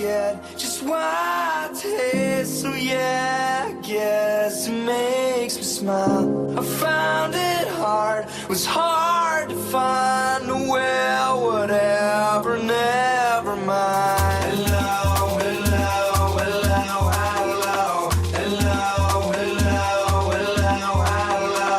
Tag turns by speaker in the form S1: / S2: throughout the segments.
S1: get just what I taste. So yeah, I guess it makes me smile. I found it hard, was hard to find. Well, whatever, never mind. Hello, hello, hello, hello, hello, hello, hello, hello.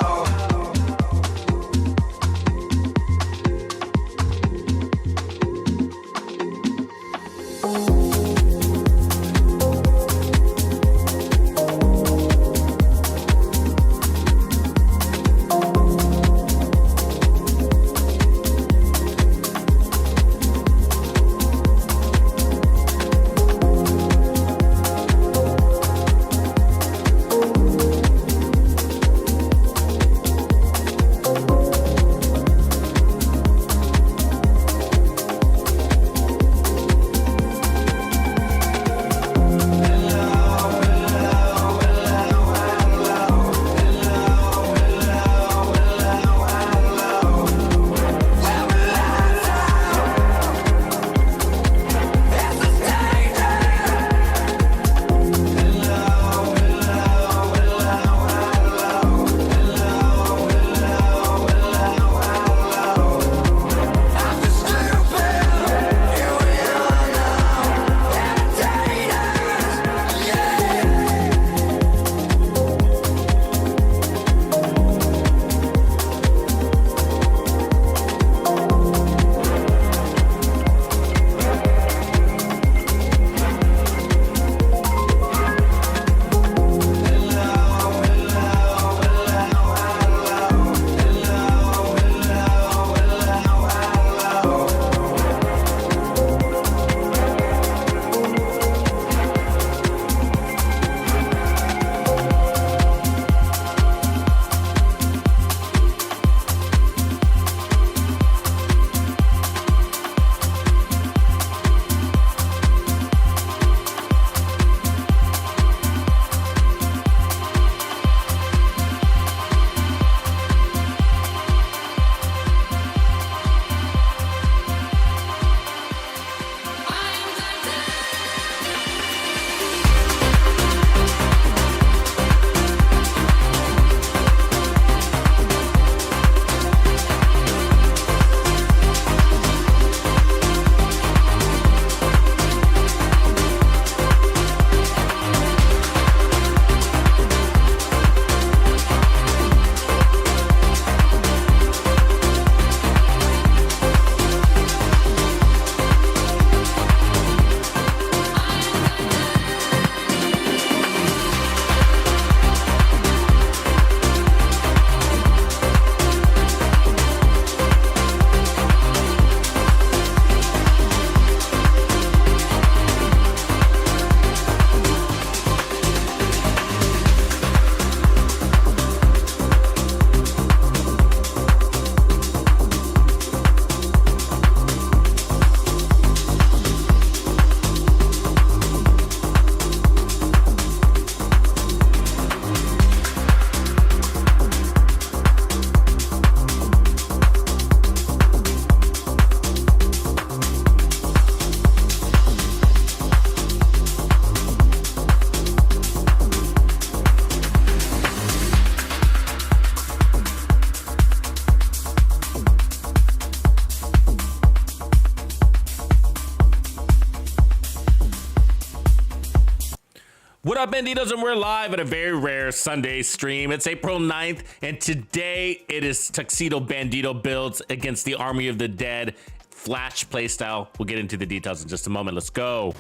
S2: What up, Bandidos? And we're live at a very rare Sunday stream. It's April 9th, and today it is TuxedoBandido builds against the Army of the Dead Flash playstyle. We'll get into the details in just a moment. Let's go.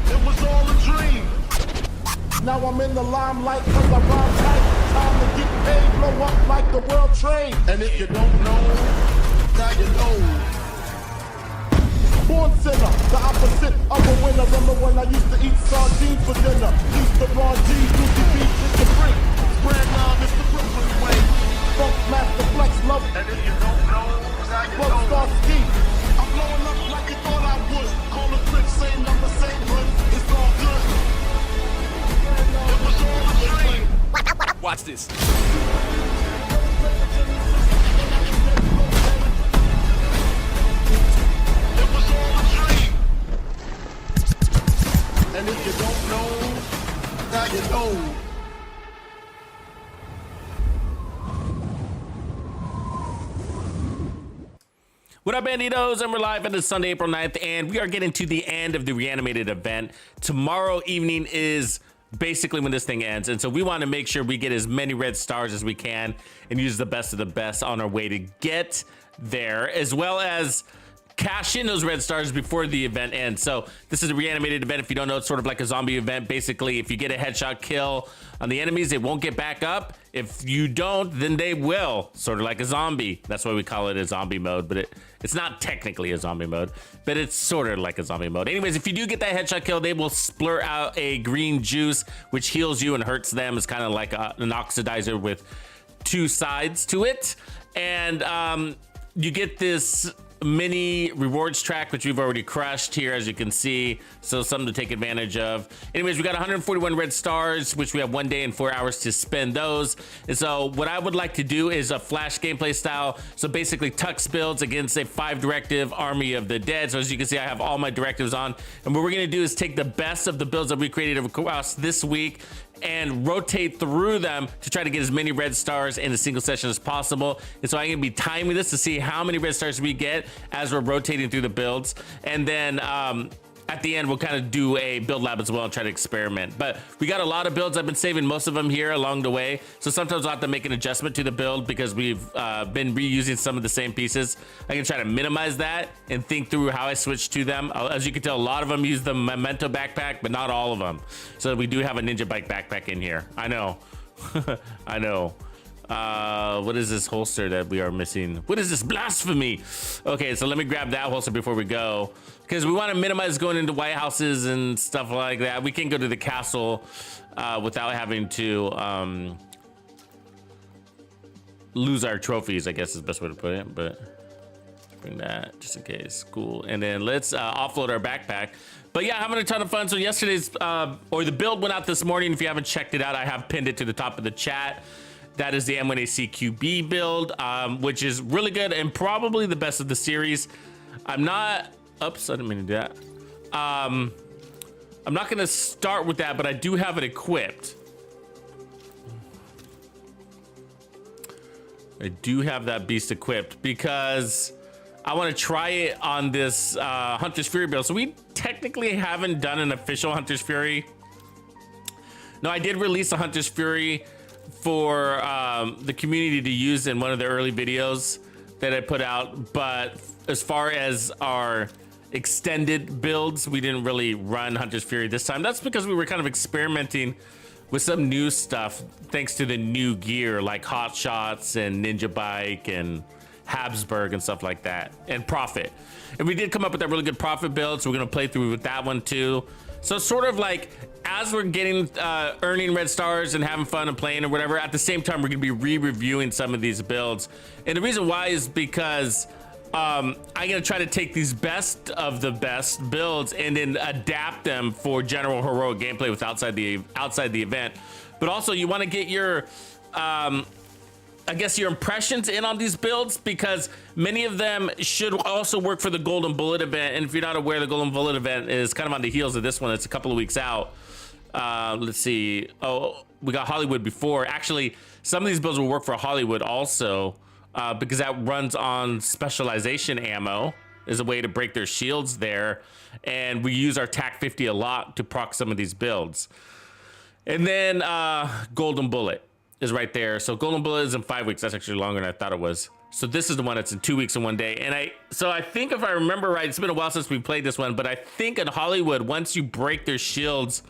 S3: It was all a dream. Now I'm in the limelight cause I rhyme tight. Time to get paid, blow up like the world trade. And if you don't know, now you know. Born sinner, the opposite of a winner. Remember when I used to eat sardines for dinner? Used to raw G, Lucy Beach, it's the freak. Spread love, it's the Brooklyn way. Funk master flex love. And if you don't know, now you know. Star ski. I'm blowing up like you thought I would. Call the clip, same number, same hood. It's all good. It was all a dream.
S4: Watch this.
S2: What up, Bandidos? And we're live on this Sunday, April 9th, and we are getting to the end of the reanimated event. Tomorrow evening is basically when this thing ends, and so we want to make sure we get as many red stars as we can and use the best of the best on our way to get there, as well as cash in those red stars before the event ends. So this is a reanimated event. If you don't know, it's sort of like a zombie event. Basically, if you get a headshot kill on the enemies, they won't get back up. If you don't, then they will, sort of like a zombie. That's why we call it a zombie mode, but it's not technically a zombie mode, but it's sort of like a zombie mode. Anyways, if you do get that headshot kill, they will splurt out a green juice, which heals you and hurts them. It's kind of like an oxidizer with two sides to it. And you get this mini rewards track, which we've already crushed here, as you can see, so something to take advantage of. Anyways, we got 141 red stars, which we have 1 day and 4 hours to spend those. And so what I would like to do is a flash gameplay style, so basically Tux builds against a 5 directive army of the dead. So as you can see, I have all my directives on, and what we're going to do is take the best of the builds that we created across this week and rotate through them to try to get as many red stars in a single session as possible. And so I'm gonna be timing this to see how many red stars we get as we're rotating through the builds. And then at the end, we'll kind of do a build lab as well and try to experiment. But we got a lot of builds. I've been saving most of them here along the way. So sometimes I'll have to make an adjustment to the build because we've been reusing some of the same pieces. I can try to minimize that and think through how I switch to them. As you can tell, a lot of them use the Memento backpack, but not all of them. So we do have a Ninja Bike backpack in here. I know. I know. What is this holster that we are missing? What is this blasphemy? Okay, so let me grab that holster before we go, because we want to minimize going into White Houses and stuff like that. We can go to the castle without having to lose our trophies, I guess is the best way to put it. But bring that just in case. Cool. And then let's offload our backpack. But yeah, having a ton of fun. So yesterday's or the build went out this morning. If you haven't checked it out, I have pinned it to the top of the chat. That is the M1A CQB build, which is really good and probably the best of the series. I'm not, oops, I didn't mean to do that. I'm not gonna start with that, but I do have it equipped. I do have that beast equipped because I wanna try it on this Hunter's Fury build. So we technically haven't done an official Hunter's Fury. No, I did release a Hunter's Fury for the community to use in one of the early videos that I put out, but as far as our extended builds, we didn't really run Hunter's Fury this time. That's because we were kind of experimenting with some new stuff thanks to the new gear like Hot Shots and Ninja Bike and Habsburg and stuff like that, and Prophet. And we did come up with that really good Prophet build, so we're gonna play through with that one too. So sort of like as we're getting earning red stars and having fun and playing or whatever, at the same time we're gonna be re-reviewing some of these builds. And the reason why is because I'm gonna try to take these best of the best builds and then adapt them for general heroic gameplay with outside the event. But also you want to get your I guess your impressions in on these builds, because many of them should also work for the Golden Bullet event. And if you're not aware, the Golden Bullet event is kind of on the heels of this one. It's a couple of weeks out. Let's see. Oh, we got Hollywood before. Actually, some of these builds will work for Hollywood also, because that runs on specialization ammo is a way to break their shields there. And we use our TAC 50 a lot to proc some of these builds. And then Golden Bullet is right there. So Golden Bullet is in 5 weeks. That's actually longer than I thought it was. So this is the one that's in 2 weeks and 1 day. And I think if I remember right, it's been a while since we played this one, but I think in Hollywood, once you break their shields,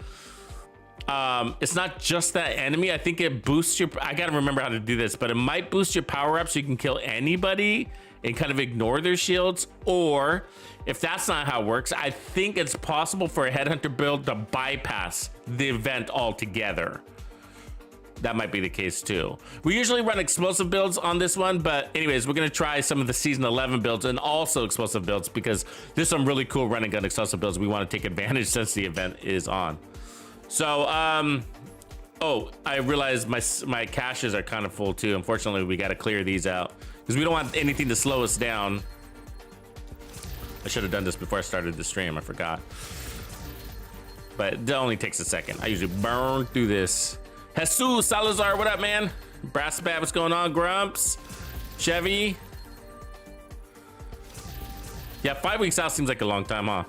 S2: it's not just that enemy. I think it boosts your, I gotta remember how to do this, but it might boost your power up so you can kill anybody and kind of ignore their shields. Or if that's not how it works, I think it's possible for a headhunter build to bypass the event altogether. That might be the case too. We usually run explosive builds on this one, but anyways, we're gonna try some of the season 11 builds and also explosive builds, because there's some really cool run and gun explosive builds we want to take advantage since the event is on. So oh, I realized my caches are kind of full too. Unfortunately, we got to clear these out because we don't want anything to slow us down. I should have done this before I started the stream. I forgot, but it only takes a second. I usually burn through this. Jesus Salazar, what up, man? Brass Bat, what's going on? Grumps, Chevy. Yeah, 5 weeks out seems like a long time, huh?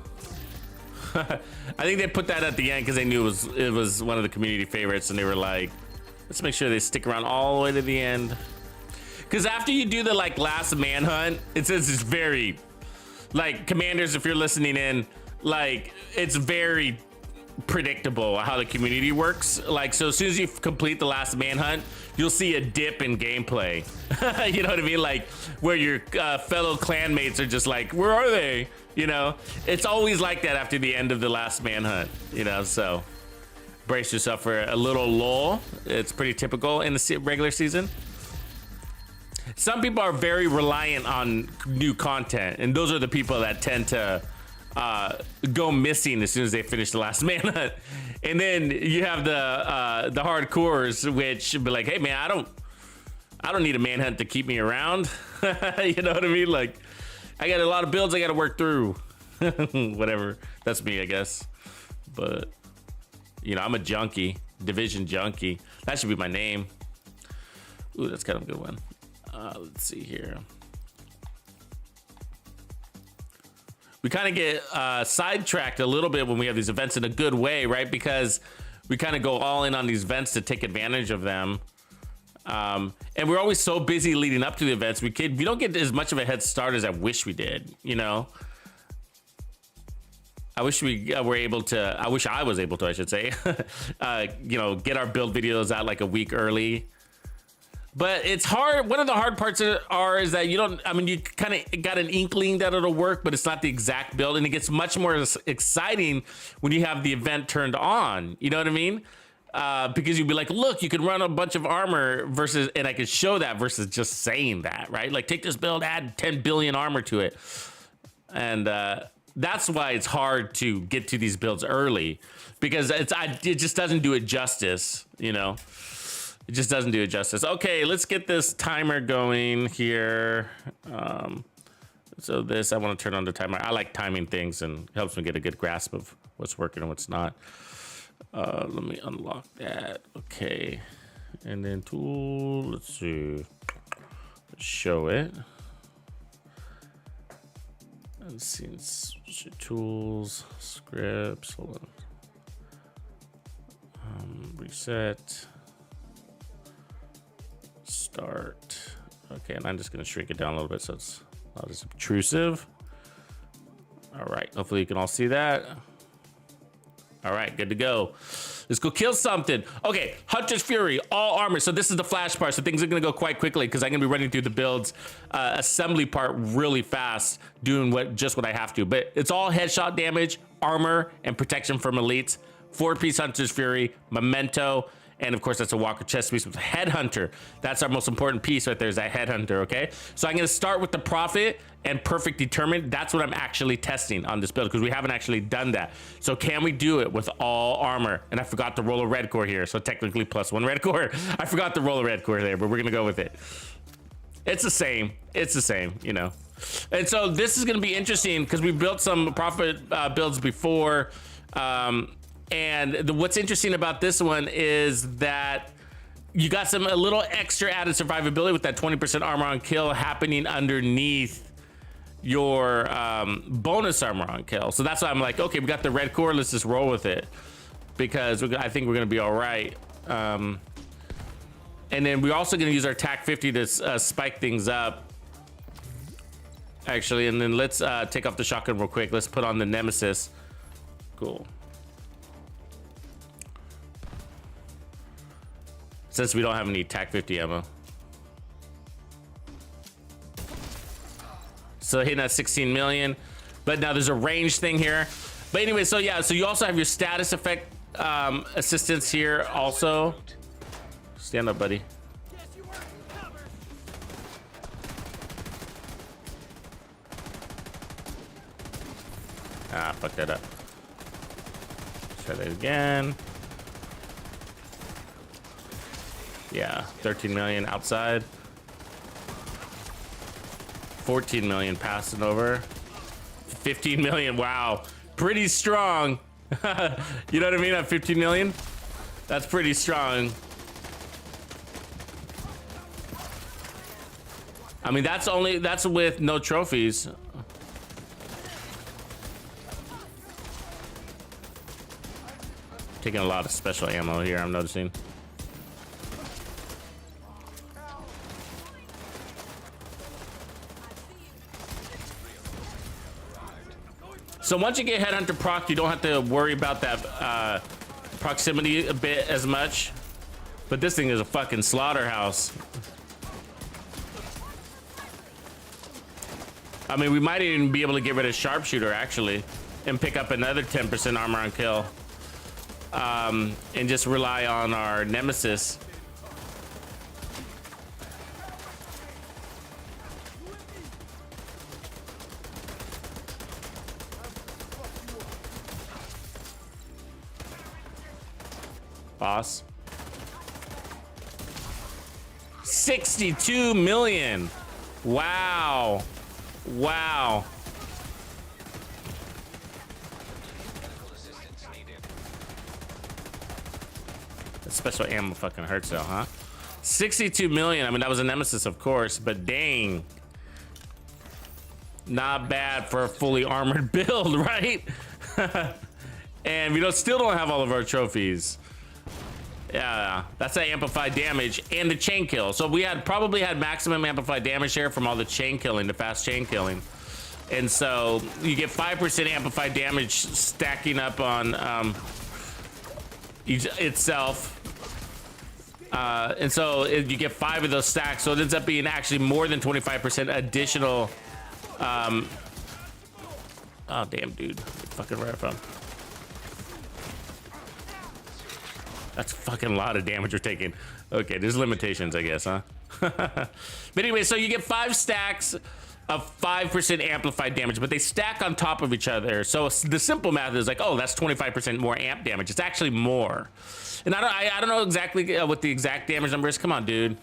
S2: I think they put that at the end because they knew it was one of the community favorites, and they were like, let's make sure they stick around all the way to the end. Because after you do the like last manhunt, it says it's very, like, commanders, if you're listening in, like, it's very predictable how the community works. Like, so as soon as you complete the last manhunt, you'll see a dip in gameplay. You know what I mean? Like, where your fellow clanmates are just like, where are they? You know, it's always like that after the end of the last manhunt, you know, so brace yourself for a little lull. It's pretty typical in the regular season. Some people are very reliant on new content, and those are the people that tend to go missing as soon as they finish the last manhunt. And then you have the hardcores, which be like, hey man, I don't need a manhunt to keep me around. You know what I mean? Like, I got a lot of builds I got to work through. Whatever. That's me, I guess. But, you know, I'm a junkie. Division junkie. That should be my name. Ooh, that's kind of a good one. Let's see here. We kind of get sidetracked a little bit when we have these events in a good way, right? Because we kind of go all in on these events to take advantage of them. And we're always so busy leading up to the events. We don't get as much of a head start as I wish we did, you know? I wish we were able to, I wish I was able to, I should say, you know, get our build videos out like a week early. But it's hard. One of the hard parts is that you don't, I mean, you kind of got an inkling that it'll work, but it's not the exact build. And it gets much more exciting when you have the event turned on. You know what I mean? Because you'd be like, look, you can run a bunch of armor versus, and I could show that versus just saying that, right? Like, take this build, add 10 billion armor to it. And that's why it's hard to get to these builds early, because it just doesn't do it justice, you know? It just doesn't do it justice. Okay, let's get this timer going here. So this, I want to turn on the timer. I like timing things, and it helps me get a good grasp of what's working and what's not. Let me unlock that. Okay, and then tool, let's see, let's show it. Let's see, tools, scripts, hold on. Reset, start. Okay, and I'm just gonna shrink it down a little bit so it's not as obtrusive. All right, hopefully you can all see that. All right, good to go. Let's go kill something. Okay, Hunter's Fury, all armor. So this is the flash part, so things are gonna go quite quickly because I'm gonna be running through the builds assembly part really fast, doing just what I have to. But it's all headshot damage, armor, and protection from elites. 4-piece Hunter's Fury, memento, and of course that's a Walker chest piece with Headhunter. That's our most important piece right there, is that Headhunter, okay? So I'm gonna start with the Prophet and Perfect Determined. That's what I'm actually testing on this build, because we haven't actually done that. So can we do it with all armor? And I forgot to roll a red core here, so technically +1 red core. I forgot to roll a red core there, but we're gonna go with it. It's the same, you know? And so this is gonna be interesting because we built some Prophet builds before. And what's interesting about this one is that you got a little extra added survivability with that 20% armor on kill happening underneath your bonus armor on kill. So that's why I'm like, okay, we got the red core, let's just roll with it, because I think we're gonna be all right. And then we're also gonna use our TAC 50 to spike things up, actually. And then let's take off the shotgun real quick. Let's put on the Nemesis. Cool. Since we don't have any TAC 50 ammo. So hitting that 16 million, but now there's a range thing here. But anyway, so yeah, so you also have your status effect assistance here also. Stand up, buddy. Ah, fuck that up. Try that again. Yeah, 13 million outside. 14 million passing over. 15 million, wow. Pretty strong. You know what I mean, at 15 million? That's pretty strong. I mean, that's with no trophies. Taking a lot of special ammo here, I'm noticing. So once you get Headhunter proc, you don't have to worry about that proximity a bit as much. But this thing is a fucking slaughterhouse. I mean, we might even be able to get rid of Sharpshooter, actually, and pick up another 10% armor on kill. And just rely on our Nemesis. Boss. 62 million. Wow. Wow. The special ammo fucking hurts though, huh? 62 million. I mean, that was a Nemesis, of course, but dang. Not bad for a fully armored build, right? And we still don't have all of our trophies. Yeah, that's that amplified damage and the chain kill. So we probably had maximum amplified damage here from all the chain killing, the fast chain killing. And so you get 5% amplified damage stacking up on itself. And so you get 5 of those stacks. So it ends up being actually more than 25% additional. Oh, damn, dude. Fucking right from. That's a fucking lot of damage you're taking. Okay, there's limitations, I guess, huh? But anyway, so you get 5 stacks of 5% amplified damage, but they stack on top of each other. So the simple math is like, oh, that's 25% more amp damage. It's actually more. And I don't know exactly what the exact damage number is. Come on, dude.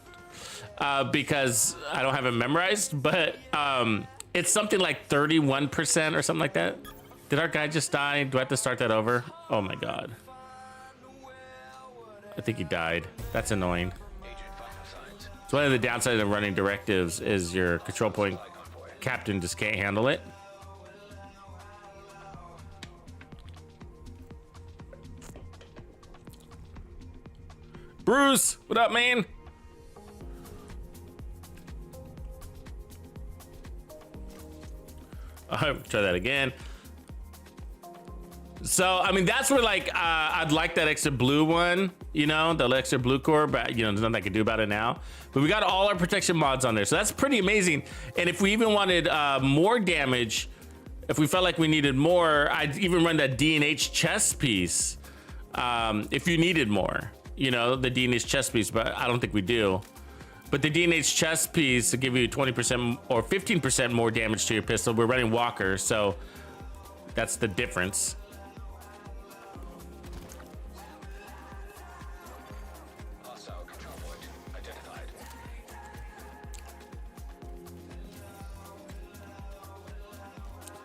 S2: Because I don't have it memorized, but it's something like 31% or something like that. Did our guy just die? Do I have to start that over? Oh my God. I think he died. That's annoying. So one of the downsides of running directives is your control point captain just can't handle it. Bruce, what up, man? I'll try that again. So, I mean, that's where, like, I'd like that extra blue one, the extra blue core, but, there's nothing I can do about it now. But we got all our protection mods on there, so that's pretty amazing. And if we even wanted more damage, if we felt like we needed more, I'd even run that D&H chest piece if you needed more, the D&H chest piece, but I don't think we do. But the D&H chest piece will give you 20% or 15% more damage to your pistol. We're running Walker, so that's the difference.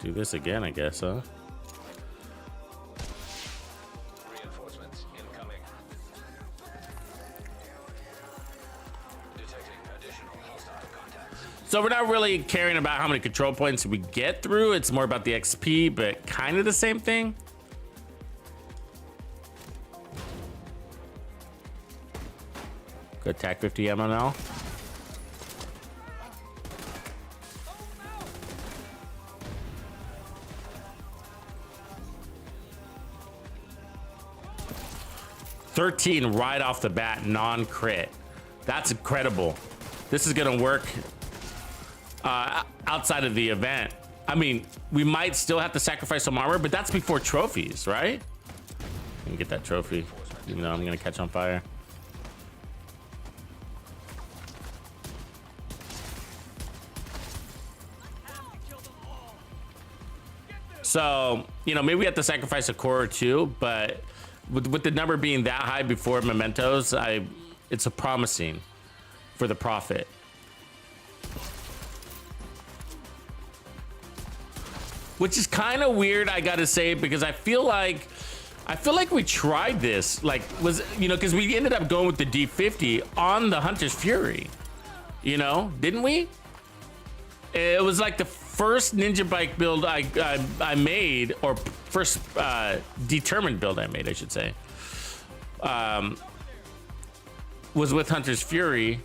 S2: Do this again, I guess, huh?
S4: Reinforcements incoming. Detecting additional hostile contacts.
S2: So we're not really caring about how many control points we get through. It's more about the XP, but kind of the same thing. Good attack 50 ammo now. $13 right off the bat, non-crit. That's incredible. This is gonna work outside of the event. I mean, we might still have to sacrifice some armor, but that's before trophies, right? I can get that trophy, even though I'm gonna catch on fire. So, maybe we have to sacrifice a core or two, but with the number being that high before mementos, it's a promising for the profit. Which is kind of weird, I gotta say, because I feel like we tried this, because we ended up going with the D50 on the Hunter's Fury, didn't we? It was like the first ninja bike build I made, or first determined build I made, I should say, was with Hunter's Fury.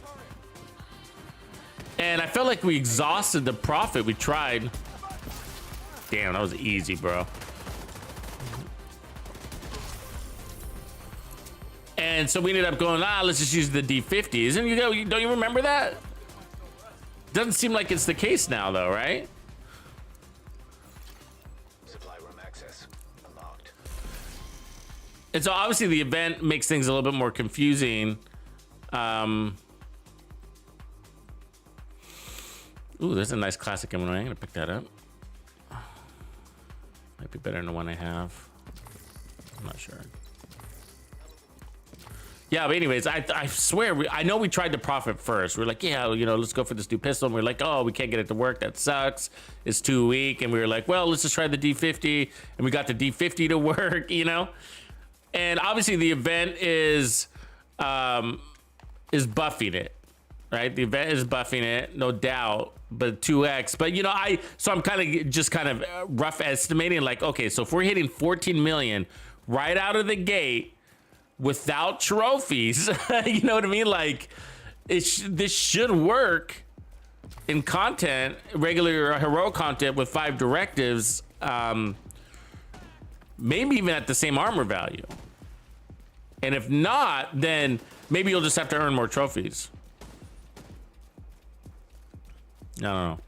S2: And I felt like we exhausted the profit. We tried. Damn, that was easy, bro. And so we ended up going, let's just use the D50s. And don't you remember that? Doesn't seem like it's the case now, though, right?
S4: Supply room access unlocked.
S2: And so obviously the event makes things a little bit more confusing. Ooh, there's a nice classic M1A. I'm gonna pick that up. Might be better than the one I have. I'm not sure. Yeah, but anyways, I swear, I know we tried to profit first. We're like, yeah, you know, let's go for this new pistol. And we're like, oh, we can't get it to work. That sucks. It's too weak. And we were like, well, let's just try the D50. And we got the D50 to work, you know? And obviously the event is buffing it, right? The event is buffing it, no doubt, but 2x. But, you know, I'm kind of rough estimating, like, okay, so if we're hitting 14 million right out of the gate, without trophies, you know what I mean? Like, this should work in content, regular or heroic content with 5 directives, maybe even at the same armor value. And if not, then maybe you'll just have to earn more trophies. I don't know.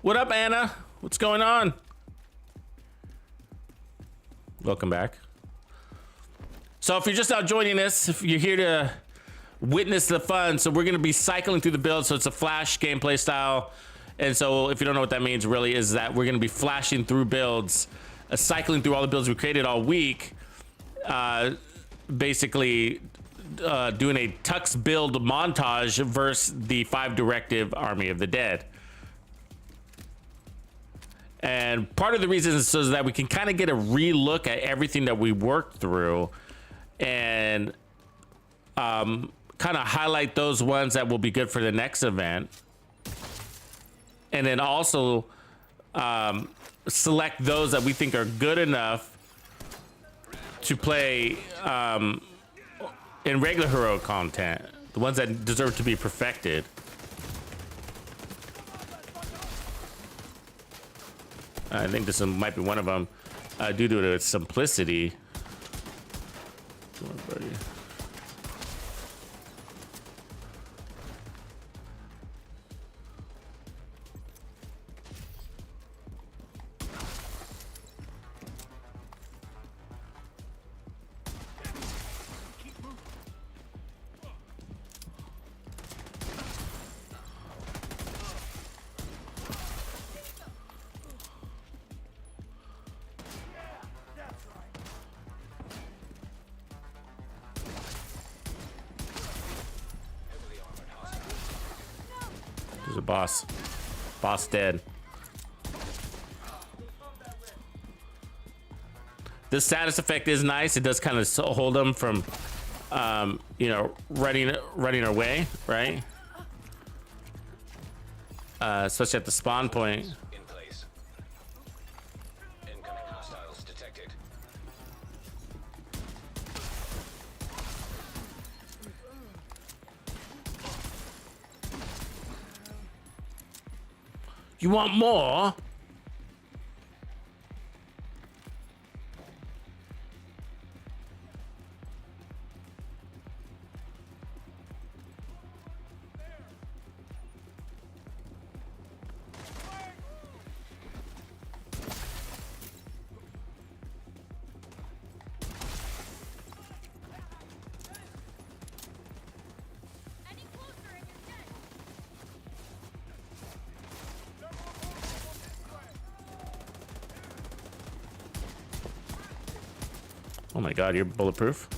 S2: What up, Anna? What's going on? Welcome back. So if you're just now joining us, if you're here to witness the fun, so we're going to be cycling through the build. So it's a flash gameplay style. And so if you don't know what that means, really is that we're going to be flashing through builds, cycling through all the builds we created all week, basically doing a Tux build montage versus the 5 directive Army of the Dead. And part of the reason is so that we can kind of get a re-look at everything that we worked through and kind of highlight those ones that will be good for the next event. And then also select those that we think are good enough to play in regular heroic content, the ones that deserve to be perfected. I think this might be one of them, due to its simplicity. Come on, buddy. There's a boss. Boss dead. This status effect is nice. It does kind of hold them from, you know, running away, right? Especially at the spawn point.
S4: In place. Incoming hostiles detected.
S2: You want more? Oh my god, you're bulletproof.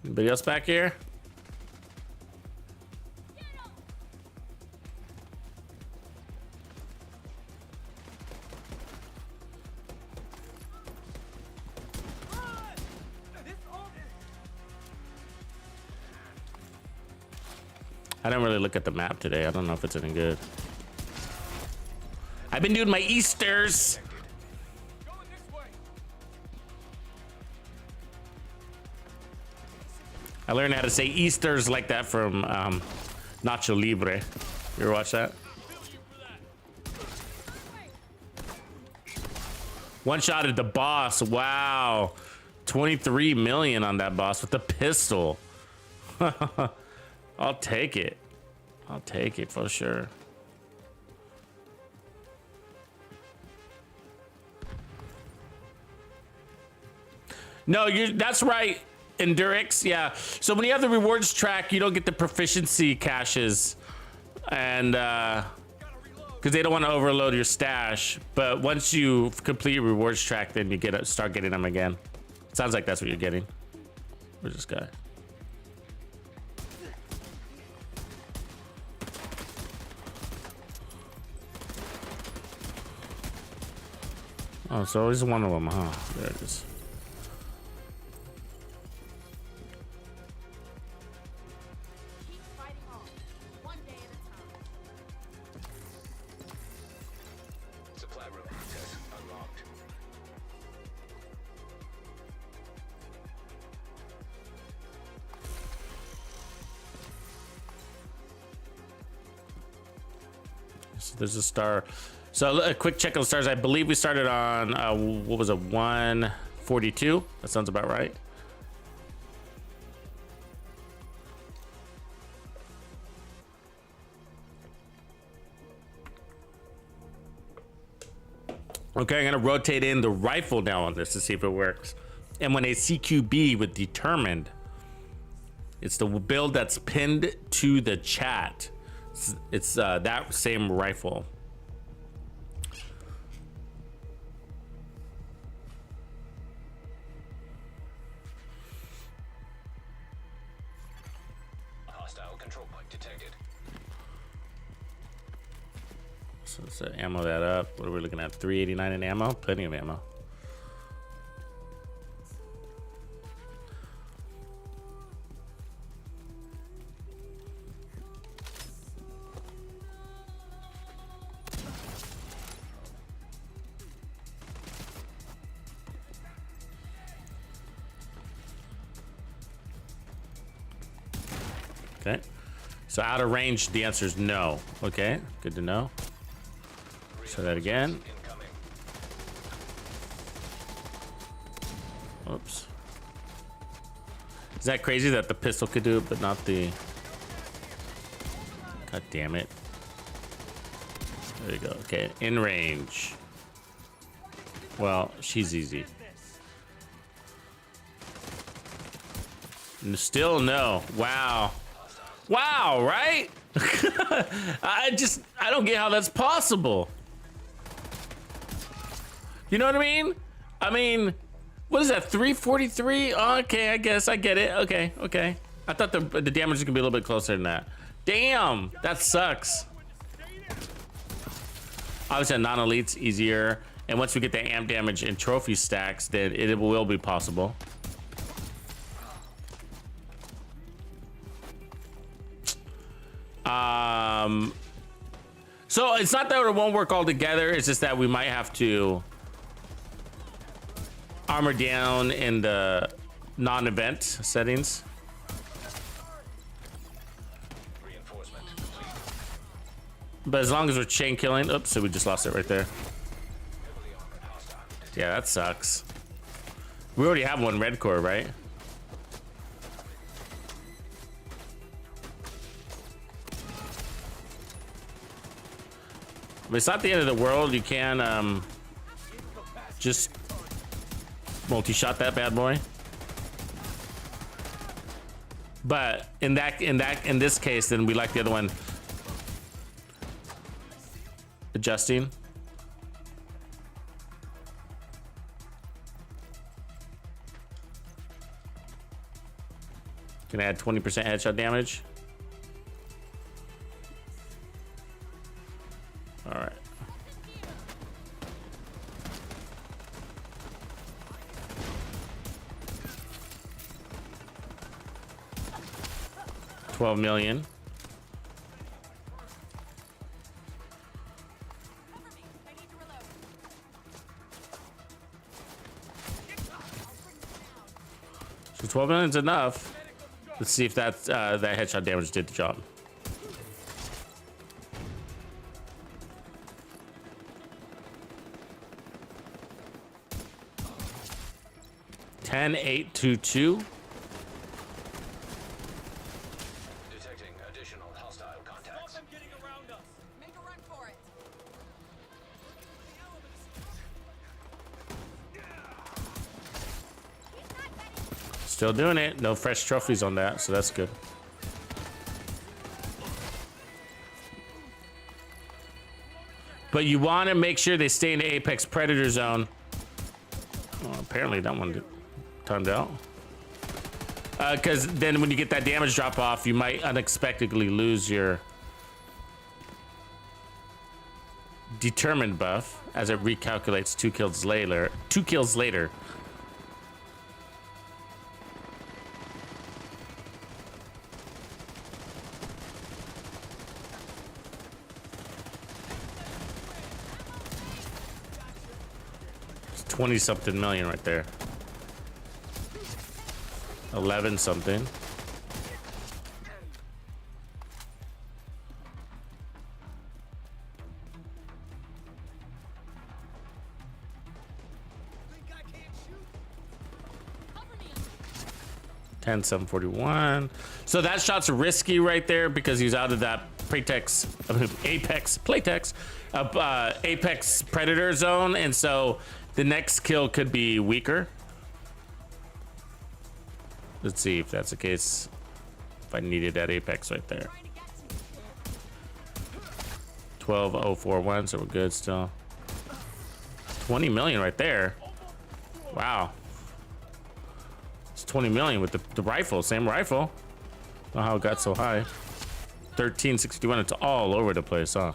S2: Anybody else back here? I didn't really look at the map today. I don't know if it's any good. I've been doing my Easters. I learned how to say Easters like that from Nacho Libre. You ever watch that? One shot at the boss. Wow. 23 million on that boss with the pistol. I'll take it. I'll take it for sure. No, that's right. Endurix, yeah. So when you have the rewards track, you don't get the proficiency caches, and because they don't want to overload your stash. But once you complete your rewards track, then you start getting them again. Sounds like that's what you're getting. Where's this guy? Oh, so always one of them, huh? There it is.
S4: Supply room access unlocked.
S2: So there's a star. So a quick check on the stars. I believe we started on what was it, 142? That sounds about right. Okay, I'm gonna rotate in the rifle now on this to see if it works. M1A CQB with Determined. It's the build that's pinned to the chat. It's that same rifle.
S4: Hostile control point detected.
S2: So let's ammo that up. What are we looking at? 389 in ammo? Plenty of ammo. Okay. So out of range, the answer is no. Okay, good to know. Say that again.
S4: Incoming.
S2: Oops. Is that crazy that the pistol could do it, but not the... God damn it. There you go. Okay, in range. Well, she's easy. Still no. Wow. Wow, right? I don't get how that's possible. You know what I mean? I mean, what is that, 343? Oh, okay, I guess I get it. Okay, okay. I thought the damage was gonna be a little bit closer than that. Damn, that sucks. Obviously, non-elite's easier. And once we get the amp damage and trophy stacks, then it will be possible. So it's not that it won't work all together. It's just that we might have to armor down in the non-event settings.
S4: Reinforcement complete.
S2: But as long as we're chain killing, oops, so we just lost it right there.
S4: Heavily armored hostile.
S2: Yeah, that sucks. We already have one red core, right? But it's not the end of the world. You can just multi-shot that bad boy. But in this case, then we like the other one. Adjusting. Can add 20% headshot damage. All right. $12 million. 12 million's enough. Let's see if that headshot damage did the job. $10,822.
S4: Detecting additional hostile contacts.
S5: Make a run for it.
S2: Still doing it. No fresh trophies on that, so that's good. But you want to make sure they stay in the Apex Predator zone. Well, apparently that one timed out. Because then when you get that damage drop off, you might unexpectedly lose your determined buff as it recalculates 2 kills later. 2 kills later. It's 20-something million right there. 11 something. Ten 741. So that shot's risky right there because he's out of that Apex Playtex Apex Predator zone, and so the next kill could be weaker. Let's see if that's the case. If I needed that Apex right there. 12,041, so we're good still. 20 million right there. Wow. It's 20 million with the rifle, same rifle. I don't know how it got so high. 1361, it's all over the place, huh?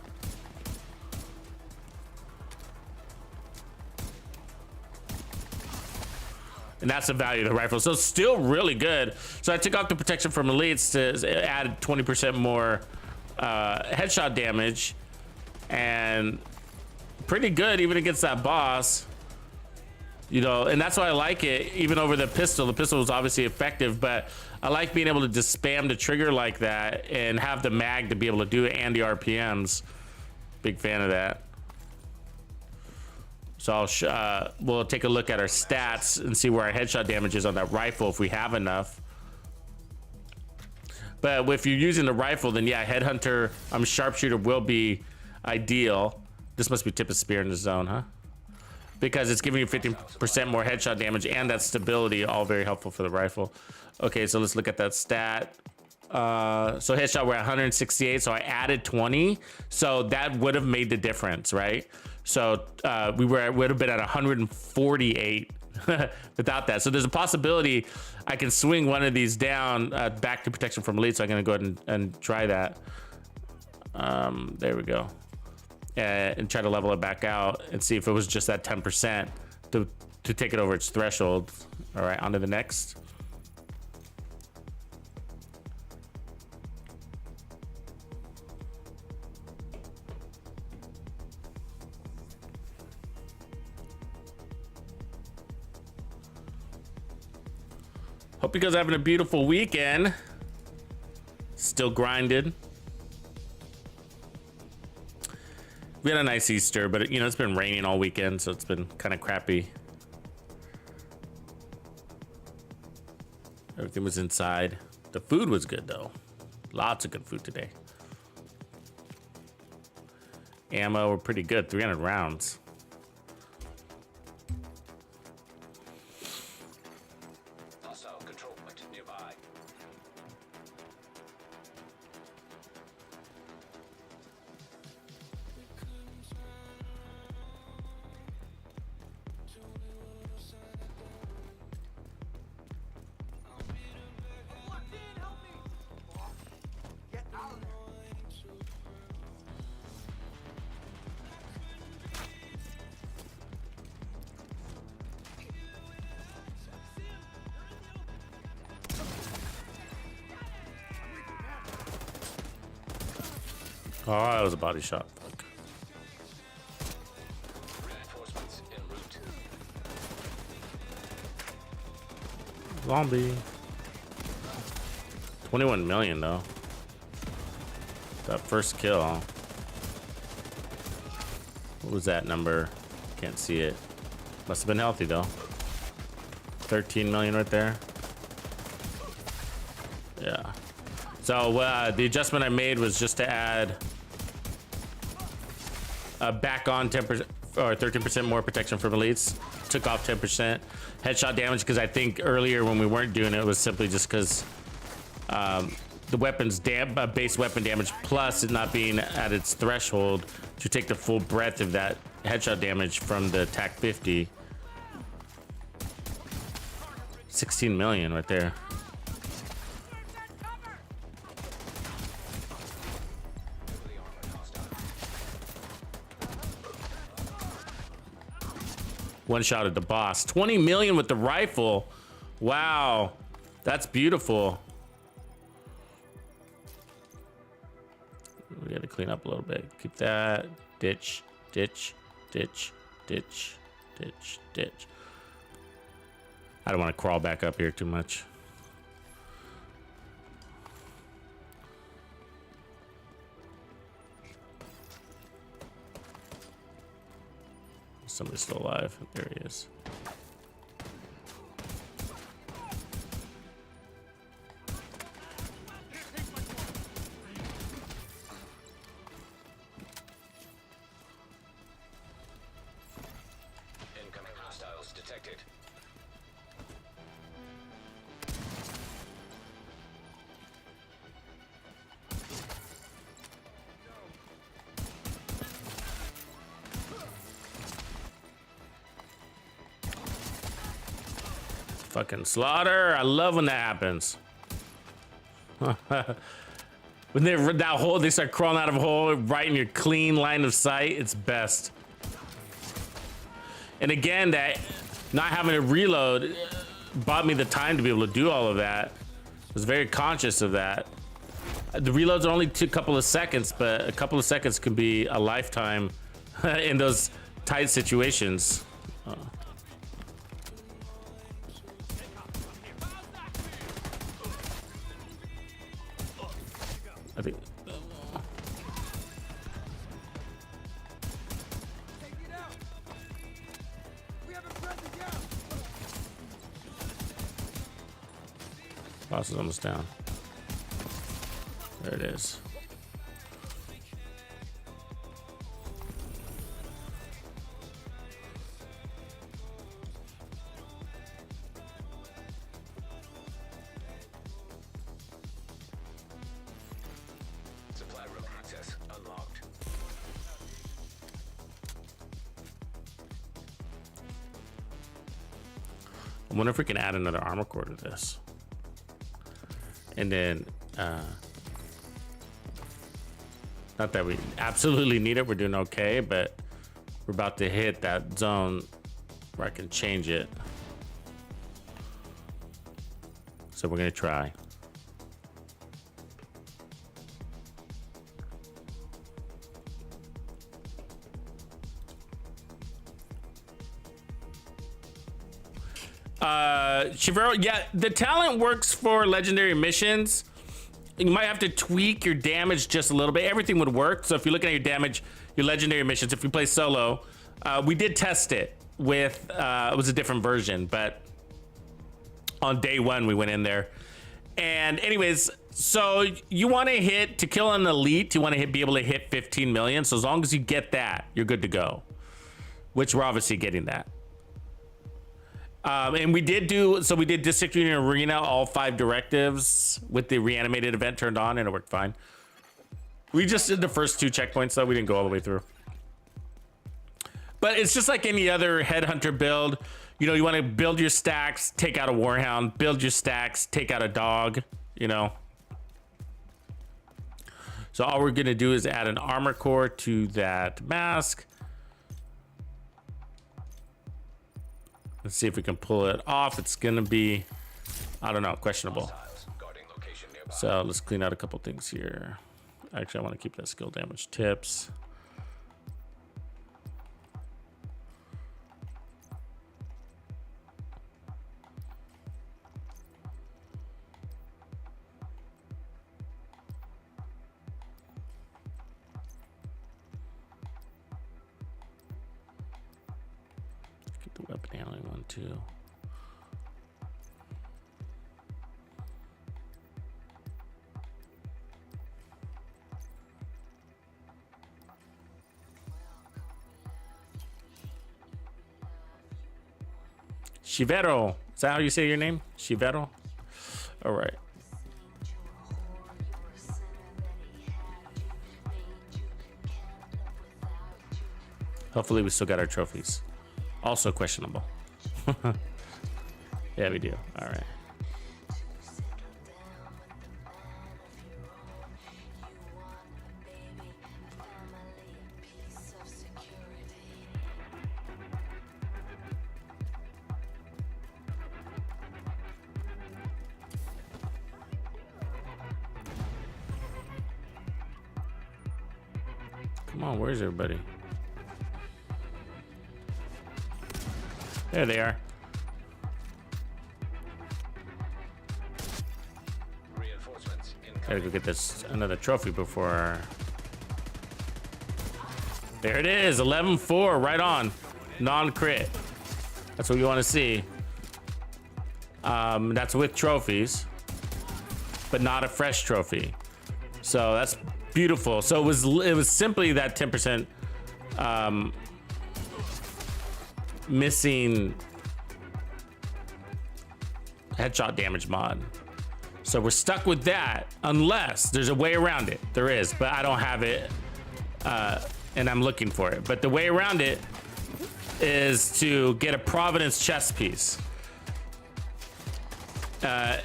S2: And that's the value of the rifle. So it's still really good. So I took off the protection from elites to add 20% more headshot damage. And pretty good even against that boss. You know, and that's why I like it, even over the pistol. The pistol was obviously effective, but I like being able to just spam the trigger like that and have the mag to be able to do it and the RPMs. Big fan of that. So we'll take a look at our stats and see where our headshot damage is on that rifle if we have enough. But if you're using the rifle, then yeah, Headhunter, Sharpshooter will be ideal. This must be tip of spear in the zone, huh? Because it's giving you 50% more headshot damage and that stability, all very helpful for the rifle. Okay, so let's look at that stat. So headshot, we're at 168, so I added 20. So that would have made the difference, right? So we would have been at 148 without that. So there's a possibility I can swing one of these down back to protection from elite. So I'm gonna go ahead and try that. There we go. And try to level it back out and see if it was just that 10% to take it over its threshold. All right, on to the next. Hope you guys are having a beautiful weekend. Still grinded. We had a nice Easter, but you know, it's been raining all weekend, so it's been kind of crappy. Everything was inside. The food was good though. Lots of good food today. Ammo were pretty good, 300 rounds.
S4: Hostile control point nearby.
S2: Oh, that was a body shot. Fuck.
S4: Reinforcements en route.
S2: Zombie. 21 million though. That first kill. What was that number? Can't see it. Must have been healthy though. 13 million right there. Yeah. So the adjustment I made was just to add back on 10% or 13% more protection from elites. Took off 10% headshot damage because I think earlier when we weren't doing it was simply just because the weapon's base weapon damage plus it not being at its threshold to take the full breadth of that headshot damage from the TAC 50. 16 million right there. One shot at the boss. 20 million with the rifle. Wow. That's beautiful. We got to clean up a little bit. Keep that. Ditch, ditch, ditch, ditch, ditch, ditch. I don't want to crawl back up here too much. Somebody's still alive. There he is.
S4: Incoming hostiles detected.
S2: Fucking slaughter. I love when that happens. When they start crawling out of a hole right in your clean line of sight, it's best. And again, that not having to reload bought me the time to be able to do all of that. I was very conscious of that. The reloads are only a couple of seconds, but a couple of seconds can be a lifetime in those tight situations. I think. Boss is almost down. There it is.
S4: Supply room access unlocked.
S2: I wonder if we can add another armor core to this. And then, not that we absolutely need it, we're doing okay, but we're about to hit that zone where I can change it. So we're gonna try. Chivero, yeah, the talent works for legendary missions. You might have to tweak your damage just a little bit. Everything would work. So if you're looking at your damage, your legendary missions, if you play solo, we did test it with, it was a different version, but on day one, we went in there. And anyways, so you want to hit, to kill an elite, you want to be able to hit 15 million. So as long as you get that, you're good to go, which we're obviously getting that. And we did District Union Arena, all 5 directives with the reanimated event turned on, and it worked fine. We just did the first 2 checkpoints, though. We didn't go all the way through. But it's just like any other headhunter build. You know, you want to build your stacks, take out a warhound, build your stacks, take out a dog, you know. So all we're going to do is add an armor core to that mask. Let's see if we can pull it off. It's gonna be, I don't know, questionable. So let's clean out a couple things here. Actually, I want to keep that skill damage tips. Weapon handling 1, 2. Shivero. Is that how you say your name? Shivero? All right. Hopefully we still got our trophies. Also questionable. Yeah, we do. All right. Come on, where's everybody? There they are.
S4: Reinforcements
S2: Gotta go get this another trophy before. There it is, 11-4, right on. Non-crit. That's what we want to see. That's with trophies, but not a fresh trophy. So that's beautiful. So it was simply that 10% missing headshot damage mod. So we're stuck with that unless there's a way around it. There is, but I don't have it, and I'm looking for it. But the way around it is to get a Providence chest piece, and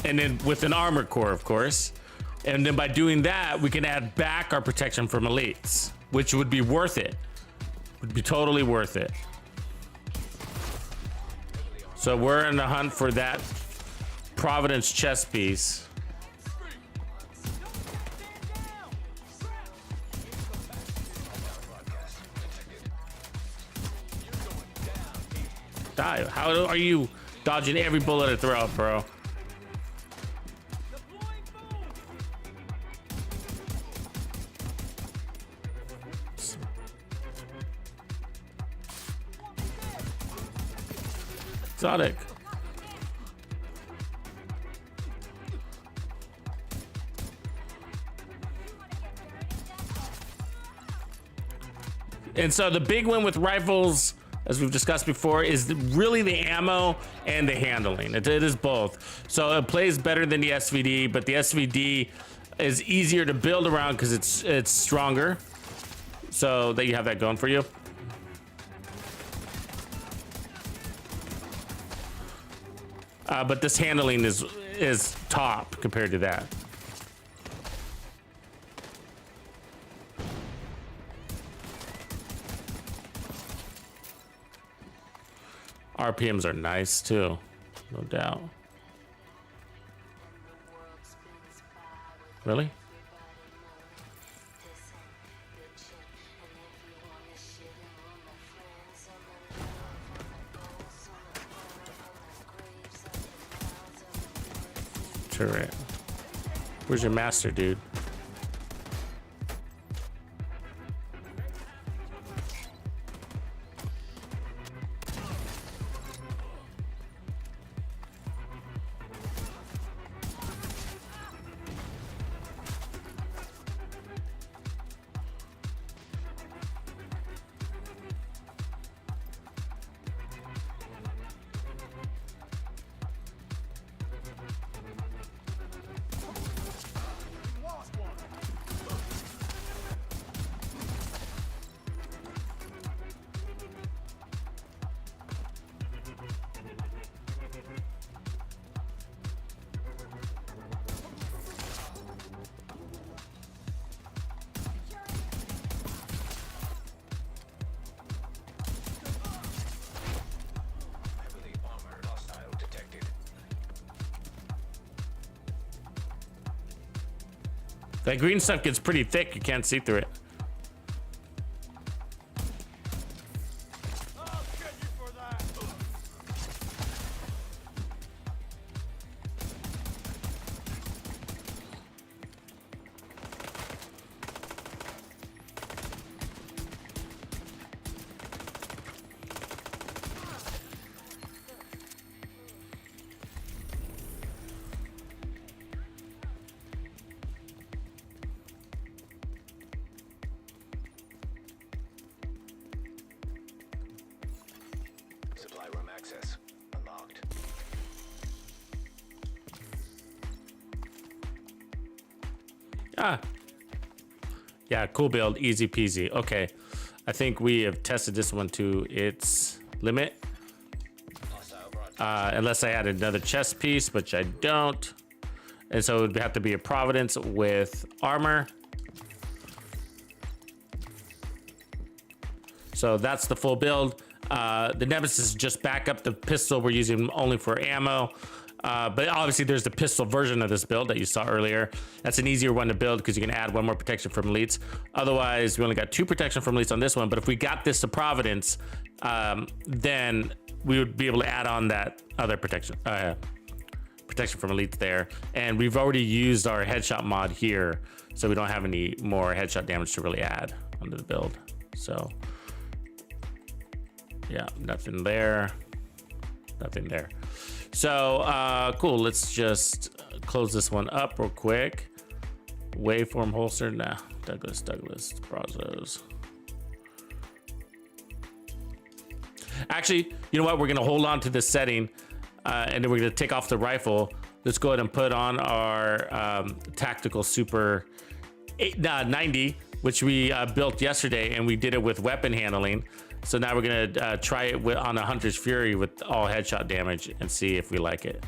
S2: then with an armor core, of course. And then by doing that, we can add back our protection from elites, which would be worth it. Would be totally worth it. So we're in the hunt for that Providence chest piece. Die. How are you dodging every bullet I throw out, bro? Exotic. And so the big win with rifles, as we've discussed before, is really the ammo and the handling. It is both. So it plays better than the SVD, but the SVD is easier to build around because it's stronger. So that you have that going for you. But this handling is top compared to that. RPMs are nice too, no doubt. Really? Turret. Where's your master, dude? That green stuff gets pretty thick. You can't see through it. Yeah, cool build, easy peasy. Okay, I think we have tested this one to its limit. Unless I add another chest piece, which I don't. And so it would have to be a Providence with armor. So that's the full build. The Nemesis is just back up the pistol we're using only for ammo. But obviously there's the pistol version of this build that you saw earlier. That's an easier one to build because you can add one more protection from elites. Otherwise, we only got 2 protection from elites on this one. But if we got this to Providence, then we would be able to add on that other protection from elites there. And we've already used our headshot mod here, so we don't have any more headshot damage to really add onto the build. So yeah, nothing there, nothing there. So cool, let's just close this one up real quick. Waveform holster, nah, Douglas, Brazos. Actually, you know what? We're gonna hold on to this setting, and then we're gonna take off the rifle. Let's go ahead and put on our tactical super 90, which we built yesterday, and we did it with weapon handling. So now we're gonna try it on a Hunter's Fury with all headshot damage and see if we like it.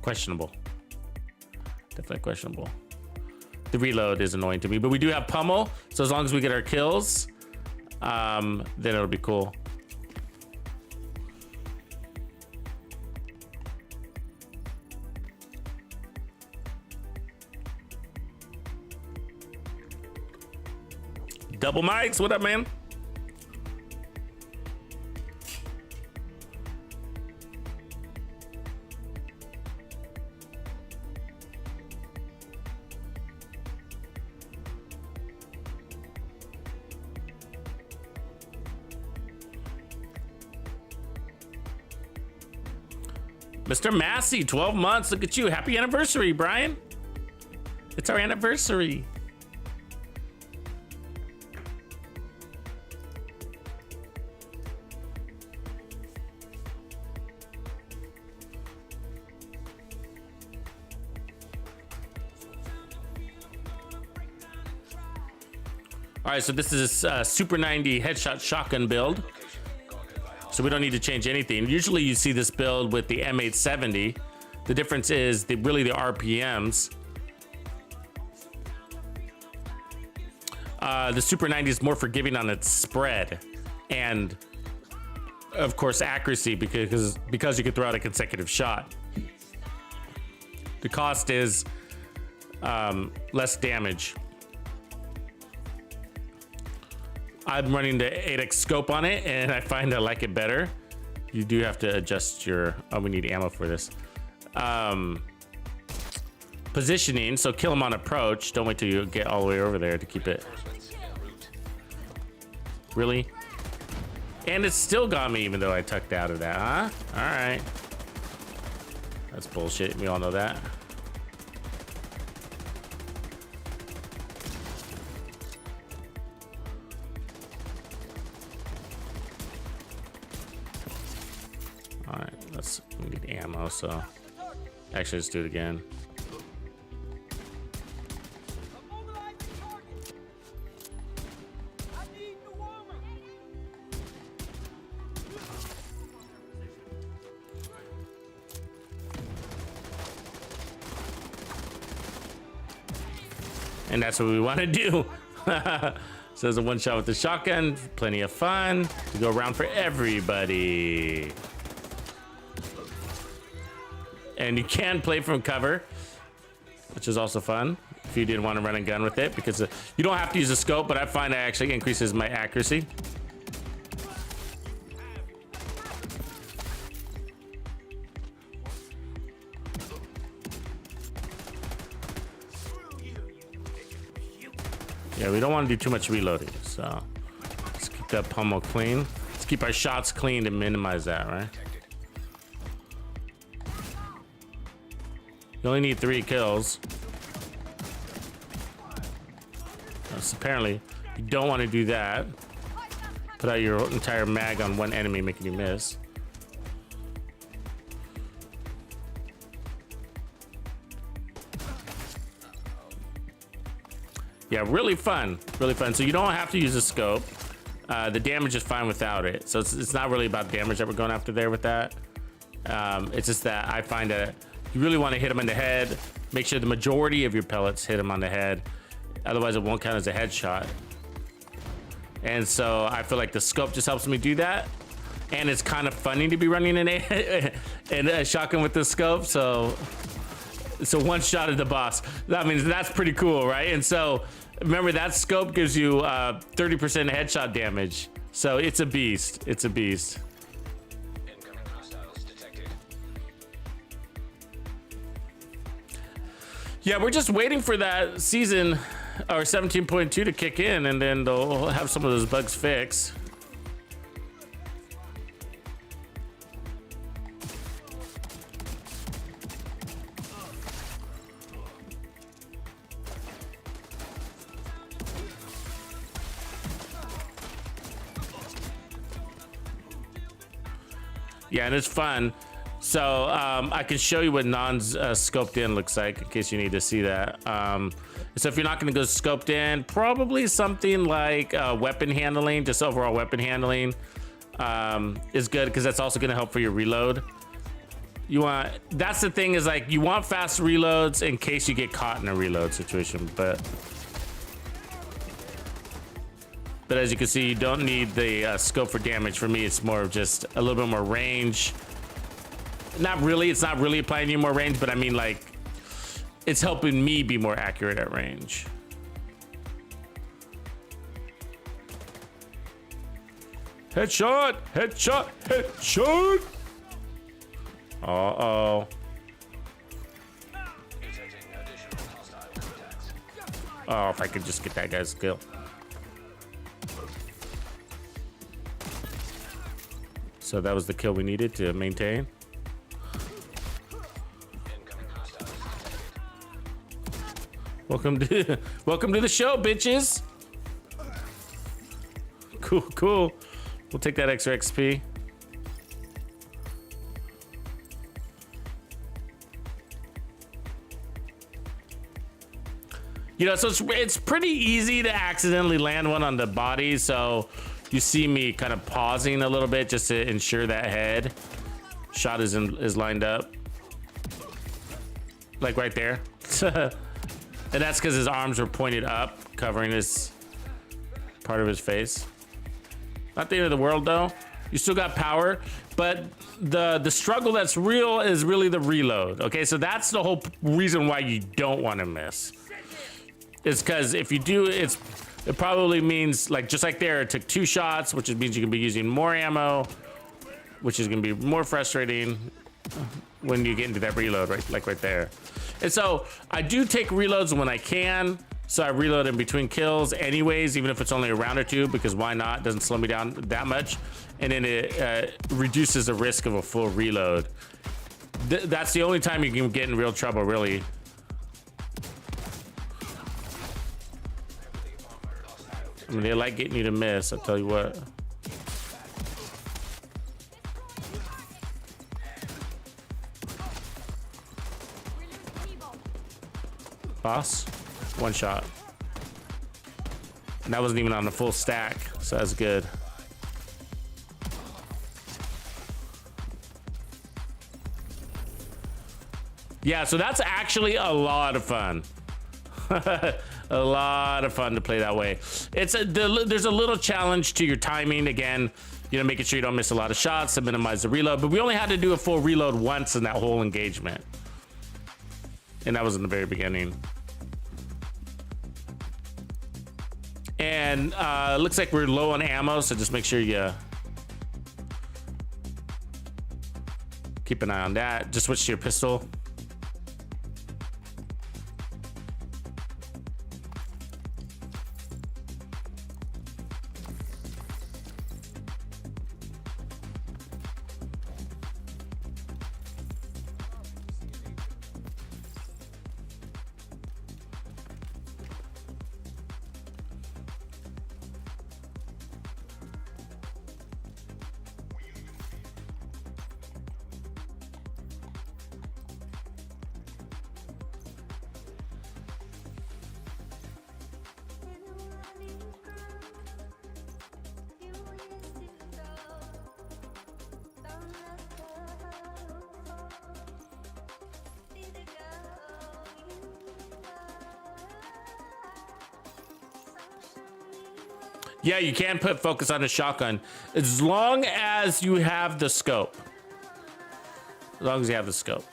S2: Questionable, definitely questionable. The reload is annoying to me, but we do have pummel, so as long as we get our kills, then it'll be cool. Double mics, what up, man? Mr. Massey, 12 months. Look at you. Happy anniversary, Brian. It's our anniversary. All right, so this is a Super 90 headshot shotgun build. So we don't need to change anything. Usually you see this build with the M870. The difference is really the RPMs. The Super 90 is more forgiving on its spread and of course accuracy because you can throw out a consecutive shot. The cost is less damage. I'm running the 8x scope on it, and I find I like it better. You do have to adjust your... Oh, we need ammo for this. Positioning, so kill him on approach. Don't wait till you get all the way over there to keep it. Really? And it still got me even though I tucked out of that, huh? All right. That's bullshit. We all know that. We need ammo, so actually let's do it again. And that's what we want to do. So there's a one shot with the shotgun, plenty of fun to go around for everybody. And you can play from cover, which is also fun if you didn't want to run a gun with it, because you don't have to use a scope, but I find it actually increases my accuracy. Yeah, we don't want to do too much reloading, so let's keep that pummel clean. Let's keep our shots clean to minimize that, right? You only need 3 kills. So apparently, you don't want to do that. Put out your entire mag on one enemy, making you miss. Yeah, really fun, really fun. So you don't have to use a scope. The damage is fine without it. So it's not really about damage that we're going after there with that. It's just that I find that you really want to hit him in the head. Make sure the majority of your pellets hit him on the head. Otherwise, it won't count as a headshot. And so I feel like the scope just helps me do that. And it's kind of funny to be running a shotgun with the scope. So one shot at the boss. That means that's pretty cool, right? And so remember that scope gives you 30% headshot damage. So it's a beast. It's a beast.
S4: Incoming hostiles detected.
S2: Yeah, we're just waiting for that season or 17.2 to kick in, and then they'll have some of those bugs fixed. Yeah, and it's fun. So I can show you what non-scoped in looks like in case you need to see that. So if you're not going to go scoped in, probably something like weapon handling, just overall weapon handling is good because that's also going to help for your reload. That's the thing is like you want fast reloads in case you get caught in a reload situation, but as you can see, you don't need the scope for damage. For me, it's more of just a little bit more range. Not really, it's not really applying you more range, but I mean like, it's helping me be more accurate at range. Headshot, headshot, headshot. Uh-oh.
S4: Detecting additional hostile contacts.
S2: Oh, if I could just get that guy's kill. So that was the kill we needed to maintain.
S4: Incoming hostiles detected.
S2: Welcome to the show, bitches. Cool. We'll take that extra XP. You know, so it's pretty easy to accidentally land one on the body. So you see me kind of pausing a little bit just to ensure that head shot is lined up. Like right there. And that's because his arms were pointed up, covering his part of his face. Not the end of the world though. You still got power, but the struggle that's real is really the reload. Okay, so that's the whole reason why you don't want to miss. It's because if you do, it probably means like just like there, it took 2 shots, which means you can be using more ammo, which is going to be more frustrating when you get into that reload, right? Like right there. And so I do take reloads when I can. So I reload in between kills anyways, even if it's only a round or 2, because why not? It doesn't slow me down that much. And then it reduces the risk of a full reload. That's the only time you can get in real trouble, really. I mean, they like getting you to miss, I'll tell you what. Boss, 1 shot. And that wasn't even on the full stack, so that's good. Yeah, so that's actually a lot of fun. A lot of fun to play that way. There's a little challenge to your timing again, you know, making sure you don't miss a lot of shots to minimize the reload, but we only had to do a full reload once in that whole engagement. And that was in the very beginning. And looks like we're low on ammo, so just make sure you keep an eye on that. Just switch to your pistol. Yeah, you can put focus on a shotgun as long as you have the scope. As long as you have the scope.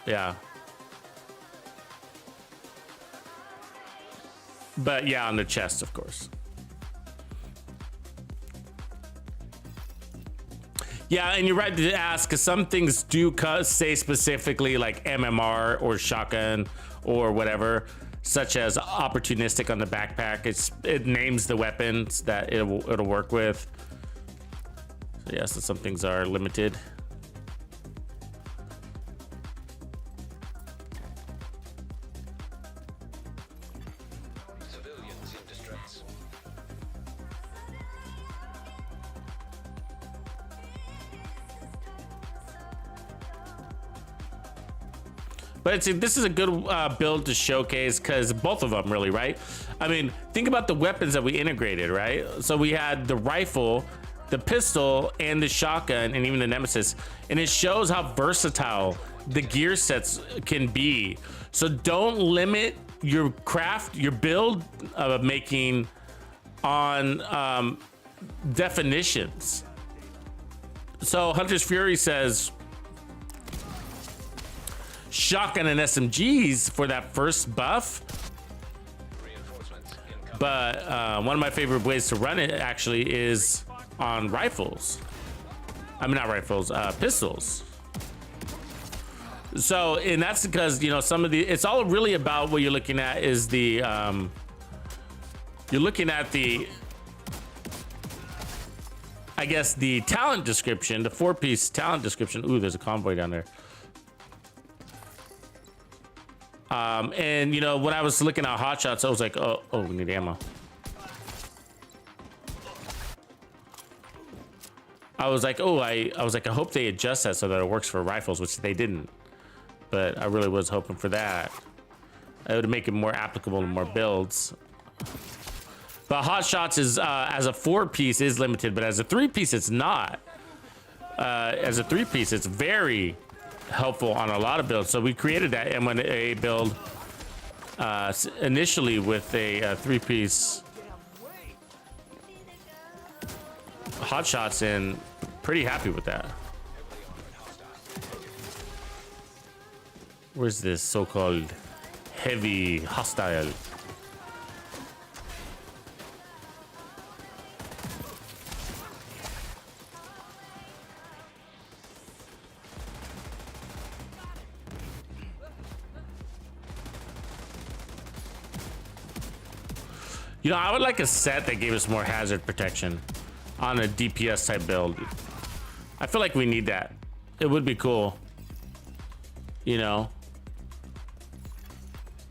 S2: Yeah. But yeah, on the chest, of course. Yeah, and you're right to ask, because some things do say specifically like MMR or shotgun or whatever, such as opportunistic on the backpack. It names the weapons that it'll work with. So yeah, so some things are limited.
S4: Civilians in distress.
S2: But this is a good build to showcase, because both of them really, right? I mean, think about the weapons that we integrated, right? So we had the rifle, the pistol, and the shotgun, and even the Nemesis. And it shows how versatile the gear sets can be. So don't limit your craft, your build making on definitions. So Hunter's Fury says, shotgun and SMGs for that first buff,
S4: Reinforcements incoming.
S2: but one of my favorite ways to run it actually is on rifles. I mean, not rifles, pistols. So, and that's because, you know, some of the, it's all really about what you're looking at is the, you're looking at the, I guess, the talent description, the 4-piece talent description. Ooh, there's a convoy down there. And you know, when I was looking at hotshots, I was like, oh, we need ammo. I was like, I hope they adjust that so that it works for rifles, which they didn't. But I really was hoping for that. It would make it more applicable to more builds. But hotshots is as a 4-piece is limited, but as a 3-piece, it's not. As a 3-piece, it's very helpful on a lot of builds. So we created that M1A build initially with a 3-piece hotshots, and pretty happy with that. Where's this so-called heavy hostile? You know, I would like a set that gave us more hazard protection on a DPS type build. I feel like we need that. It would be cool. You know,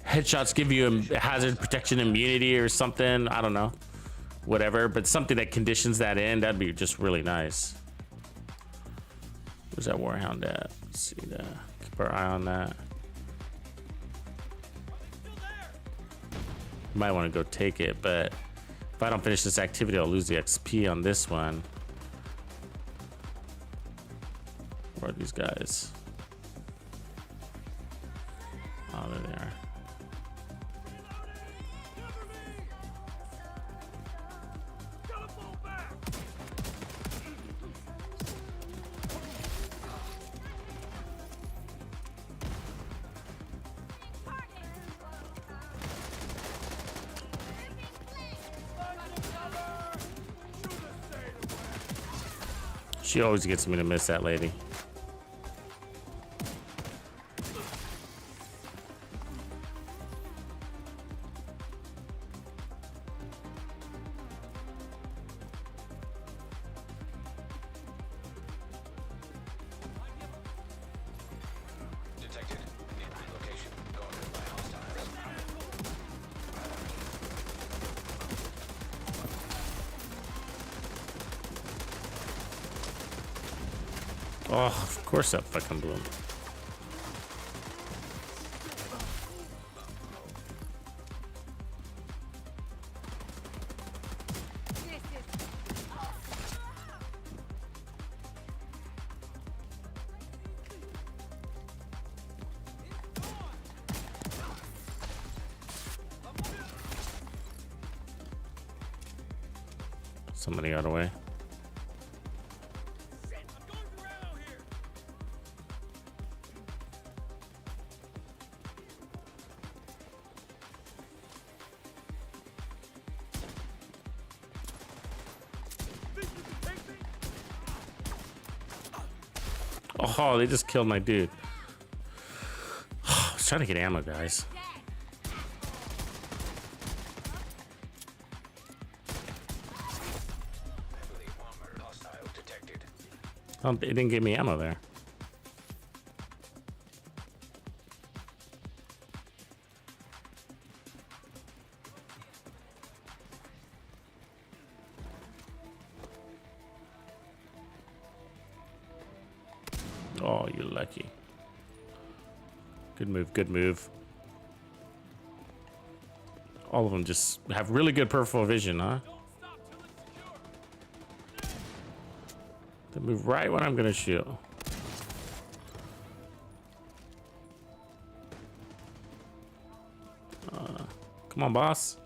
S2: headshots give you a hazard protection immunity or something. I don't know, whatever, but something that conditions that in, that'd be just really nice. Where's that Warhound at? Let's see that. Keep our eye on that. Might want to go take it, but if I don't finish this activity, I'll lose the XP on this one. Where are these guys? Oh, there they are. She always gets me to miss that lady.
S4: Detected. In location. Guarded by hostiles.
S2: Oh, of course that fucking blew him. Somebody got away. Oh, they just killed my dude. I was trying to get ammo, guys.
S4: Heavily armored hostile detected.
S2: Oh, it didn't give me ammo there. Oh, you're lucky. Good move, good move. All of them just have really good peripheral vision, huh? They move right when I'm gonna shoot. Come on, boss.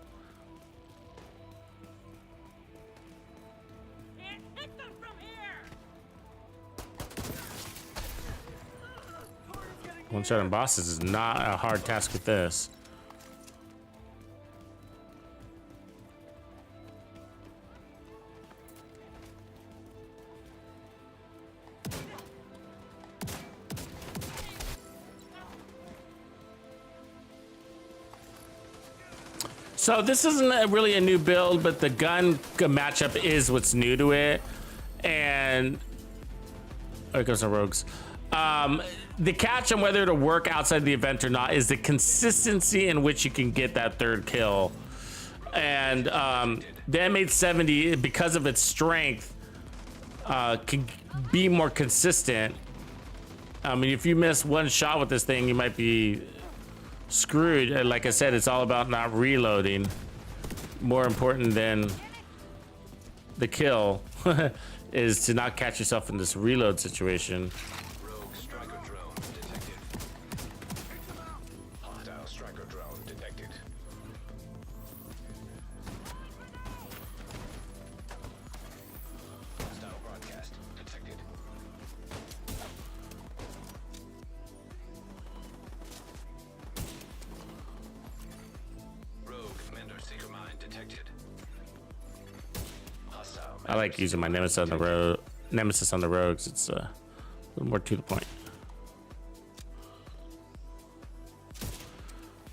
S5: Can't hit them from here.
S2: One shot on bosses is not a hard task with this. So this isn't really a new build, but the gun matchup is what's new to it. And there goes the rogues. The catch on whether it'll work outside the event or not is the consistency in which you can get that third kill. And the M870, because of its strength, can be more consistent. I mean, if you miss one shot with this thing, you might be screwed. Like I said, it's all about not reloading. More important than the kill is to not catch yourself in this reload situation.
S4: Rogue striker drone detected. Hostile striker drone detected. Hostile broadcast detected. Rogue Mender Seeker Mine detected. Hostile.
S2: I like using my nemesis on the road. Nemesis on the rogues. It's a little more to the point.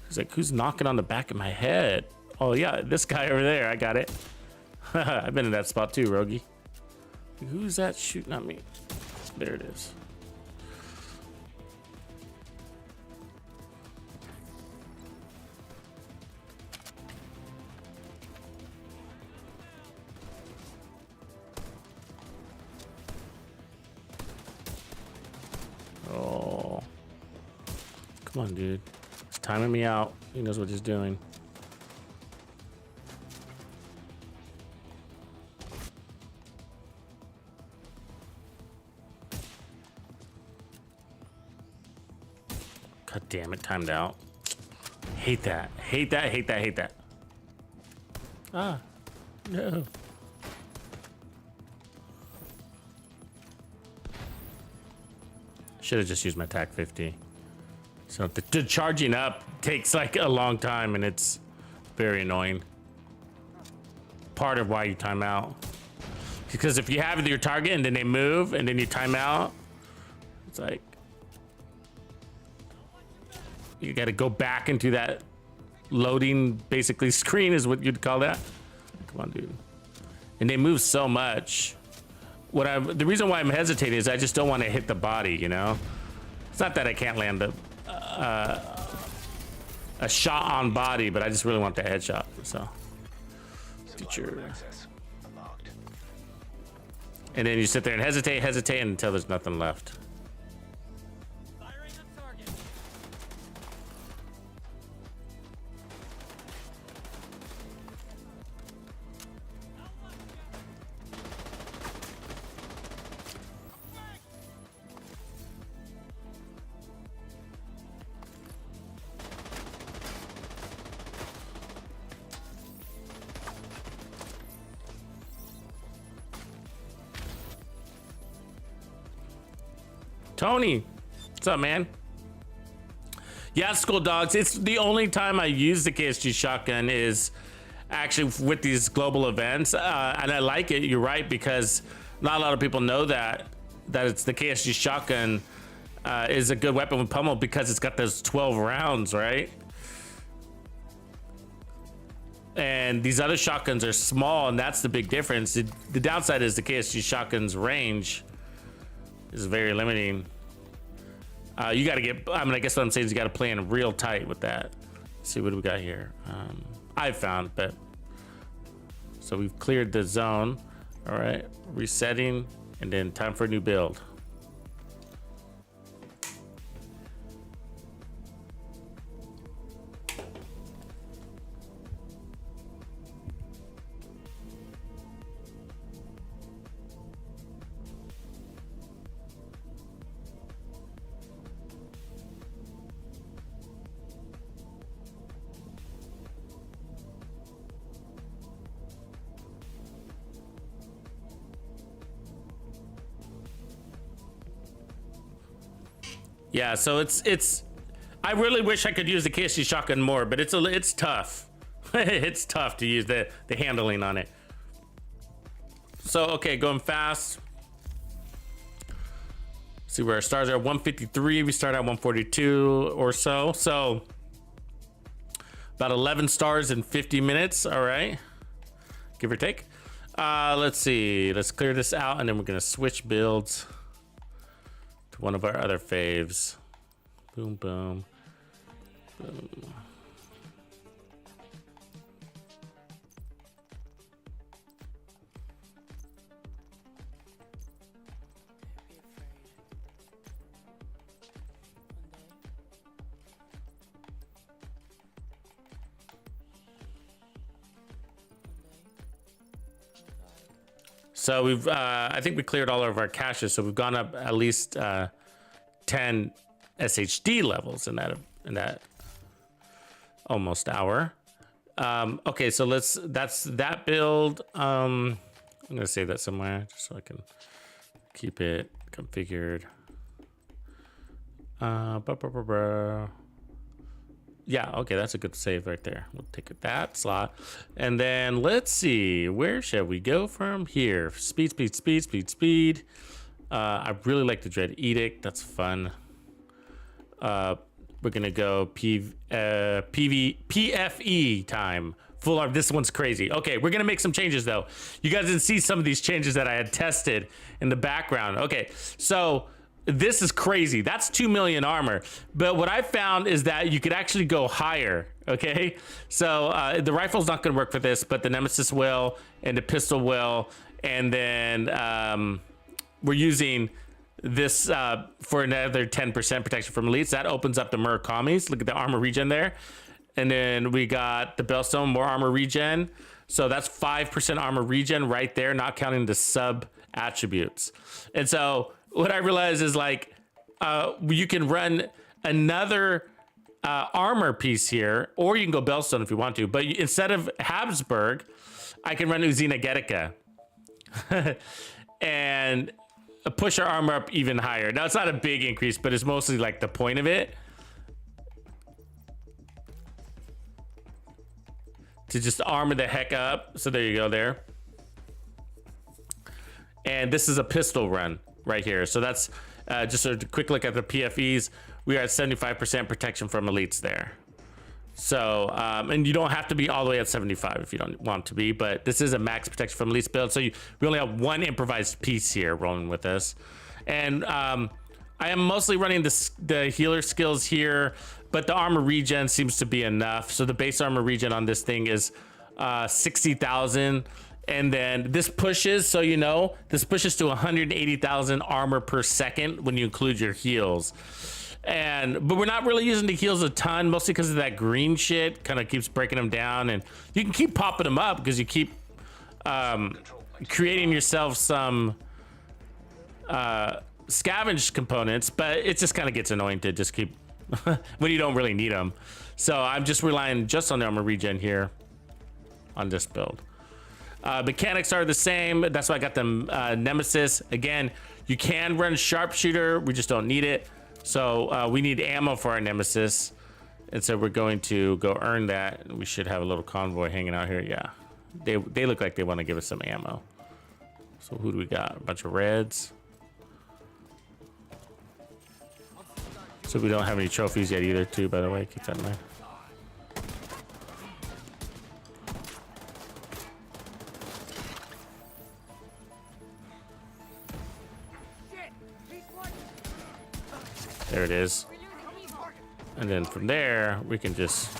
S2: He's like, who's knocking on the back of my head? Oh yeah, this guy over there. I got it. I've been in that spot too, Rogie. Who's that shooting at me? There it is. Oh, come on, dude. He's timing me out. He knows what he's doing. God damn it, timed out. Hate that. Hate that, hate that, hate that. Ah, no. Should have just used my TAC 50. So the charging up takes like a long time and it's very annoying. Part of why you time out. Because if you have your target and then they move and then you time out, it's like you got to go back into that loading basically screen is what you'd call that. Come on, dude. And they move so much. The reason why I'm hesitating is I just don't want to hit the body, you know? It's not that I can't land a shot on body, but I just really want the headshot, so. Future.
S4: Access unlocked.
S2: And then you sit there and hesitate until there's nothing left.
S5: Firing on target.
S2: Tony, what's up, man? Yeah, School Dogs. It's the only time I use the KSG shotgun is actually with these global events, and I like it. You're right, because not a lot of people know that it's the KSG shotgun is a good weapon with pummel because it's got those 12 rounds, right? And these other shotguns are small, and that's the big difference. The downside is the KSG shotgun's range is very limiting. You got to get, I mean, I guess what I'm saying is you got to play in real tight with that. Let's see what we got here. I found, but so we've cleared the zone. All right, resetting, and then time for a new build. Yeah, so it's I really wish I could use the KSG shotgun more, but it's tough. It's tough to use the handling on it. So okay, going fast. See where our stars are. 153. We start at 142 or so. So about 11 stars in 50 minutes. All right, give or take. Let's see. Let's clear this out, and then we're gonna switch builds. One of our other faves. Boom, boom, boom. So we've, I think we cleared all of our caches. So we've gone up at least 10 SHD levels in that almost hour. Okay, so that's that build. I'm gonna save that somewhere just so I can keep it configured. Yeah, okay, that's a good save right there. We'll take that slot. And then let's see, where shall we go from here? Speed, speed, speed, speed, speed. I really like the Dread Edict. That's fun. We're gonna go PFE time. Full arm. This one's crazy. Okay, we're gonna make some changes though. You guys didn't see some of these changes that I had tested in the background. Okay, so this is crazy. That's 2 million armor. But what I found is that you could actually go higher. Okay, so the rifle's not gonna work for this, but the Nemesis will, and the pistol will, and then we're using this for another 10% protection from elites. That opens up the Murakamis. Look at the armor regen there. And then we got the Bellstone, more armor regen. So that's 5% armor regen right there, not counting the sub attributes. And so what I realized is like, you can run another armor piece here, or you can go Bellstone if you want to. But instead of Habsburg, I can run Uzina Getica. And push our armor up even higher. Now it's not a big increase, but it's mostly like the point of it. To just armor the heck up. So there you go there. And this is a pistol run right here. So that's just a quick look at the PFEs. We are at 75% protection from elites there. So, and you don't have to be all the way at 75 if you don't want to be, but this is a max protection from elites build. So we only have one improvised piece here rolling with us. And I am mostly running the healer skills here, but the armor regen seems to be enough. So the base armor regen on this thing is 60,000. And then this pushes, so you know, this pushes to 180,000 armor per second when you include your heals. But we're not really using the heals a ton, mostly because of that green shit. Kind of keeps breaking them down, and you can keep popping them up because you keep creating yourself some scavenged components, but it just kind of gets annoying to just keep when you don't really need them. So I'm just relying just on the armor regen here on this build. Mechanics are the same. That's why I got them Nemesis. Again, you can run sharpshooter. We just don't need it. So we need ammo for our Nemesis. And so we're going to go earn that. We should have a little convoy hanging out here. Yeah, they look like they want to give us some ammo. So who do we got? A bunch of reds. So we don't have any trophies yet either, too, by the way. Keep that in mind. There it is. And then from there, we can just...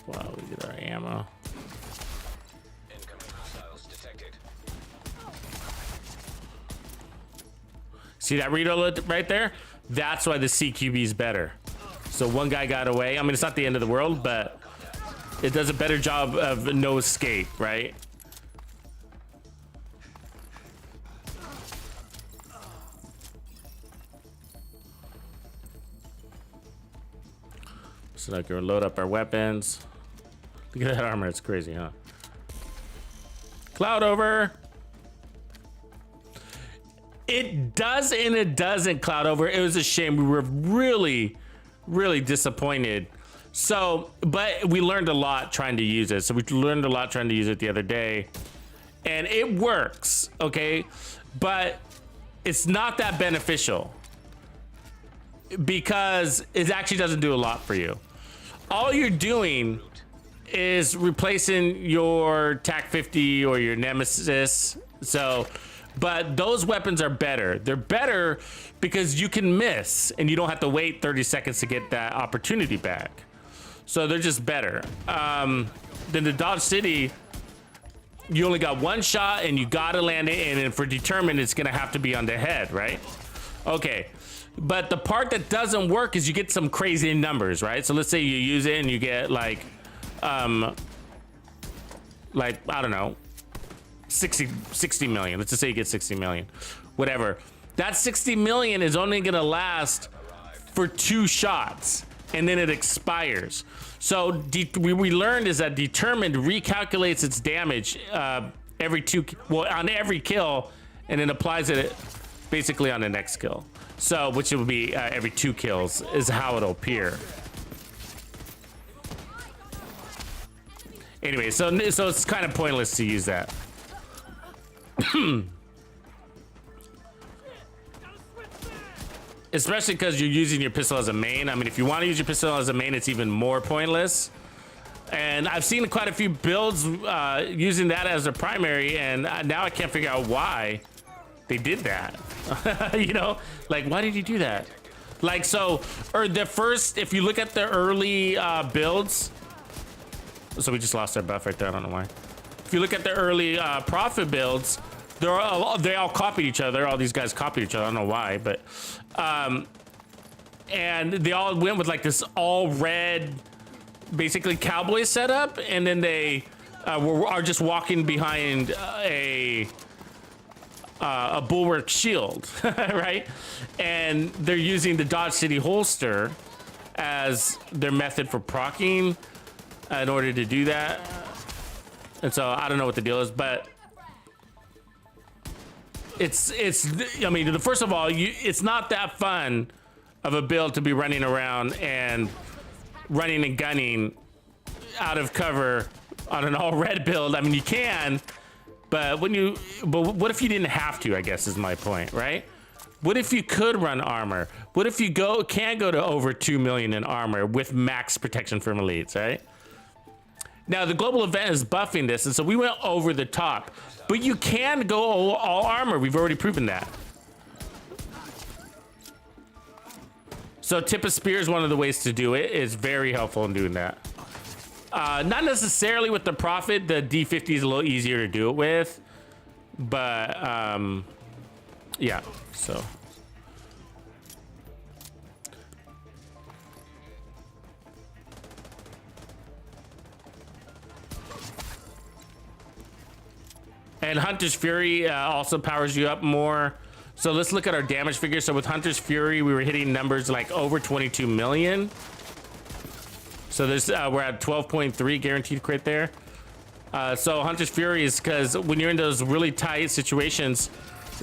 S2: Wow, we get our ammo.
S4: Incoming hostiles detected.
S2: See that reload right there? That's why the CQB is better. So one guy got away. I mean, it's not the end of the world, but it does a better job of no escape, right? So I can load up our weapons. Look at that armor, it's crazy, huh? Cloud over. It does and it doesn't cloud over. It was a shame. We were really, really disappointed. So, but we learned a lot trying to use it. So we learned a lot trying to use it the other day. And it works, okay? But it's not that beneficial because it actually doesn't do a lot for you. All you're doing is replacing your TAC 50 or your Nemesis. So, but those weapons are better. They're better because you can miss and you don't have to wait 30 seconds to get that opportunity back. So they're just better. Then the Dodge City, you only got one shot and you gotta land it, and for determined, it's gonna have to be on the head, right? Okay. But the part that doesn't work is you get some crazy numbers, right? So let's say you use it and you get like I don't know, 60 million. Let's just say you get 60 million, whatever. That 60 million is only gonna last for 2 shots and then it expires. So we learned is that determined recalculates its damage on every kill, and then applies it basically on the next kill. So, which it would be every 2 kills is how it'll appear. Anyway, so it's kind of pointless to use that. Especially because you're using your pistol as a main. I mean, if you want to use your pistol as a main, it's even more pointless. And I've seen quite a few builds using that as a primary, and now I can't figure out why they did that. You know, like, why did you do that? Like, so, or the first, if you look at the early builds, so we just lost our buff right there, I don't know why. If you look at the early profit builds, they all copied each other. All these guys copied each other, I don't know why, but, and they all went with like this all red, basically cowboy setup, and then they are just walking behind a bulwark shield, right? And they're using the Dodge City holster as their method for proccing in order to do that. And so I don't know what the deal is, but I mean, first of all, it's not that fun of a build to be running around and running and gunning out of cover on an all red build. I mean, you can, but what if you didn't have to, I guess is my point, right? What if you could run armor? What if you can go to over 2 million in armor with max protection from elites, right? Now the global event is buffing this, and so we went over the top, but you can go all armor. We've already proven that. So tip of spear is one of the ways to do it. It's very helpful in doing that. Not necessarily with the profit. The D50 is a little easier to do it with, but yeah, so. And Hunter's Fury also powers you up more. So let's look at our damage figures. So with Hunter's Fury, we were hitting numbers like over 22 million. So there's we're at 12.3 guaranteed crit there. So Hunter's Fury is because when you're in those really tight situations,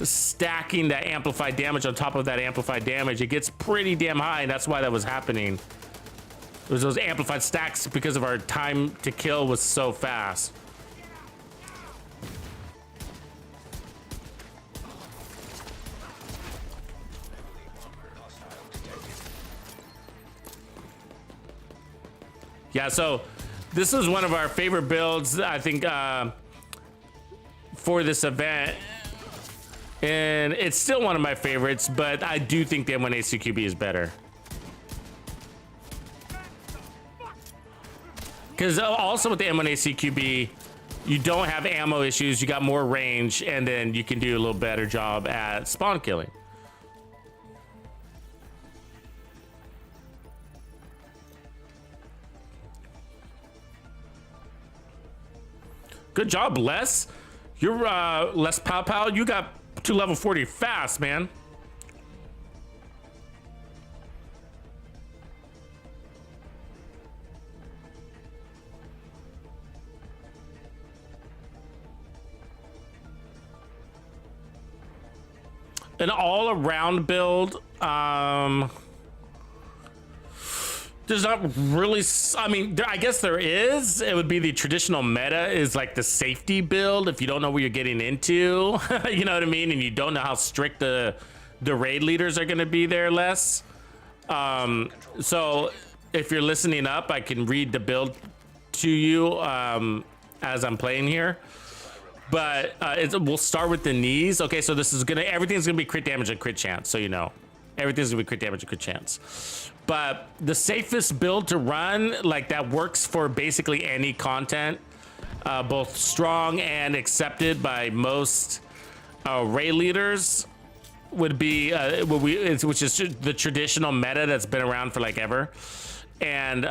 S2: stacking that amplified damage on top of that amplified damage, it gets pretty damn high, and that's why that was happening. It was those amplified stacks because of our time to kill was so fast. Yeah, so this is one of our favorite builds, I think, for this event. And it's still one of my favorites, but I do think the M1A CQB is better. Because also with the M1A CQB, you don't have ammo issues, you got more range, and then you can do a little better job at spawn killing. Good job, Les. You're Les Pow Pow. You got to level 40 fast, man. An all-around build. There's not really, I mean, I guess there is. It would be the traditional meta is like the safety build if you don't know what you're getting into. You know what I mean? And you don't know how strict the raid leaders are going to be there, less. So if you're listening up, I can read the build to you as I'm playing here. But we'll start with the knees. Okay, so this is everything's gonna be crit damage and crit chance, so you know. Everything's gonna be crit damage and crit chance. But the safest build to run, like that works for basically any content, both strong and accepted by most raid leaders, would be which is the traditional meta that's been around for like ever. And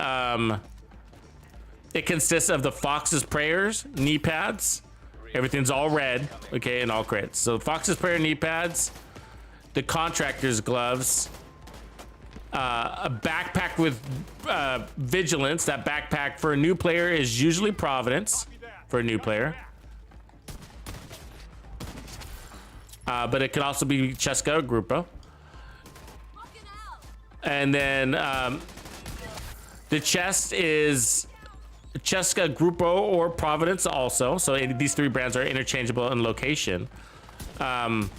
S2: it consists of the Fox's Prayers, knee pads. Everything's all red, okay, and all crits. So Fox's Prayer knee pads, the Contractor's gloves, a backpack with vigilance. That backpack for a new player is usually Providence for a new player. But it could also be Cheska or Grupo. And then the chest is Cheska, Grupo, or Providence also. So these three brands are interchangeable in location. And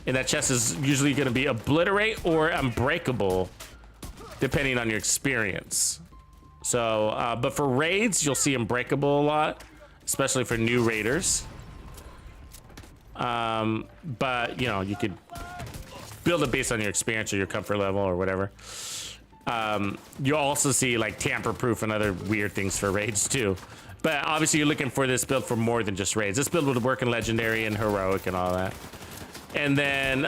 S2: that chest is usually going to be Obliterate or Unbreakable, depending on your experience. So, but for raids, you'll see Unbreakable a lot, especially for new raiders. But, you know, you could build it based on your experience or your comfort level or whatever. You'll also see like tamper-proof and other weird things for raids too. But obviously you're looking for this build for more than just raids. This build would work in Legendary and Heroic and all that. And then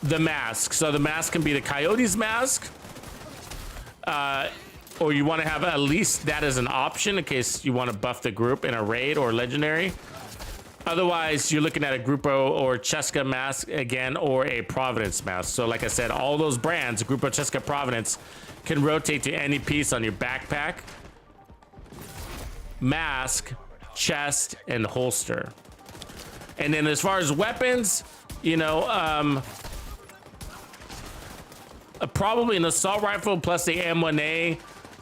S2: the mask. So the mask can be the Coyote's mask. Or you want to have at least that as an option in case you want to buff the group in a raid or Legendary. Otherwise, you're looking at a Grupo or Cheska mask again, or a Providence mask. So like I said, all those brands, Grupo, Cheska, Providence, can rotate to any piece on your backpack, mask, chest, and holster. And then as far as weapons, you know, probably an assault rifle plus the M1A.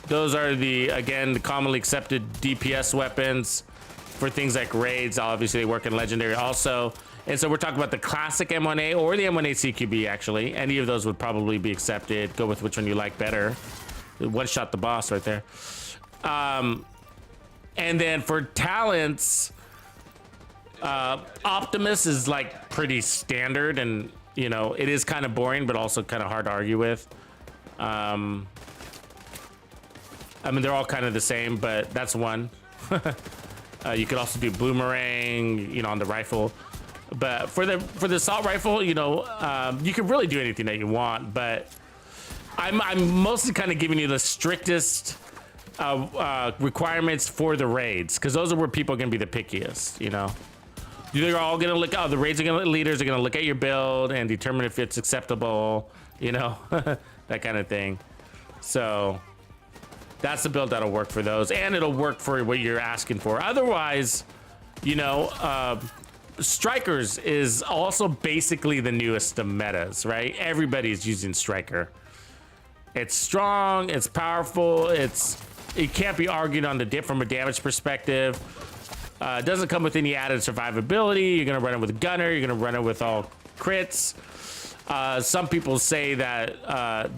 S2: Those are the commonly accepted DPS weapons. For things like raids, obviously they work in Legendary also. And so we're talking about the classic M1A or the M1A CQB, actually. Any of those would probably be accepted. Go with which one you like better. One shot the boss right there. And then for talents, Optimus is like pretty standard, and you know, it is kind of boring, but also kind of hard to argue with. I mean, they're all kind of the same, but that's one. You could also do Boomerang, you know, on the rifle. But for the assault rifle, you know, you can really do anything that you want. But I'm mostly kind of giving you the strictest requirements for the raids, because those are where people are going to be the pickiest. You know, they're all going to look. Oh, the raids leaders are going to look at your build and determine if it's acceptable. You know, that kind of thing. So that's the build that'll work for those, and it'll work for what you're asking for. Otherwise, you know, Strikers is also basically the newest of metas, right? Everybody's using Striker. It's strong, it's powerful, it can't be argued on from a damage perspective. It doesn't come with any added survivability. You're gonna run it with Gunner, you're gonna run it with all crits. Some people say that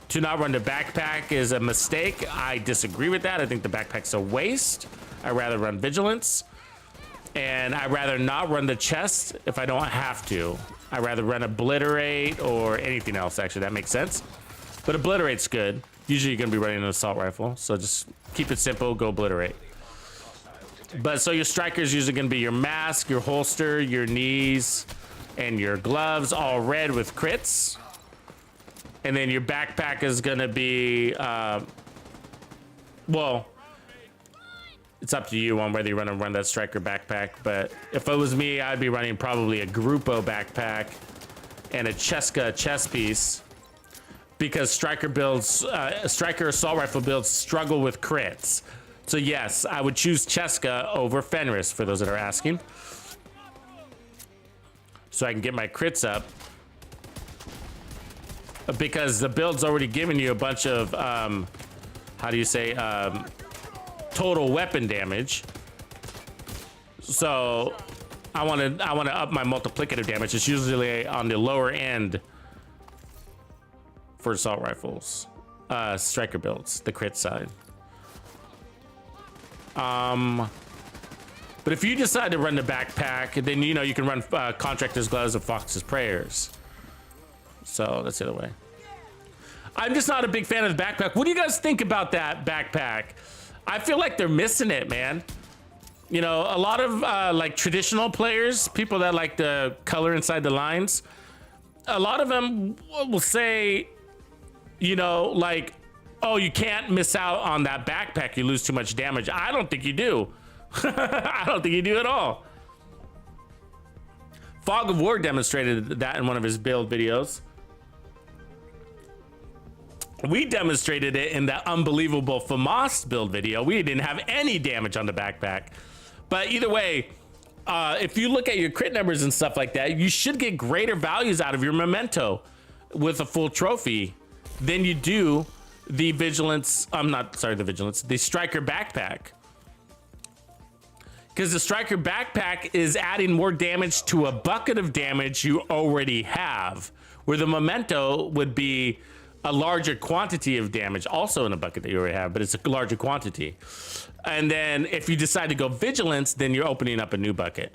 S2: to not run the backpack is a mistake. I disagree with that. I think the backpack's a waste. I'd rather run Vigilance. And I'd rather not run the chest if I don't have to. I'd rather run Obliterate or anything else, actually. That makes sense. But Obliterate's good. Usually you're gonna be running an assault rifle. So just keep it simple, go Obliterate. But so your Striker's usually gonna be your mask, your holster, your knees, and your gloves, all red with crits. And then your backpack is gonna be, well, it's up to you on whether you want to run that Striker backpack. But if it was me, I'd be running probably a Grupo backpack and a Cheska chest piece, because Striker builds, Striker assault rifle builds struggle with crits. So yes, I would choose Cheska over Fenris for those that are asking, so I can get my crits up. Because the build's already given you a bunch of, how do you say, total weapon damage. So I want to up my multiplicative damage. It's usually on the lower end for assault rifles, Striker builds, the crit side. But if you decide to run the backpack, then you know you can run Contractor's Gloves and Fox's Prayers. So that's the other way. I'm just not a big fan of the backpack. What do you guys think about that backpack? I feel like they're missing it, man. You know, a lot of like traditional players, people that like the color inside the lines, a lot of them will say, you know, like, oh, you can't miss out on that backpack. You lose too much damage. I don't think you do. I don't think you do at all. Fog of War demonstrated that in one of his build videos. We demonstrated it in that unbelievable FAMAS build video. We didn't have any damage on the backpack. But either way, if you look at your crit numbers and stuff like that, you should get greater values out of your memento with a full trophy than you do the Vigilance. The Striker backpack. Because the Striker backpack is adding more damage to a bucket of damage you already have, where the memento would be a larger quantity of damage also in a bucket that you already have, but it's a larger quantity. And then if you decide to go Vigilance, then you're opening up a new bucket.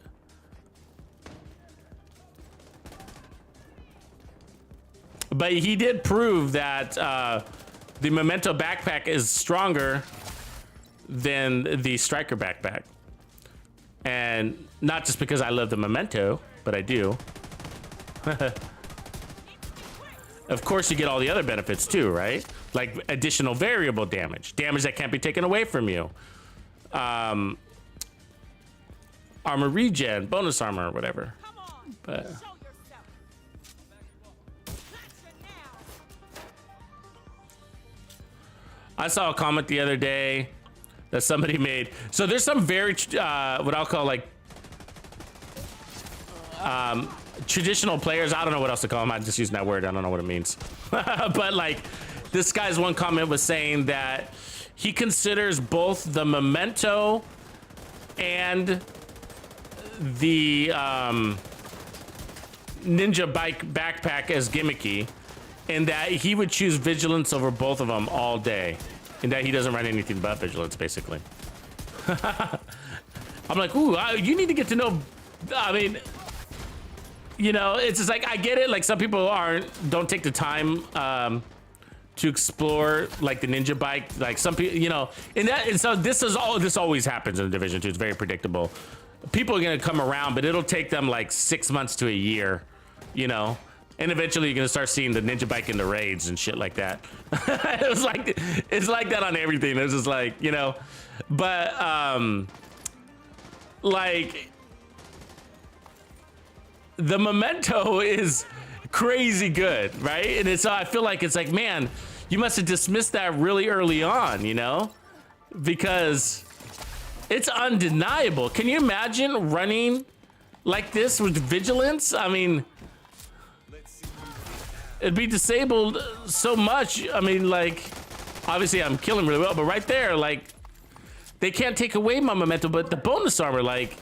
S2: But he did prove that the memento backpack is stronger than the Striker backpack. And not just because I love the memento, but I do. Of course, you get all the other benefits too, right? Like additional variable damage, damage that can't be taken away from you. Armor regen, bonus armor, or whatever. But I saw a comment the other day that somebody made. So there's some very, what I'll call like, traditional players. I don't know what else to call them. I'm just using that word. I don't know what it means. But like this guy's one comment was saying that he considers both the memento and the ninja bike backpack as gimmicky, and that he would choose Vigilance over both of them all day, and that he doesn't run anything but Vigilance basically. I'm like, ooh, you need to get to know, I mean, you know, it's just like, I get it. Like some people don't take the time to explore like the ninja bike. Like some people, you know, and so this always happens in Division 2. It's very predictable. People are gonna come around, but it'll take them like 6 months to a year, you know. And eventually you're gonna start seeing the ninja bike in the raids and shit like that. It's like that on everything. It's just like, you know, but like the memento is crazy good, right? And it's, I feel like it's like, man, You must have dismissed that really early on, you know? Because it's undeniable. Can you imagine running like this with vigilance? I mean, it'd be disabled so much. I mean, like, obviously I'm killing really well, but right there, like, they can't take away my momentum, but the bonus armor, like,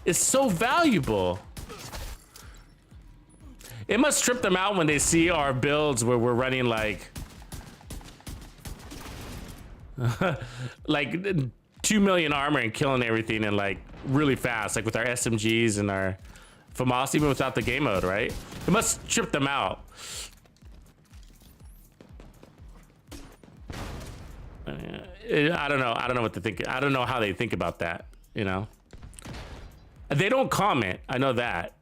S2: is so valuable. It must trip them out when they see our builds where we're running like like 2 million armor and killing everything and like really fast, like with our SMGs and our FAMAS, even without the game mode, right? It must trip them out. I don't know. I don't know what to think. I don't know how they think about that, you know? They don't comment. I know that.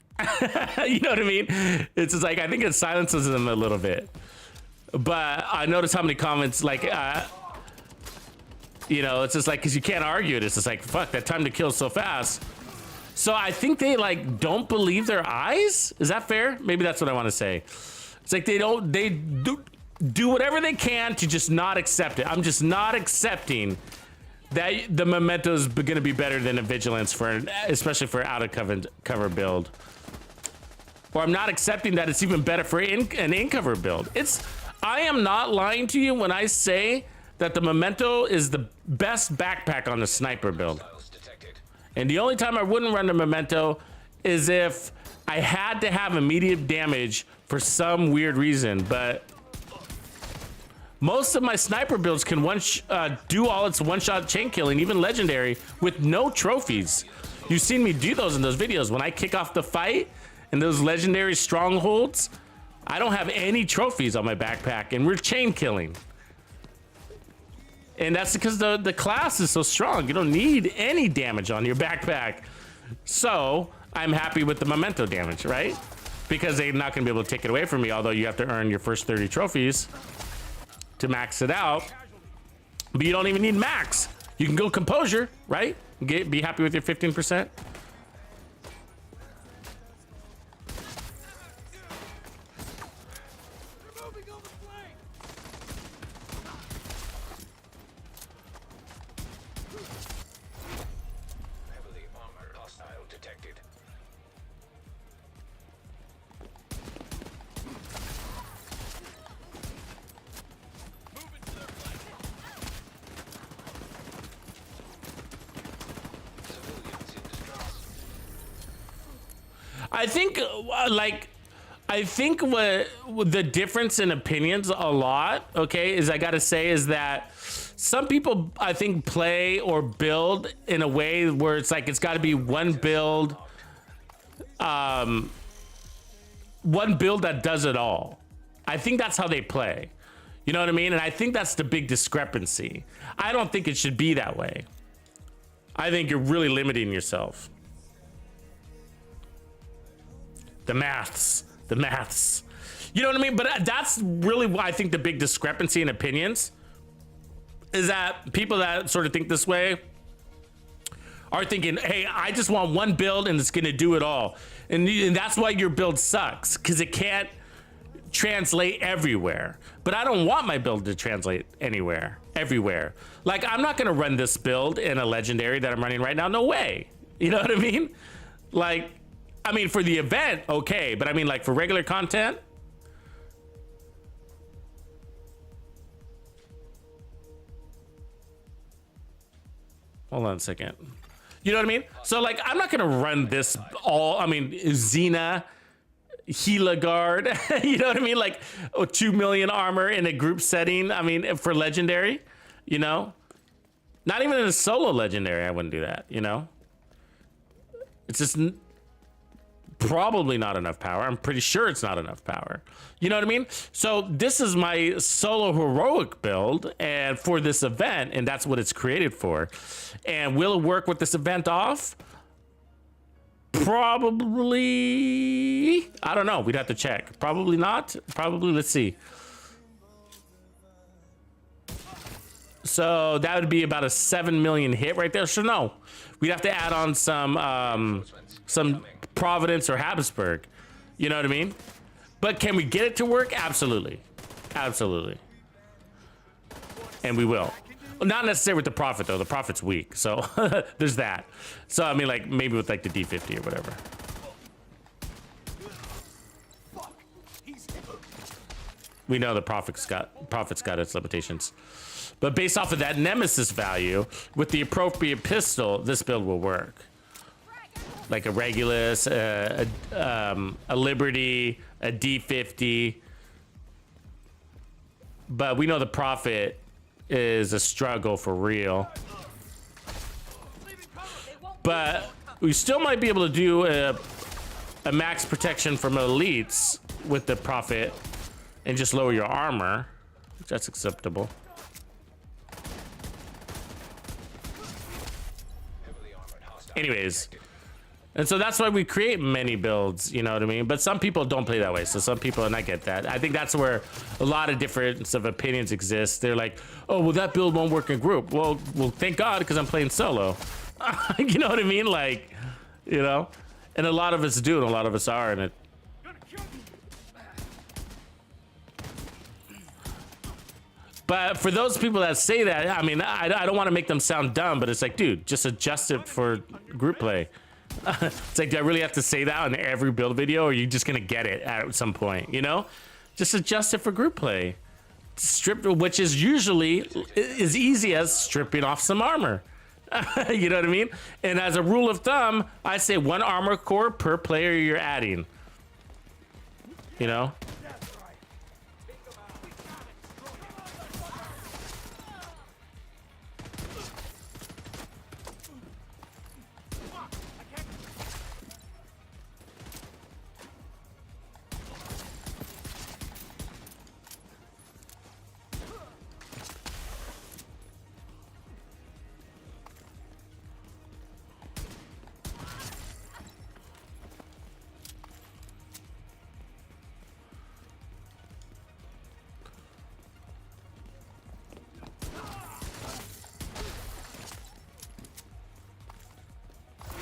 S2: You know what I mean? It's just like, I think it silences them a little bit. But I notice how many comments, like, you know, it's just like, because you can't argue it. It's just like, fuck, that time to kill is so fast. So I think they, like, don't believe their eyes? Is that fair? Maybe that's what I want to say. It's like they do whatever they can to just not accept it. I'm just not accepting that the memento is going to be better than a vigilance for, especially for out of cover build. Or I'm not accepting that it's even better for an in-cover build. I am not lying to you when I say that the memento is the best backpack on the sniper build. And the only time I wouldn't run the memento is if I had to have immediate damage for some weird reason, but most of my sniper builds can do all its one-shot chain killing, even legendary, with no trophies. You've seen me do those in those videos. When I kick off the fight and those legendary strongholds, I don't have any trophies on my backpack, and we're chain killing. And that's because the class is so strong. You don't need any damage on your backpack. So I'm happy with the memento damage, right? Because they're not gonna be able to take it away from me, although you have to earn your first 30 trophies to max it out. But you don't even need max. You can go composure, right? Be happy with your 15%.
S4: Heavily armored hostile detected. Civilians in distress.
S2: I think, I think what the difference in opinions a lot, okay, is I gotta say is that some people, I think, play or build in a way where it's like, it's gotta be one build that does it all. I think that's how they play. You know what I mean? And I think that's the big discrepancy. I don't think it should be that way. I think you're really limiting yourself. The maths. You know what I mean? But that's really why I think the big discrepancy in opinions is that people that sort of think this way are thinking, hey, I just want one build and it's gonna do it all. And that's why your build sucks, because it can't translate everywhere. But I don't want my build to translate everywhere. Like, I'm not gonna run this build in a legendary that I'm running right now, no way. You know what I mean? Like, I mean, for the event, okay, but I mean, like, for regular content, hold on a second. You know what I mean? So, like, I'm not gonna run this all. I mean, Xena, Gila Guard, you know what I mean? Like, 2 million armor in a group setting. I mean, for legendary, you know, not even in a solo legendary, I wouldn't do that. You know, it's just probably not enough power. I'm pretty sure it's not enough power. You know what I mean? So this is my solo heroic build and for this event, and that's what it's created for. And will it work with this event off? Probably. I don't know. We'd have to check. Probably not. Probably. Let's see. So that would be about a 7 million hit right there. So no, we'd have to add on some Providence or Habsburg. You know what I mean? But can we get it to work? Absolutely. Absolutely. and we will. Not necessarily with the Prophet though. The Prophet's weak, so there's that. So I mean, like maybe with like the D50 or whatever. We know the Prophet's got its limitations, but based off of that Nemesis value with the appropriate pistol, this build will work. Like a Regulus, a Liberty, a D50. But we know the Prophet is a struggle for real. But we still might be able to do a max protection from elites with the Prophet and just lower your armor. That's acceptable. Anyways. And so that's why we create many builds, you know what I mean? But some people don't play that way. So some people, and I get that. I think that's where a lot of difference of opinions exist. They're like, oh, well, that build won't work in group. Well, thank God, because I'm playing solo. You know what I mean? Like, you know? And a lot of us do, and a lot of us are, and it. But for those people that say that, I mean, I don't want to make them sound dumb, but it's like, dude, just adjust it for group play. It's like, do I really have to say that in every build video, or are you just gonna get it at some point, you know? Just adjust it for group play. Strip, which is usually as easy as stripping off some armor. You know what I mean? And as a rule of thumb, I say 1 armor core per player you're adding. You know?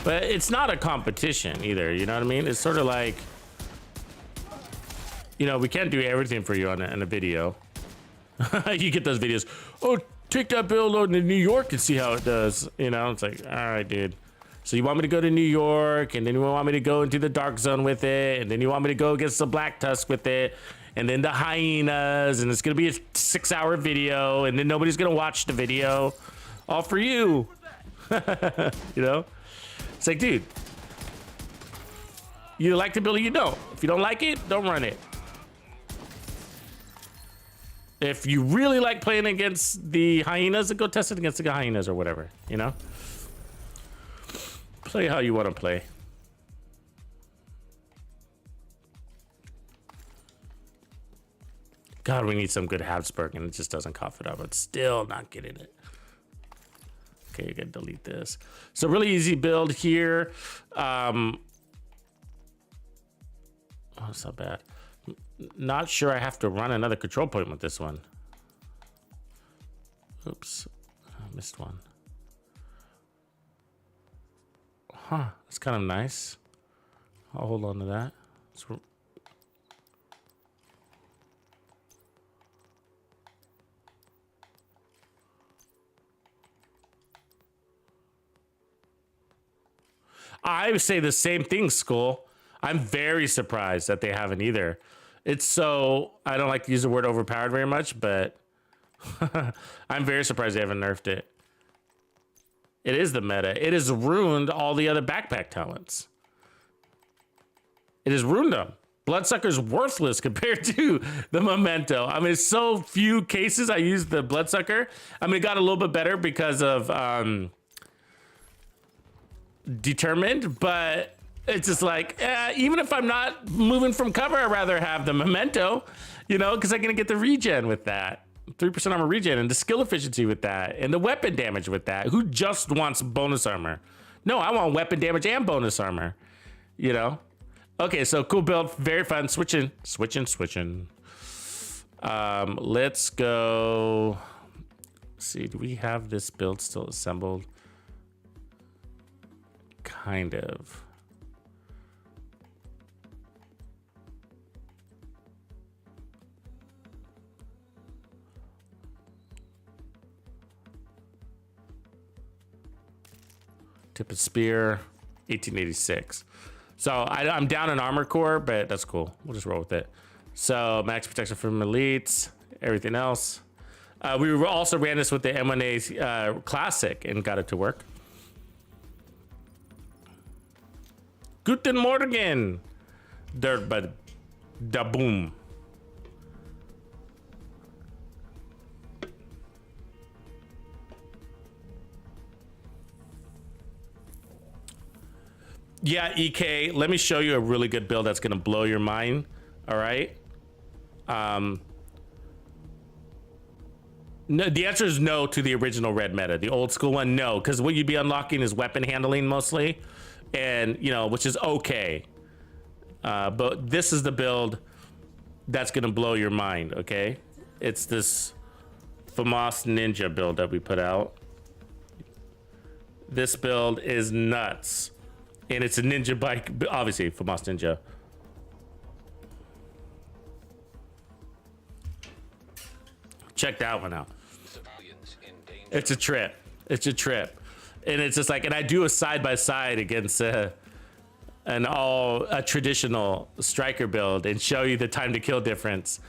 S2: But it's not a competition either, you know what I mean? It's sort of like, you know, we can't do everything for you on a video. You get those videos, oh, take that build load to New York and see how it does. You know, it's like, all right, dude. So you want me to go to New York, and then you want me to go into the dark zone with it, and then you want me to go against the Black Tusk with it, and then the hyenas, and it's gonna be a 6-hour video, and then nobody's gonna watch the video. All for you. You know? It's like, dude, you like the build or you don't. If you don't like it, don't run it. If you really like playing against the hyenas, then go test it against the hyenas or whatever, you know? Play how you want to play. God, we need some good Habsburg, and it just doesn't cough it up. It's still not getting it. Okay, you gotta delete this. So really easy build here. Oh, it's not bad. Not sure I have to run another control point with this one. Oops, I missed one. Huh, that's kind of nice. I'll hold on to that. I would say the same thing, Skull. I'm very surprised that they haven't either. It's so, I don't like to use the word overpowered very much, but I'm very surprised they haven't nerfed it. It is the meta. It has ruined all the other backpack talents. It has ruined them. Bloodsucker's worthless compared to the Memento. I mean, it's so few cases I used the Bloodsucker. I mean, it got a little bit better because of Determined, but it's just like, even if I'm not moving from cover, I'd rather have the Memento, you know, because I'm going to get the regen with that. 3% armor regen and the skill efficiency with that and the weapon damage with that. Who just wants bonus armor? No, I want weapon damage and bonus armor, you know? Okay, so cool build, very fun. Switching. Let's go. Let's see, do we have this build still assembled? Kind of. Tip of spear, 1886. So I'm down in armor core, but that's cool. We'll just roll with it. So max protection from elites, everything else. We also ran this with the M1A Classic and got it to work. Guten Morgen, dirt by da boom. Yeah, EK, let me show you a really good build that's gonna blow your mind. All right. No, the answer is no to the original red meta. The old school one, no, because what you'd be unlocking is weapon handling mostly, and you know, which is okay. But this is the build that's gonna blow your mind. Okay, it's this FAMAS Ninja build that we put out. This build is nuts, and it's a ninja bike, obviously FAMAS Ninja. Check that one out. It's a trip. It's a trip. And it's just like, and I do a side by side against a traditional striker build and show you the time to kill difference.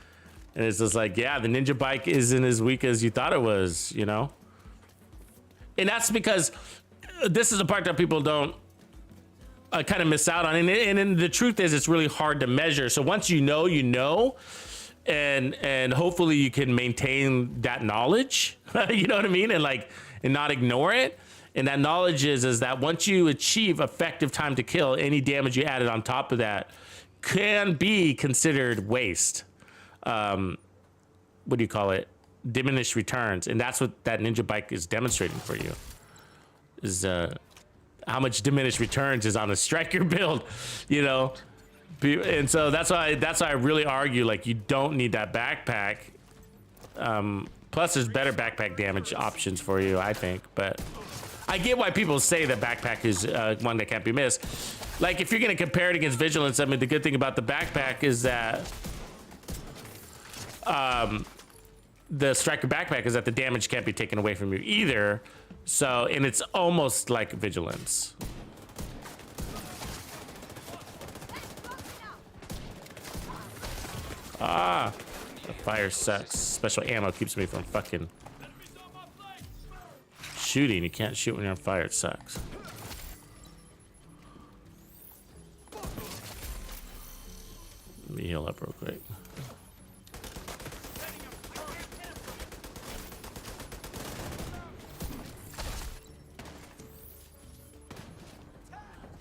S2: And it's just like, yeah, the ninja bike isn't as weak as you thought it was, you know? And that's because this is the part that people don't kind of miss out on. And the truth is, it's really hard to measure. So once you know, you know. And hopefully you can maintain that knowledge, you know what I mean? And not ignore it. And that knowledge is that once you achieve effective time to kill, any damage you added on top of that can be considered waste. What do you call it? Diminished returns. And that's what that ninja bike is demonstrating for you, is how much diminished returns is on a striker build, you know? And so that's why I really argue, like, you don't need that backpack. Plus there's better backpack damage options for you, I think. But I get why people say that backpack is one that can't be missed. Like, if you're gonna compare it against vigilance, I mean, the good thing about the backpack is that the striker backpack is that the damage can't be taken away from you either. So, and it's almost like vigilance. Ah, the fire sucks. Special ammo keeps me from fucking shooting. You can't shoot when you're on fire. It sucks. Let me heal up real quick.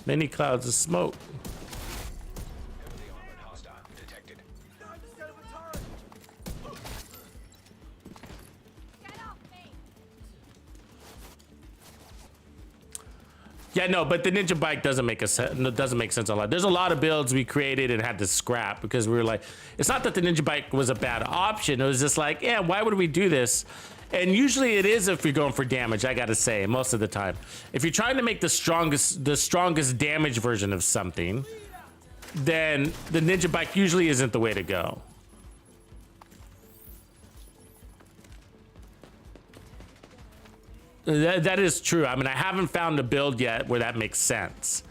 S2: Many clouds of smoke. Yeah, no, but the ninja bike doesn't make sense a lot. There's a lot of builds we created and had to scrap because we were like, it's not that the ninja bike was a bad option. It was just like, yeah, why would we do this? And usually it is if you're going for damage, I gotta say, most of the time. If you're trying to make the strongest damage version of something, then the ninja bike usually isn't the way to go. That is true. I mean, I haven't found a build yet where that makes sense.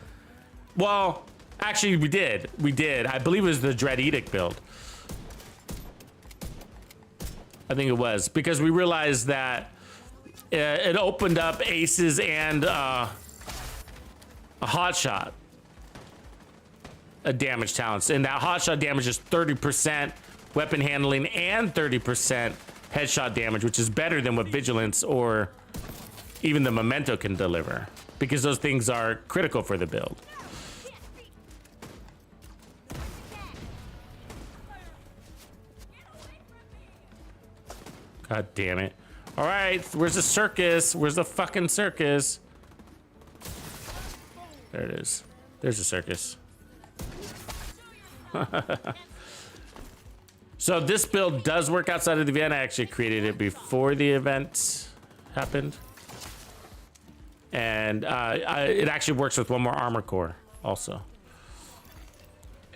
S2: Well, actually, we did. I believe it was the Dread Edict build. I think it was, because we realized that it opened up aces and a hotshot damage talents. And that hotshot damage is 30% weapon handling and 30% headshot damage, which is better than what vigilance or even the memento can deliver, because those things are critical for the build. God damn it. All right, where's the circus? Where's the fucking circus? There it is. There's the circus. So this build does work outside of the event. I actually created it before the event happened. And it actually works with one more armor core also.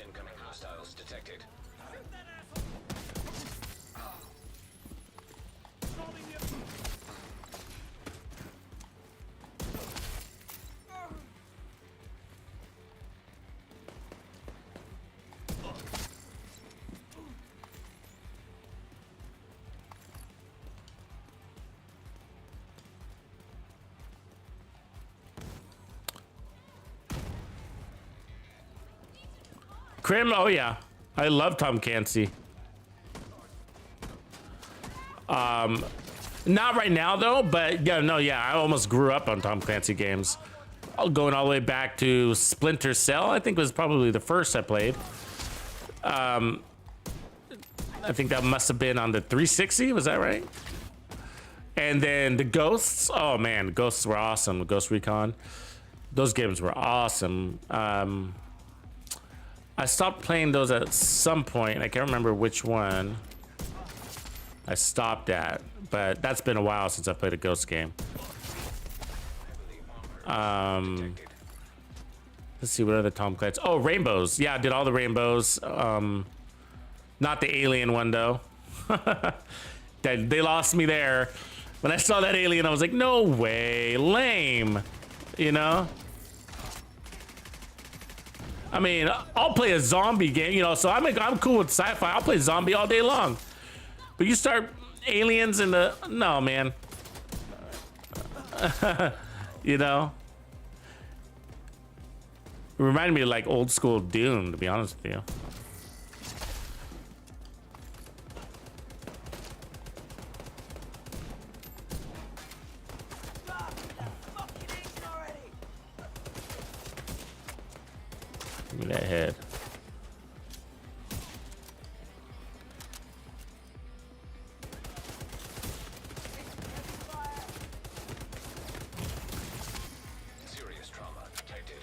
S4: Incoming hostiles detected.
S2: Crim, oh yeah. I love Tom Clancy. Not right now though, but yeah, no, yeah, I almost grew up on Tom Clancy games. Going all the way back to Splinter Cell, I think was probably the first I played. I think that must have been on the 360, was that right? And then the Ghosts, oh man, the Ghosts were awesome. Ghost Recon, those games were awesome. I stopped playing those at some point. I can't remember which one I stopped at, but that's been a while since I played a Ghost game. Let's see, what other Tom Clancy? Oh, Rainbows. Yeah, I did all the Rainbows. Not the Alien one though. They lost me there. When I saw that Alien, I was like, no way, lame. You know? I mean, I'll play a zombie game, you know, so I'm cool with sci-fi. I'll play zombie all day long. But you start aliens in the, no, man. You know? It reminded me of like old school Doom, to be honest with you. Give me that head.
S4: Serious trauma detected.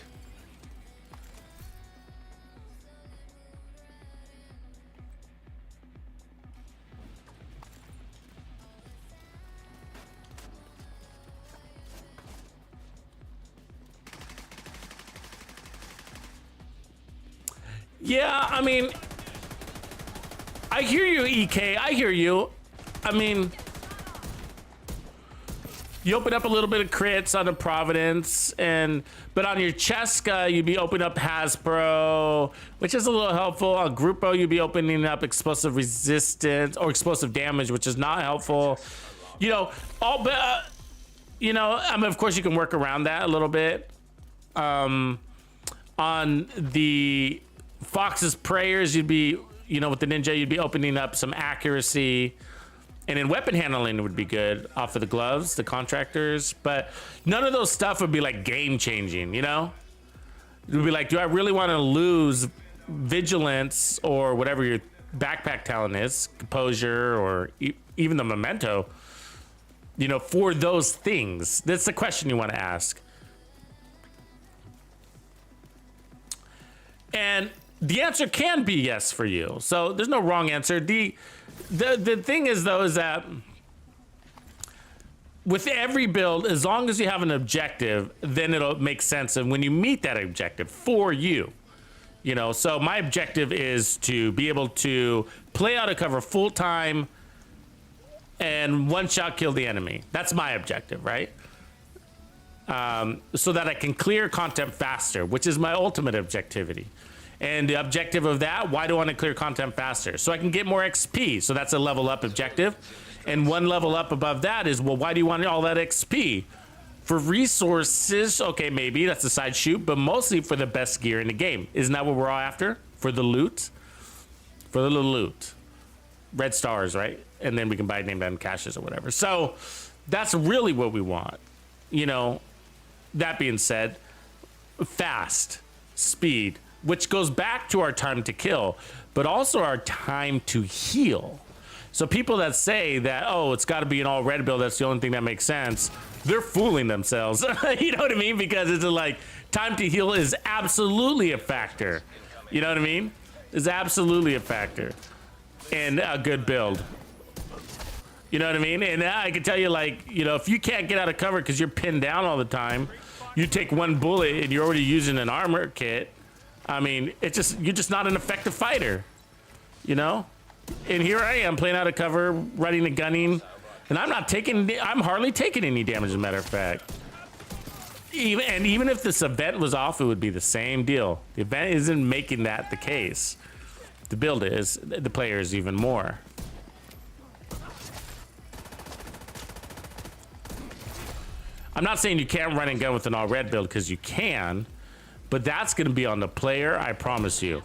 S2: Yeah, I mean, I hear you, EK. I hear you. I mean, you open up a little bit of crits on the Providence, but on your Cheska, you'd be opening up Hasbro, which is a little helpful. On Grupo, you'd be opening up explosive resistance or explosive damage, which is not helpful. You know, you know, I mean, of course, you can work around that a little bit. On the Fox's Prayers, you'd be, you know, with the Ninja, you'd be opening up some accuracy, and then weapon handling would be good off of the gloves, the contractors, but none of those stuff would be like game changing, you know? It would be like, do I really want to lose vigilance or whatever your backpack talent is, composure, or even the memento, you know, for those things? That's the question you want to ask. And the answer can be yes for you. So there's no wrong answer. The thing is though, is that with every build, as long as you have an objective, then it'll make sense. And when you meet that objective for you, you know, so my objective is to be able to play out of cover full time and one shot kill the enemy. That's my objective, right? So that I can clear content faster, which is my ultimate objectivity. And the objective of that, why do I want to clear content faster? So I can get more XP. So that's a level up objective. And one level up above that is, well, why do you want all that XP? For resources, okay, maybe that's a side shoot, but mostly for the best gear in the game. Isn't that what we're all after? For the loot? For the little loot. Red stars, right? And then we can buy name down caches or whatever. So that's really what we want. You know, that being said, fast, speed, which goes back to our time to kill, but also our time to heal. So people that say that, oh, it's got to be an all red build, that's the only thing that makes sense, they're fooling themselves. You know what I mean? Because it's like, time to heal is absolutely a factor. You know what I mean? It's absolutely a factor in a good build. You know what I mean? And I can tell you, like, you know, if you can't get out of cover because you're pinned down all the time, you take one bullet and you're already using an armor kit. I mean, you're just not an effective fighter, you know? And here I am playing out of cover, running and gunning, and I'm hardly taking any damage, as a matter of fact. Even if this event was off, it would be the same deal. The event isn't making that the case. The build is, the player is even more. I'm not saying you can't run and gun with an all red build, because you can, but that's going to be on the player, I promise you.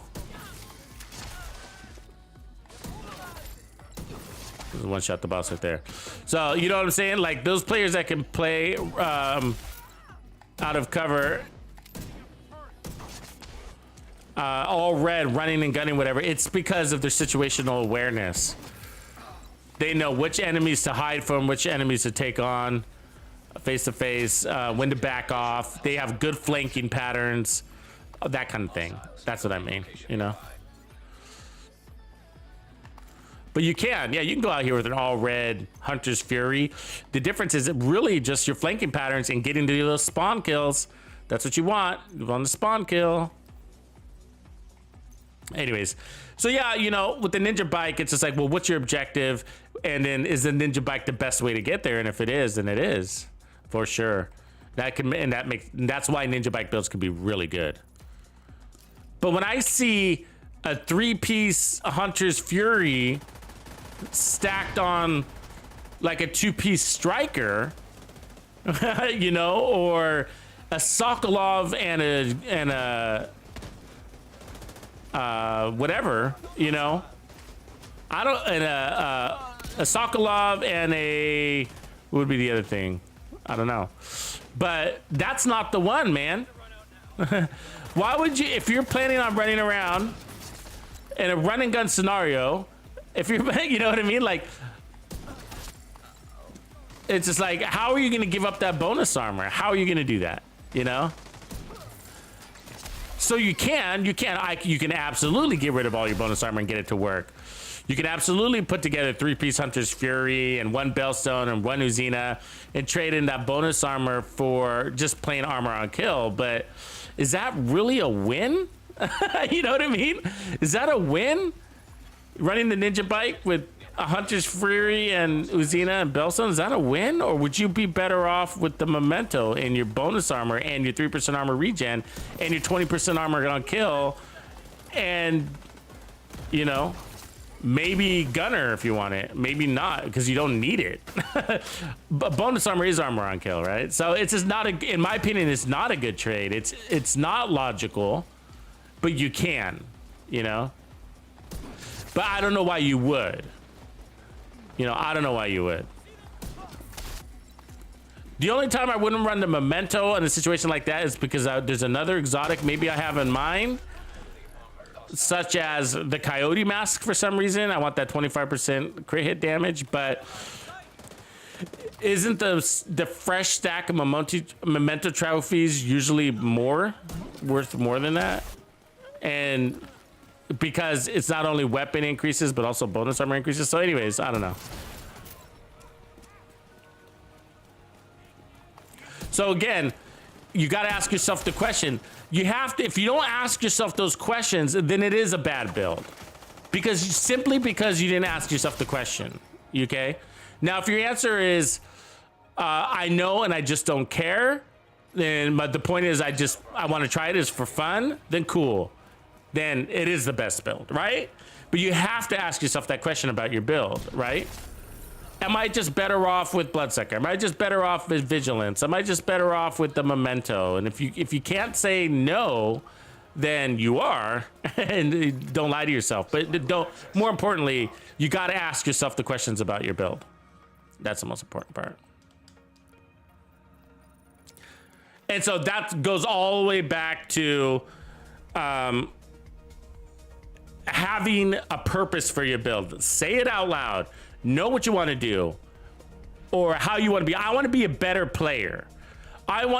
S2: one shot the boss right there. So you know what I'm saying? Like those players that can play out of cover, all red, running and gunning, whatever. It's because of their situational awareness. They know which enemies to hide from, which enemies to take on face to face, when to back off. They have good flanking patterns, that kind of thing. That's what I mean, you know. But you can go out here with an all red Hunter's Fury. The difference is really just your flanking patterns and getting to those spawn kills. That's what you want. You want the spawn kill. Anyways, so yeah, you know, with the ninja bike, it's just like, well, what's your objective? And then is the ninja bike the best way to get there? And if it is, then it is for sure. That's why ninja bike builds can be really good. But when I see a 3-piece Hunter's Fury stacked on like a 2-piece striker, you know, or a Sokolov and a whatever, you know, a Sokolov and a, what would be the other thing? I don't know, but that's not the one, man. Why would you, if you're planning on running around in a run and gun scenario, if you're, you know what I mean? Like, it's just like, how are you going to give up that bonus armor? How are you going to do that? You know? So you can absolutely get rid of all your bonus armor and get it to work. You can absolutely put together 3-piece Hunter's Fury and 1 Bellstone and 1 Uzina and trade in that bonus armor for just plain armor on kill. But is that really a win? You know what I mean? Is that a win? Running the ninja bike with a Hunter's Fury and Uzina and Bellstone, is that a win? Or would you be better off with the Memento and your bonus armor and your 3% armor regen and your 20% armor on kill and, you know, maybe Gunner if you want it, maybe not because you don't need it. But bonus armor is armor on kill, right? So it's just not in my opinion, it's not a good trade. It's not logical, but you can, you know. But I don't know why you would. You know, I don't know why you would. The only time I wouldn't run the Memento in a situation like that is because there's another exotic maybe I have in mind, such as the Coyote Mask for some reason. I want that 25% crit hit damage, but isn't the fresh stack of Memento trophies usually worth more than that? And because it's not only weapon increases, but also bonus armor increases. So anyways, I don't know. So again, you got to ask yourself the question. You have to, if you don't ask yourself those questions, then it is a bad build. Simply because you didn't ask yourself the question, okay? Now, if your answer is, I know and I just don't care, but the point is I want to try it as for fun, then cool. Then it is the best build, right? But you have to ask yourself that question about your build, right? Am I just better off with Bloodsucker? Am I just better off with Vigilance? Am I just better off with the Memento? And if you can't say no, then you are, and don't lie to yourself. But more importantly, you got to ask yourself the questions about your build. That's the most important part. And so that goes all the way back to having a purpose for your build. Say it out loud. Know what you want to do or how you want to be. I want to be a better player.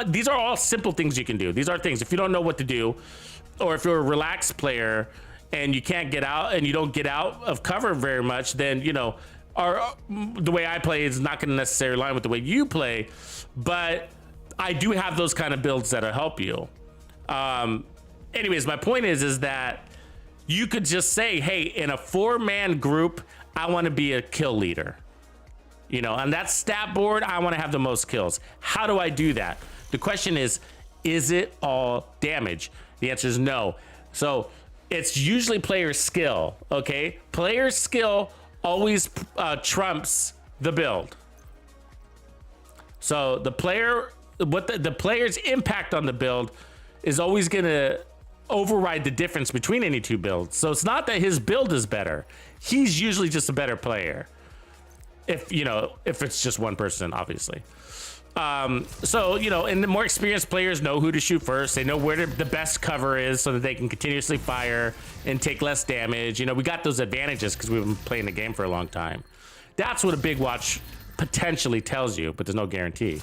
S2: These are all simple things you can do. These are things, if you don't know what to do, or if you're a relaxed player and you can't get out and you don't get out of cover very much, then, you know, the way I play is not going to necessarily align with the way you play, but I do have those kind of builds that'll help you. Anyways, my point is that you could just say, hey, in a 4-man group, I want to be a kill leader. You know, on that stat board, I want to have the most kills. How do I do that? The question is it all damage? The answer is no. So it's usually player skill, okay? Player skill always trumps the build. So the player's impact on the build is always going to override the difference between any two builds. So it's not that his build is better. He's usually just a better player. if it's just one person, obviously. So, and the more experienced players know who to shoot first. They know where the best cover is so that they can continuously fire and take less damage. We got those advantages because we've been playing the game for a long time. That's what a big watch potentially tells you, but there's no guarantee.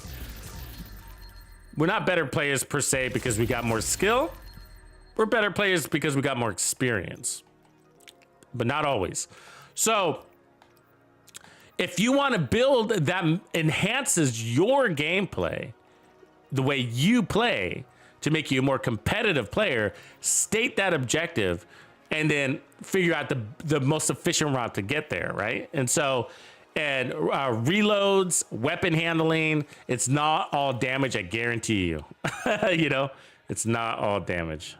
S2: We're not better players per se because we got more skill. We're better players because we got more experience, but not always. So if you want to build that enhances your gameplay, the way you play, to make you a more competitive player, state that objective and then figure out the most efficient route to get there, right? And reloads, weapon handling, it's not all damage, I guarantee you. It's not all damage.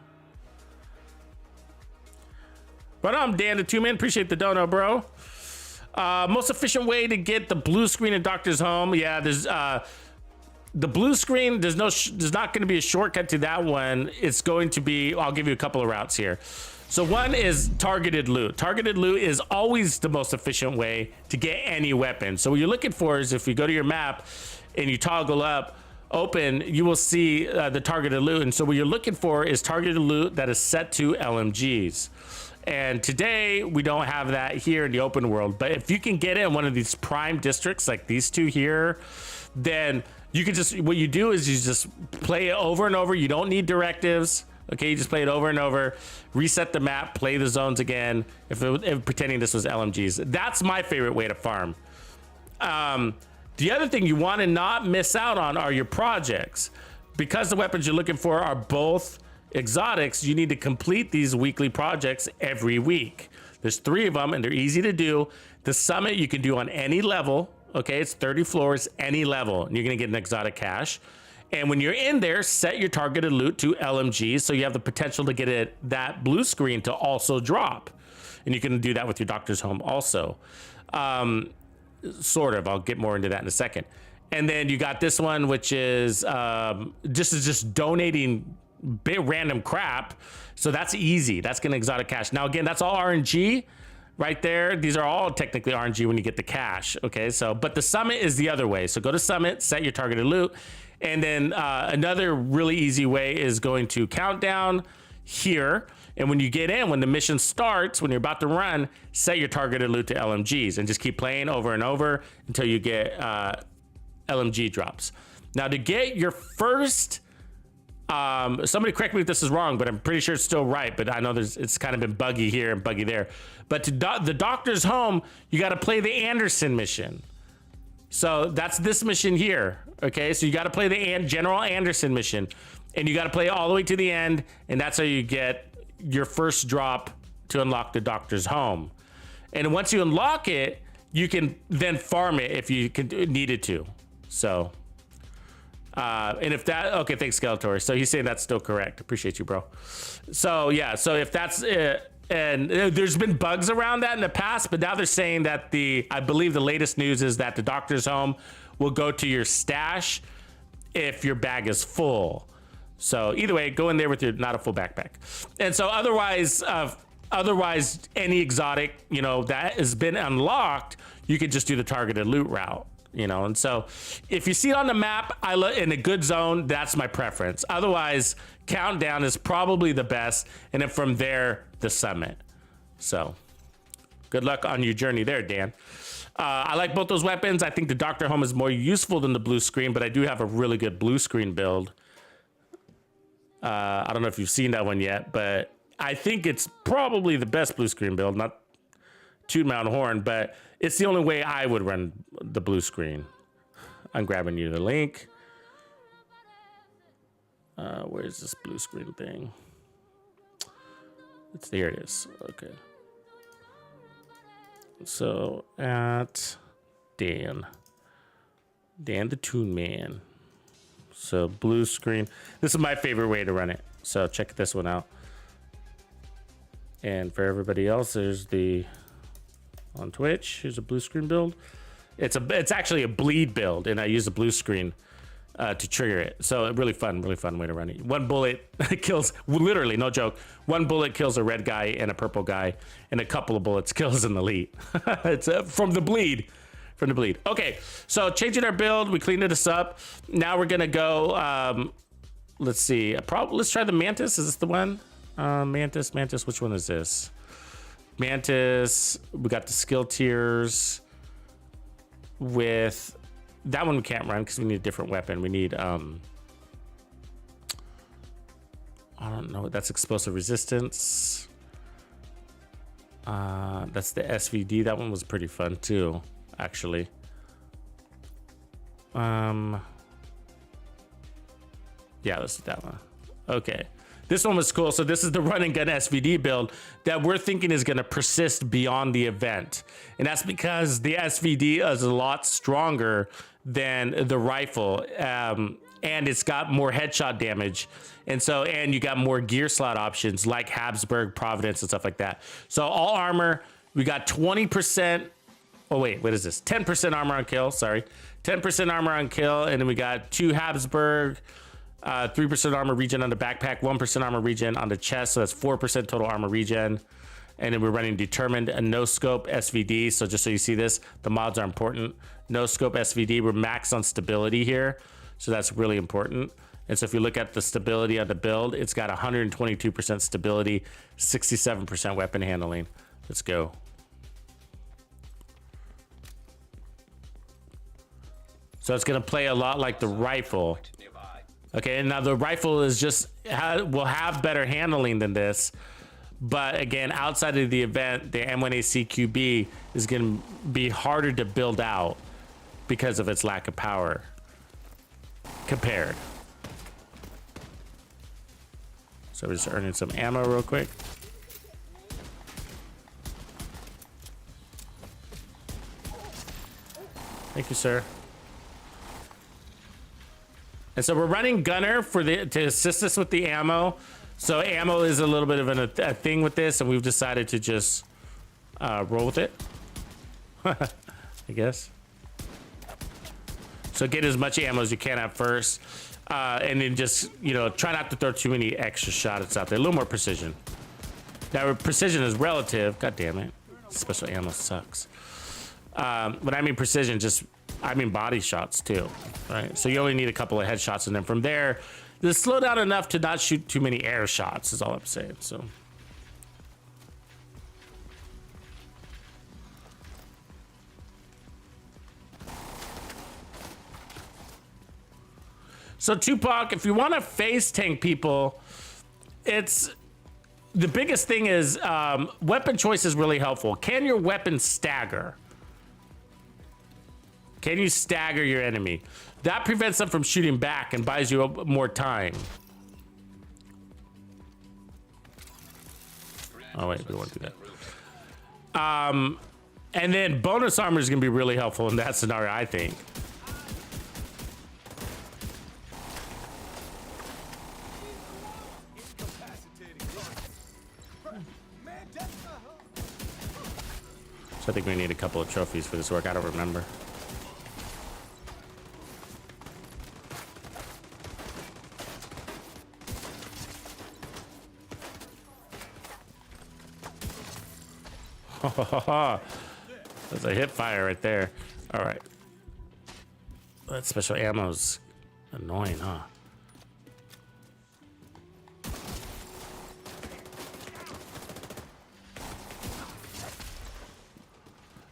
S2: But I'm Dan the Two Man, appreciate the dono, bro. Most efficient way to get the blue screen in Doctor's Home. Yeah, there's the blue screen. There's not going to be a shortcut to that one. It's going to be, I'll give you a couple of routes here. So one is targeted loot. Targeted loot is always the most efficient way to get any weapon. So what you're looking for is if you go to your map and you toggle up open, you will see the targeted loot. And so what you're looking for is targeted loot that is set to LMGs. And today we don't have that here in the open world, but if you can get in one of these prime districts like these two here, then you can what you do is you just play it over and over. You don't need directives. Okay, you just play it over and over, reset the map, play the zones again. If pretending this was LMGs, that's my favorite way to farm. The other thing you want to not miss out on are your projects. Because the weapons you're looking for are both exotics, you need to complete these weekly projects every week. There's 3 of them and they're easy to do. The summit you can do on any level. Okay, it's 30 floors, any level, and you're gonna get an exotic cache. And when you're in there, set your targeted loot to LMGs so you have the potential to get that blue screen to also drop. And you can do that with your Doctor's Home also. Sort of, I'll get more into that in a second. And then you got this one, which is just donating random crap. So that's easy. That's gonna exotic cache. Now again, that's all RNG right there. These are all technically RNG when you get the cache. Okay, so but the summit is the other way. So go to summit, set your targeted loot, and then another really easy way is going to countdown here. And when you get in, when the mission starts, when you're about to run, set your targeted loot to LMGs and just keep playing over and over until you get LMG drops. Now to get your first, somebody correct me if this is wrong, but I'm pretty sure it's still right. But I know it's kind of been buggy here and buggy there. But to the Doctor's Home, you got to play the Anderson mission. So that's this mission here. Okay, so you got to play the General Anderson mission, and you got to play all the way to the end, and that's how you get your first drop to unlock the Doctor's Home. And once you unlock it, you can then farm it if you needed to. So. And if that, okay, thanks Skeletor. So he's saying that's still correct. Appreciate you, bro. So yeah, so if that's it, and there's been bugs around that in the past, but now they're saying that I believe the latest news is that the Doctor's Home will go to your stash if your bag is full. So either way, go in there with your not a full backpack. And so otherwise any exotic, that has been unlocked, you could just do the targeted loot route. And so if you see it on the map, in a good zone, that's my preference. Otherwise, countdown is probably the best. And then from there, the summit. So good luck on your journey there, Dan. I like both those weapons. I think the Doctor Home is more useful than the blue screen, but I do have a really good blue screen build. I don't know if you've seen that one yet, but I think it's probably the best blue screen build, not toot my own horn, but it's the only way I would run the blue screen. I'm grabbing you the link. Where's this blue screen thing? Here it is. Okay. So at Dan the Toon Man. So blue screen. This is my favorite way to run it. So check this one out. And for everybody else, there's on Twitch, here's a blue screen build. It's actually a bleed build, and I use the blue screen to trigger it. So a really fun way to run it. One bullet kills, literally, no joke. One bullet kills a red guy and a purple guy, and a couple of bullets kills an elite. It's from the bleed. from the bleed. Okay, so changing our build, we cleaned this up. Now we're gonna go, let's see, let's try the Mantis. Is this the one? Mantis, which one is this? Mantis, we got the skill tiers with, that one we can't run because we need a different weapon. We need, I don't know, that's explosive resistance. That's the SVD. That one was pretty fun too, actually. Yeah, let's do that one. Okay. This one was cool. So this is the run and gun SVD build that we're thinking is going to persist beyond the event. And that's because the SVD is a lot stronger than the rifle. And it's got more headshot damage. And so, and you got more gear slot options like Habsburg, Providence, and stuff like that. So all armor, we got 20%. Oh, wait, what is this? 10% armor on kill. Sorry. 10% armor on kill. And then we got 2 Habsburg, 3% armor regen on the backpack, 1% armor regen on the chest. So that's 4% total armor regen. And then we're running determined and no scope SVD. So just so you see this, the mods are important. No scope SVD. We're max on stability here. So that's really important. And so if you look at the stability of the build, it's got 122% stability, 67% weapon handling. Let's go. So it's going to play a lot like the rifle. Okay, and now the rifle is just, will have better handling than this. But again, outside of the event, the M1A CQB is going to be harder to build out because of its lack of power compared. So we're just earning some ammo real quick. Thank you, sir. And so we're running gunner for to assist us with the ammo. So ammo is a little bit of a thing with this, and we've decided to just roll with it. I guess. So get as much ammo as you can at first, and then just, you know, try not to throw too many extra shots out there. A little more precision. Now precision is relative. God damn it, special ammo sucks. When I mean precision, I mean body shots too, right? So you only need a couple of headshots, and then from there, just slow down enough to not shoot too many air shots is all I'm saying. So Tupac, if you want to face tank people, the biggest thing is weapon choice is really helpful. Can your weapon stagger? Can you stagger your enemy? That prevents them from shooting back and buys you more time. Oh wait, we don't want to do that. And then bonus armor is gonna be really helpful in that scenario, I think. So I think we need a couple of trophies for this work. I don't remember. That's a hip fire right there. All right. That special ammo's annoying, huh?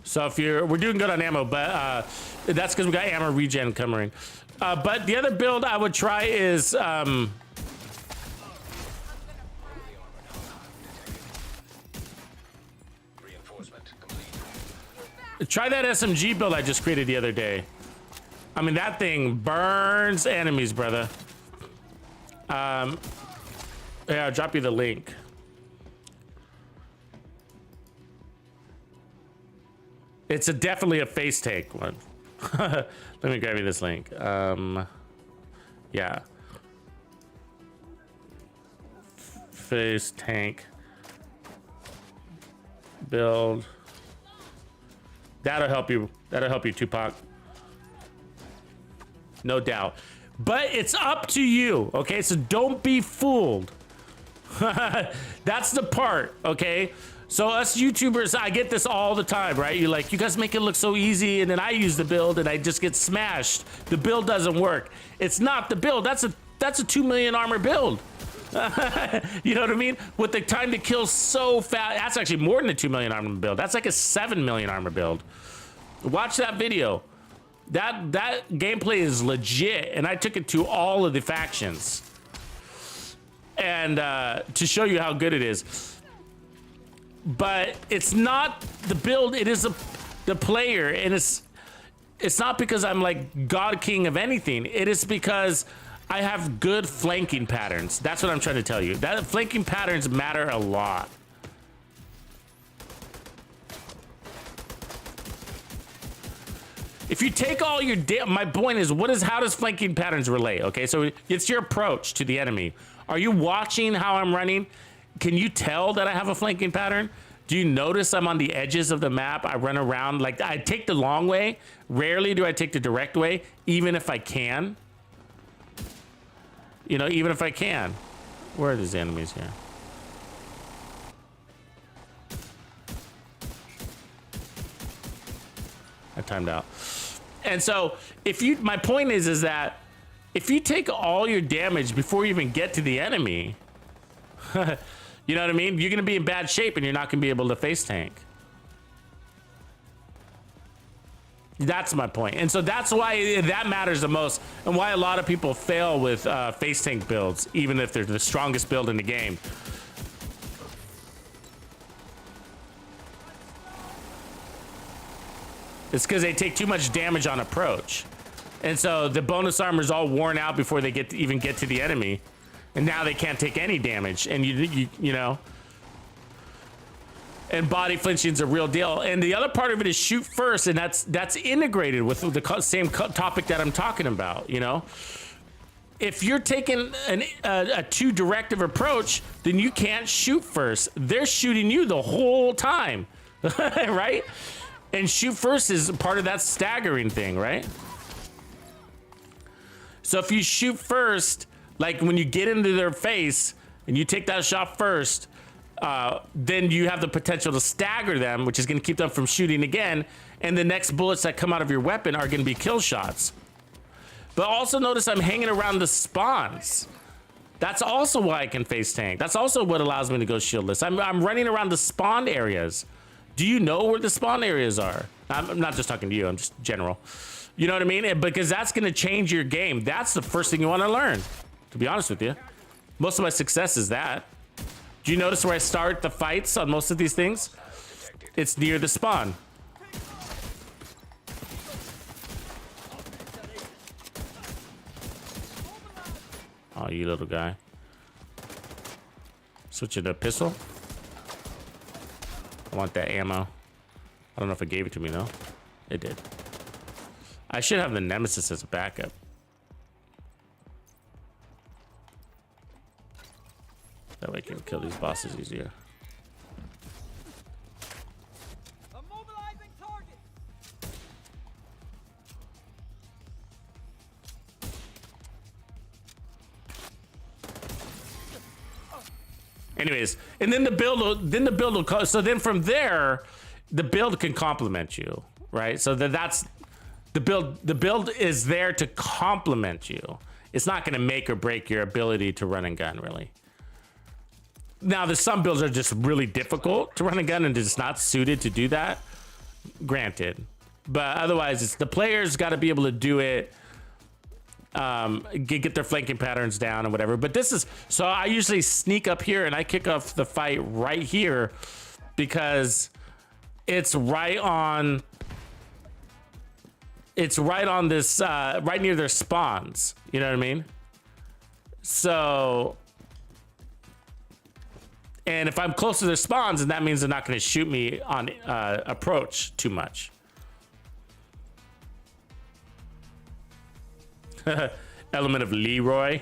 S2: So if we're doing good on ammo, but that's because we got ammo regen coming. But the other build I would try is try that SMG build I just created the other day. I mean, that thing burns enemies, brother. Yeah, I'll drop you the link. It's definitely a face tank one. Let me grab you this link. Yeah. Face tank build. That'll help you. That'll help you, Tupac. No doubt. But it's up to you, okay? So don't be fooled. That's the part, okay? So us YouTubers, I get this all the time, right? You're like, you guys make it look so easy, and then I use the build and I just get smashed. The build doesn't work. It's not the build. That's a 2 million armor build. You know what I mean? With the time to kill so fast, that's actually more than a 2 million armor build. That's like a 7 million armor build. Watch that video. That gameplay is legit, and I took it to all of the factions, and to show you how good it is. But it's not the build, it is the player, and it's not because I'm like God King of anything. It is because I have good flanking patterns. That's what I'm trying to tell you. That flanking patterns matter a lot. If you take all your my point is, how does flanking patterns relate? Okay, so it's your approach to the enemy. Are you watching how I'm running? Can you tell that I have a flanking pattern? Do you notice I'm on the edges of the map? I run around, like I take the long way. Rarely do I take the direct way, even if I can. You know, even if I can. Where are these enemies here? I timed out. And so my point is that if you take all your damage before you even get to the enemy, you know what I mean? You're gonna be in bad shape and you're not gonna be able to face tank. That's my point. And so that's why that matters the most, and why a lot of people fail with face tank builds, even if they're the strongest build in the game. It's because they take too much damage on approach. And so the bonus armor is all worn out before they even get to the enemy. And now they can't take any damage. And you know. And body flinching is a real deal. And the other part of it is shoot first, and that's integrated with the same topic that I'm talking about, you know. If you're taking a too directive approach, then you can't shoot first. They're shooting you the whole time, right? And shoot first is part of that staggering thing, right? So if you shoot first, like when you get into their face and you take that shot first, then you have the potential to stagger them, which is going to keep them from shooting again. And the next bullets that come out of your weapon are going to be kill shots. But also notice I'm hanging around the spawns. That's also why I can face tank. That's also what allows me to go shieldless. I'm running around the spawn areas. Do you know where the spawn areas are? I'm not just talking to you, I'm just general. You know what I mean? Because that's going to change your game. That's the first thing you want to learn, to be honest with you. Most of my success is that. Do you notice where I start the fights on most of these things? It's near the spawn. Oh, you little guy. Switch it to pistol. I want that ammo. I don't know if it gave it to me, though. It did. I should have the Nemesis as a backup. That way I can kill these bosses easier.
S5: Immobilizing target.
S2: Anyways, and then the build will, so then from there, the build can complement you, right? So that's the build is there to complement you. It's not going to make or break your ability to run and gun, really. Now, there's some builds that are just really difficult to run a gun and just not suited to do that. Granted. But otherwise, it's the players got to be able to do it, get their flanking patterns down and whatever. But this is, so I usually sneak up here and I kick off the fight right here because it's right on this, right near their spawns. You know what I mean? So... And if I'm close to their spawns, then that means they're not going to shoot me on approach too much. Element of Leroy.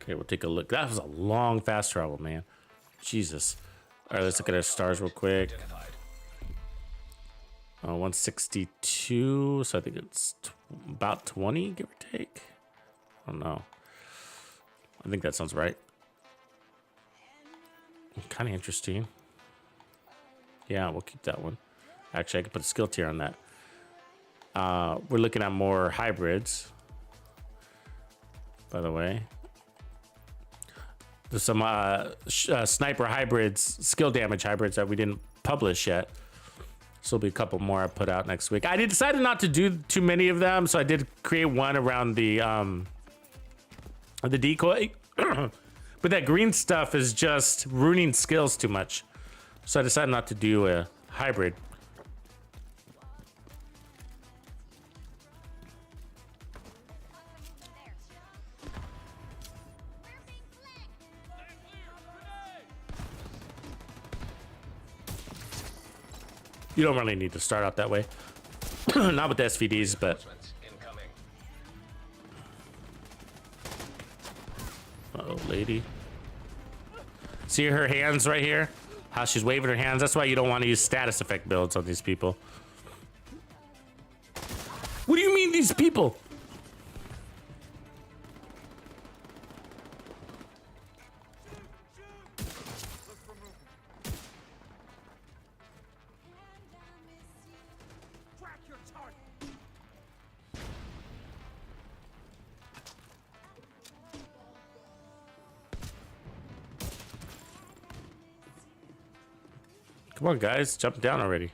S2: Okay, we'll take a look. That was a long fast travel, man. Jesus. All right, let's look at our stars real quick. 162, so I think it's about 20, give or take. I don't know. I think that sounds right. Kind of interesting. Yeah, we'll keep that one. Actually, I could put a skill tier on that. We're looking at more hybrids, by the way. There's some sniper hybrids, skill damage hybrids that we didn't publish yet. So there'll be a couple more I put out next week. I decided not to do too many of them, so I did create one around the decoy. But that green stuff is just ruining skills too much. So I decided not to do a hybrid. You don't really need to start out that way. Not with the SVDs, but...
S4: Incoming.
S2: Uh-oh, lady. See her hands right here? How she's waving her hands? That's why you don't want to use status effect builds on these people. What do you mean, these people?
S5: Track your target.
S2: Come on, guys. Jump down already.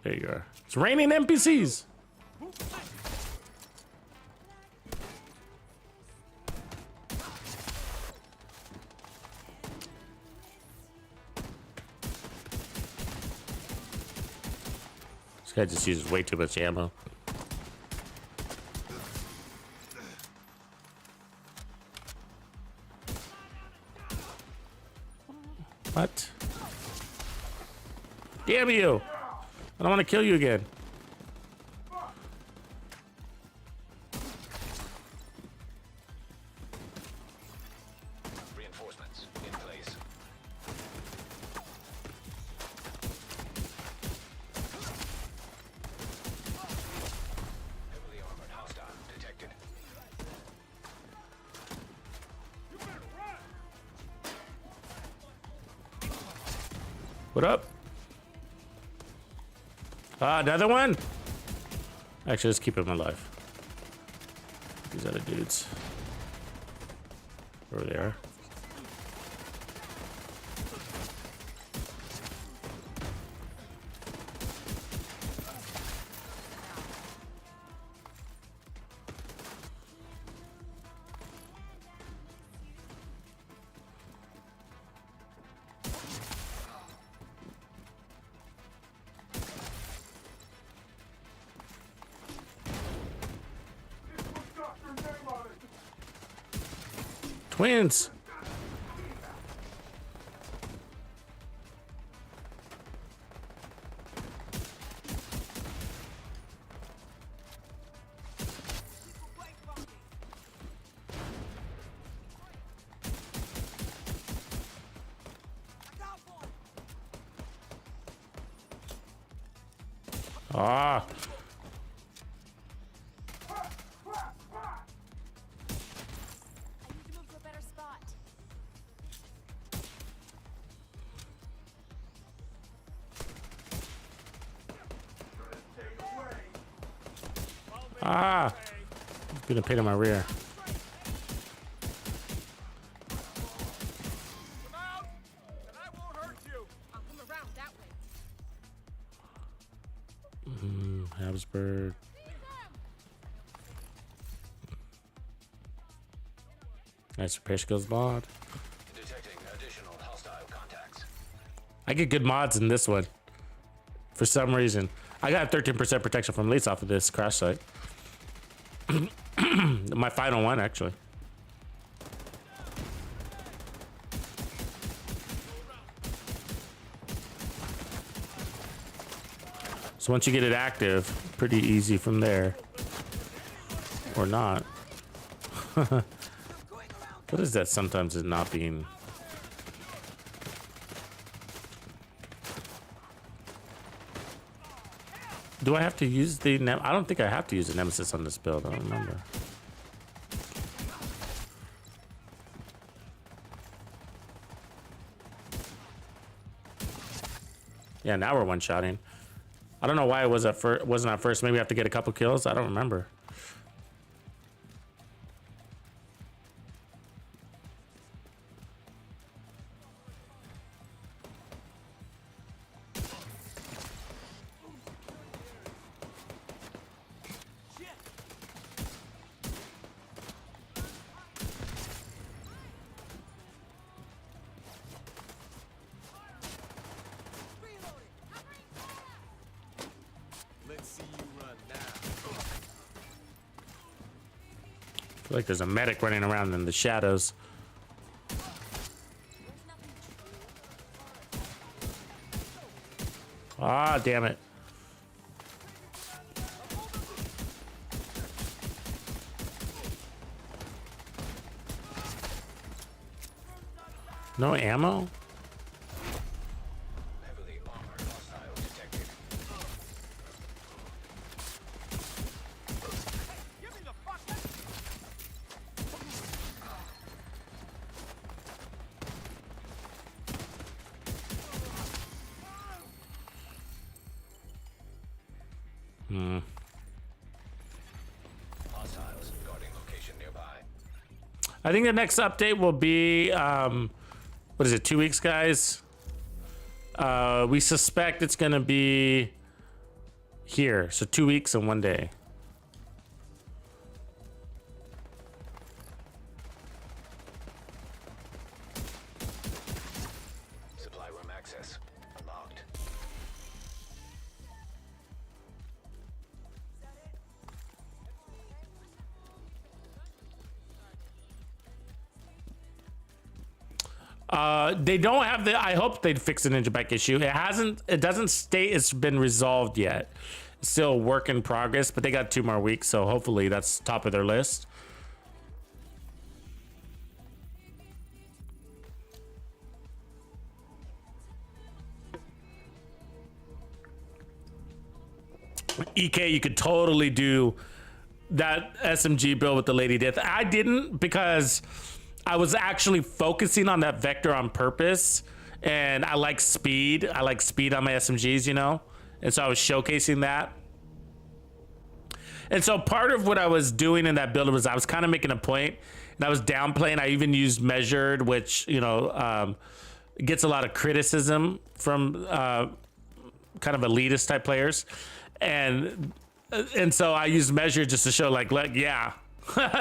S2: There you are. It's raining NPCs. This guy just uses way too much ammo. What? Damn you! I don't want to kill you again.
S4: Reinforcements in place. Heavily armored hostile detected.
S2: What up? Another one? Actually, let's keep him alive. These other dudes. Over there. Twins. Ah. Ah! It's gonna pin in my rear.
S5: Come out, and I won't hurt you. I'll come around that way.
S2: Habsburg. Nice repair skills mod.
S4: Detecting additional hostile contacts.
S2: I get good mods in this one. For some reason. I got 13% protection from leads off of this crash site. My final one, actually. So once you get it active, pretty easy from there. Or not. What is that? Sometimes it's not being. Do I have to use the? I don't think I have to use the Nemesis on this build. I don't remember. Yeah, now we're one-shotting. I don't know why it was at first. Wasn't at first. Maybe I have to get a couple kills. I don't remember. I feel like there's a medic running around in the shadows. Ah, damn it. No ammo?
S4: Heavily armored hostile detected.
S5: Give me the fuck.
S4: Hostiles guarding location nearby.
S2: I think the next update will be, what is it, 2 weeks, guys? We suspect it's going to be here. So 2 weeks and 1 day.
S4: Supply room access unlocked.
S2: They don't have the. I hope they'd fix the ninja bike issue. It hasn't. It doesn't state it's been resolved yet. It's still a work in progress, but they got 2 more weeks, so hopefully that's top of their list. EK, you could totally do that SMG build with the Lady Death. I didn't because I was actually focusing on that vector on purpose, and I like speed. I like speed on my SMGs, you know? And so I was showcasing that. And so part of what I was doing in that build was I was kind of making a point, and I was downplaying. I even used measured, which, you know, gets a lot of criticism from kind of elitist type players. And so I used measured just to show like yeah,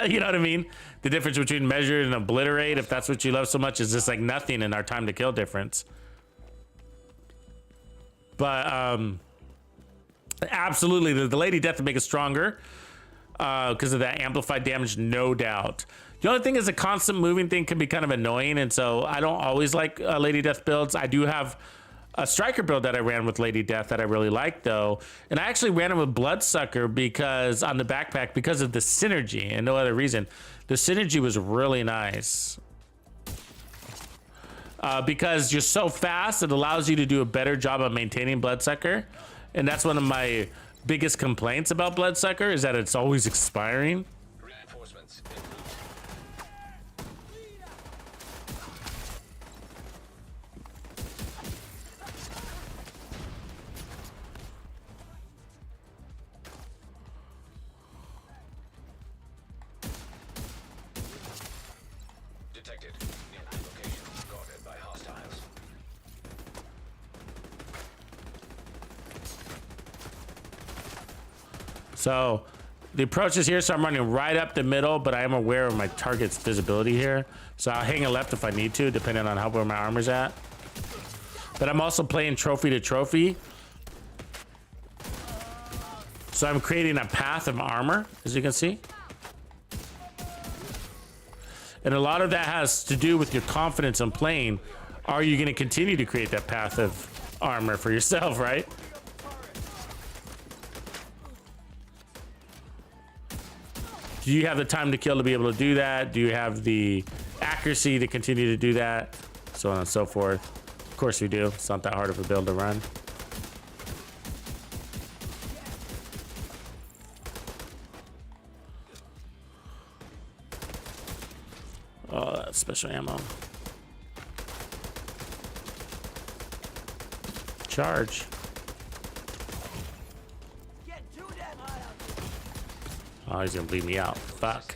S2: you know what I mean? The difference between measured and obliterate, if that's what you love so much, is just like nothing in our time to kill difference. But absolutely, the Lady Death to make it stronger because of that amplified damage, no doubt. The only thing is a constant moving thing can be kind of annoying, and so I don't always like Lady Death builds. I do have a striker build that I ran with Lady Death that I really like though, and I actually ran it with Bloodsucker because on the backpack because of the synergy and no other reason. The synergy was really nice because you're so fast, it allows you to do a better job of maintaining Bloodsucker, and that's one of my biggest complaints about Bloodsucker is that it's always expiring.
S4: Reinforcements. Detected. Nearby location guarded by hostiles.
S2: So the approach is here, so I'm running right up the middle, but I am aware of my target's visibility here. So I'll hang a left if I need to, depending on where my armor's at. But I'm also playing trophy to trophy. So I'm creating a path of armor, as you can see. And a lot of that has to do with your confidence in playing. Are you going to continue to create that path of armor for yourself, right? Do you have the time to kill to be able to do that? Do you have the accuracy to continue to do that? So on and so forth. Of course we do. It's not that hard of a build to run. Oh, that's special ammo. Charge. Oh, he's gonna bleed me out. Fuck.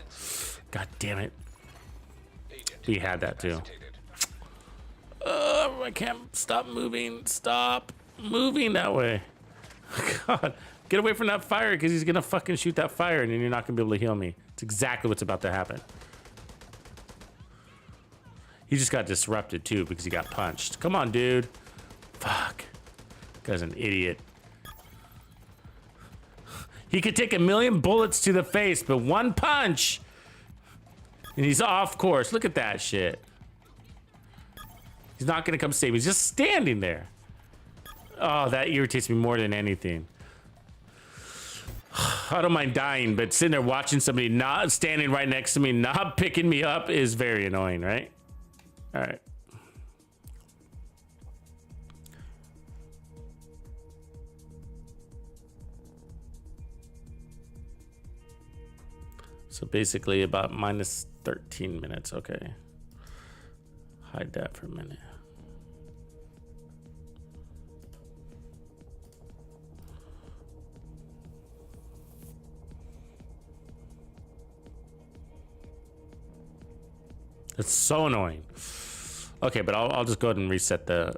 S2: God damn it. We had that too. I can't stop moving. Stop moving that way. God, get away from that fire because he's gonna fucking shoot that fire and then you're not gonna be able to heal me. It's exactly what's about to happen. He just got disrupted too because he got punched. Come on, dude. Fuck. Guy's an idiot. He could take 1,000,000 bullets to the face, but one punch and he's off course. Look at that shit. He's not gonna come save me. He's just standing there. Oh, that irritates me more than anything. I don't mind dying, but sitting there watching somebody not standing right next to me, not picking me up is very annoying, right? All right. So basically about minus 13 minutes. Okay. Hide that for a minute. It's so annoying. Okay, but I'll just go ahead and reset the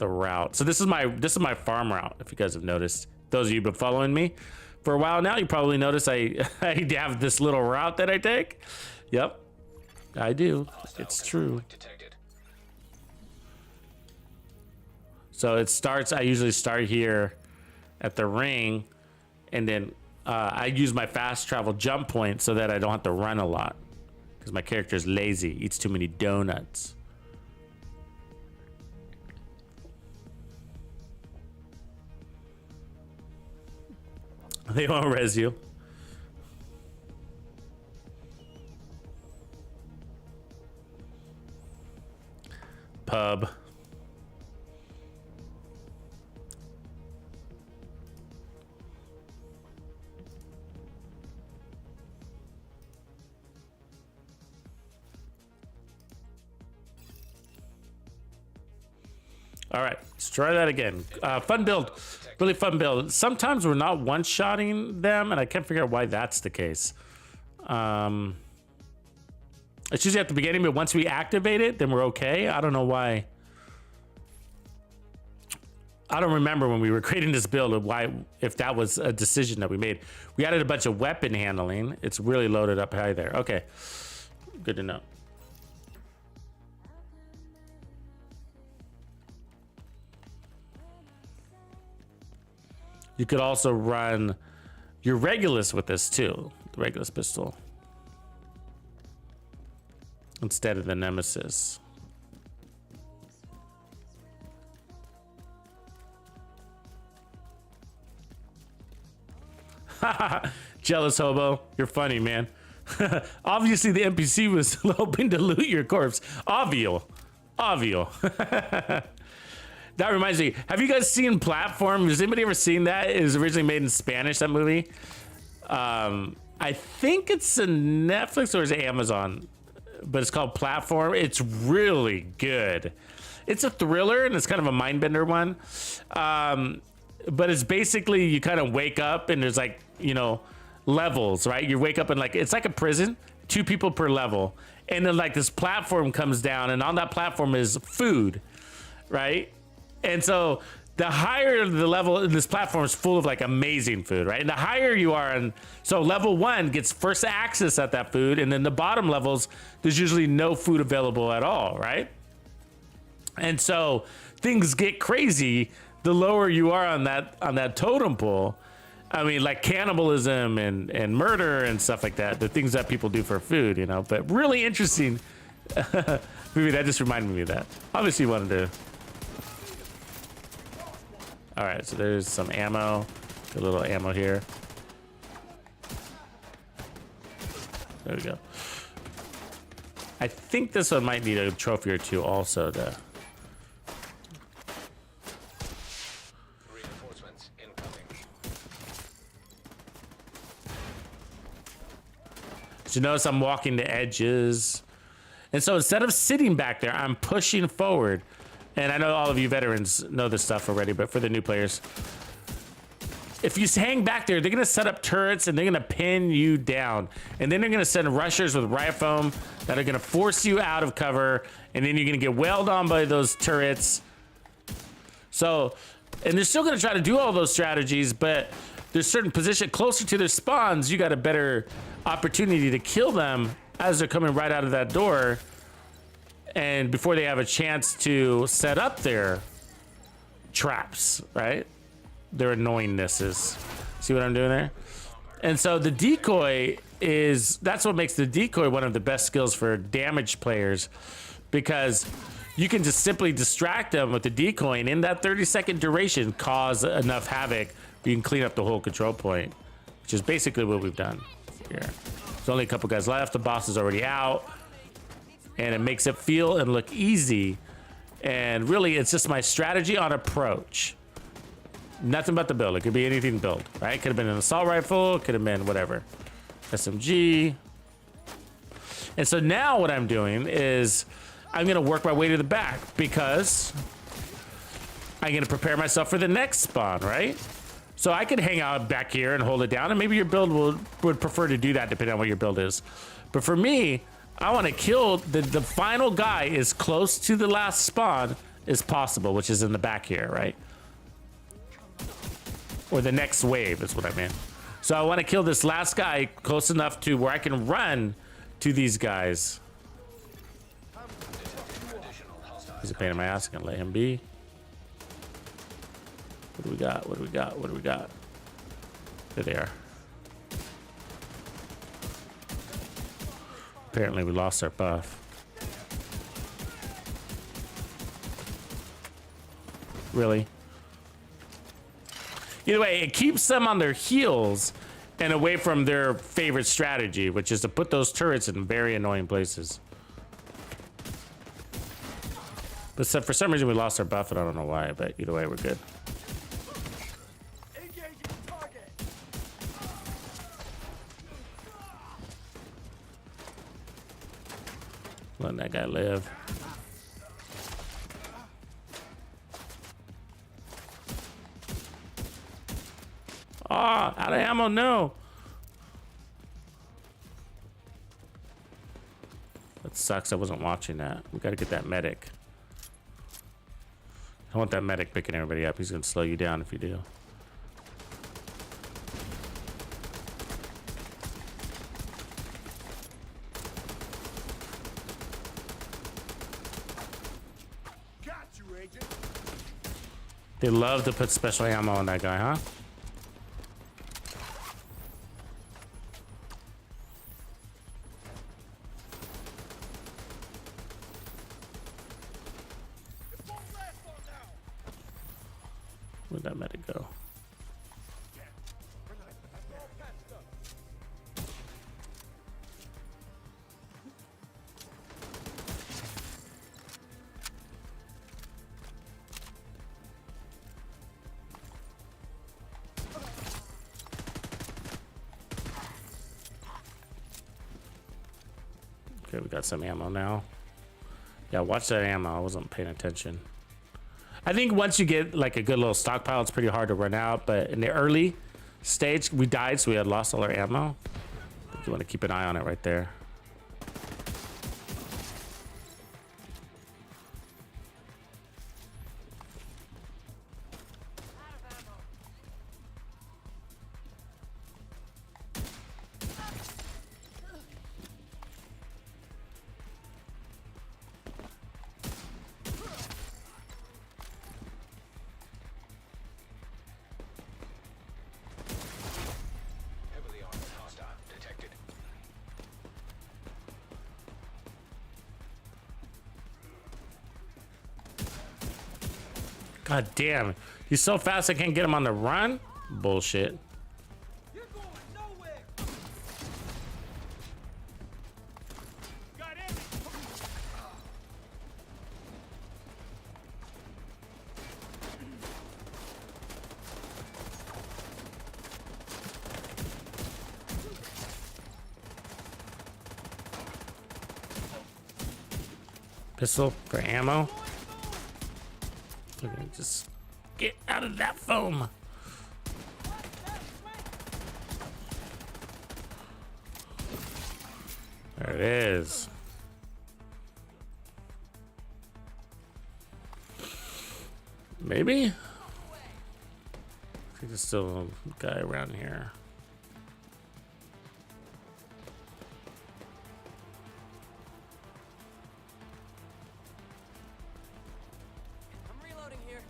S2: route. So this is my farm route. If you guys have noticed, those of you who've been following me for a while now, you probably notice I have this little route that I take. Yep, I do. It's true. So it starts. I usually start here at the ring, and then I use my fast travel jump point so that I don't have to run a lot. Because my character is lazy, eats too many donuts. They won't res you. Pub. All right, let's try that again. Fun build, really fun build. Sometimes we're not one-shotting them, and I can't figure out why that's the case. It's usually at the beginning, but once we activate it, then we're okay. I don't know why. I don't remember when we were creating this build of why, if that was a decision that we made. We added a bunch of weapon handling. It's really loaded up high there. Okay, good to know. You could also run your Regulus with this too, the Regulus pistol, instead of the Nemesis. Jealous hobo, you're funny, man. Obviously the NPC was hoping to loot your corpse. Obvio. That reminds me, have you guys seen Platform? Has anybody ever seen that? It was originally made in Spanish, that movie. I think it's a Netflix or is it Amazon, but it's called Platform. It's really good. It's a thriller and it's kind of a mind bender one. But it's basically, you kind of wake up and there's like, you know, levels, right? You wake up and like, it's like a prison, 2 people per level. And then like this platform comes down and on that platform is food, right? And so the higher the level, this platform is full of like amazing food, right? And the higher you are, and so level 1 gets first access at that food, and then the bottom levels, there's usually no food available at all, right? And so things get crazy the lower you are on that totem pole. I mean, like cannibalism and murder and stuff like that, the things that people do for food, you know. But really interesting movie. That just reminded me of that. Obviously wanted to. All right, so there's some ammo. A little ammo here. There we go. I think this one might need a trophy or two also to...
S4: Reinforcements incoming.
S2: So you notice I'm walking the edges. And so instead of sitting back there, I'm pushing forward. And I know all of you veterans know this stuff already, but for the new players, if you hang back there, they're gonna set up turrets and they're gonna pin you down. And then they're gonna send rushers with riot foam that are gonna force you out of cover. And then you're gonna get wailed on by those turrets. So, and they're still gonna try to do all those strategies, but there's certain position closer to their spawns, you got a better opportunity to kill them as they're coming right out of that door. And before they have a chance to set up their traps, right? Their annoyingnesses. See what I'm doing there? And so the decoy is, that's what makes the decoy one of the best skills for damaged players, because you can just simply distract them with the decoy and in that 30-second duration cause enough havoc you can clean up the whole control point, which is basically what we've done here. There's only a couple guys left, the boss is already out, and it makes it feel and look easy. And really it's just my strategy on approach. Nothing but the build. It could be anything build, right? Could have been an assault rifle, could have been whatever. SMG. And so now what I'm doing is I'm gonna work my way to the back because I'm gonna prepare myself for the next spawn, right? So I could hang out back here and hold it down, and maybe your build would prefer to do that depending on what your build is. But for me, I wanna kill the final guy as close to the last spawn as possible, which is in the back here, right? Or the next wave is what I mean. So I want to kill this last guy close enough to where I can run to these guys. He's a pain in my ass. I'm gonna let him be. What do we got? What do we got? What do we got? There they are. Apparently we lost our buff. Really? Either way, it keeps them on their heels and away from their favorite strategy, which is to put those turrets in very annoying places. But so for some reason we lost our buff, and I don't know why, but either way, we're good. Letting that guy live. Ah, out of ammo, no. That sucks, I wasn't watching that. We gotta get that medic. I want that medic picking everybody up. He's gonna slow you down if you do.
S5: Got you, Agent.
S2: They love to put special ammo on that guy, huh? Where'd that medic go? Okay, we got some ammo now. Yeah, watch that ammo. I wasn't paying attention. I think once you get like a good little stockpile, it's pretty hard to run out. But in the early stage, we died, so we had lost all our ammo. I think you want to keep an eye on it right there.
S4: Heavily armored hostile detected.
S2: God damn. He's so fast I can't get him on the run? Bullshit.
S5: You're going nowhere.
S2: Pistol for ammo. Okay, just get out of that foam. There it is. Maybe? I think there's still a guy around here.
S5: I'm reloading here.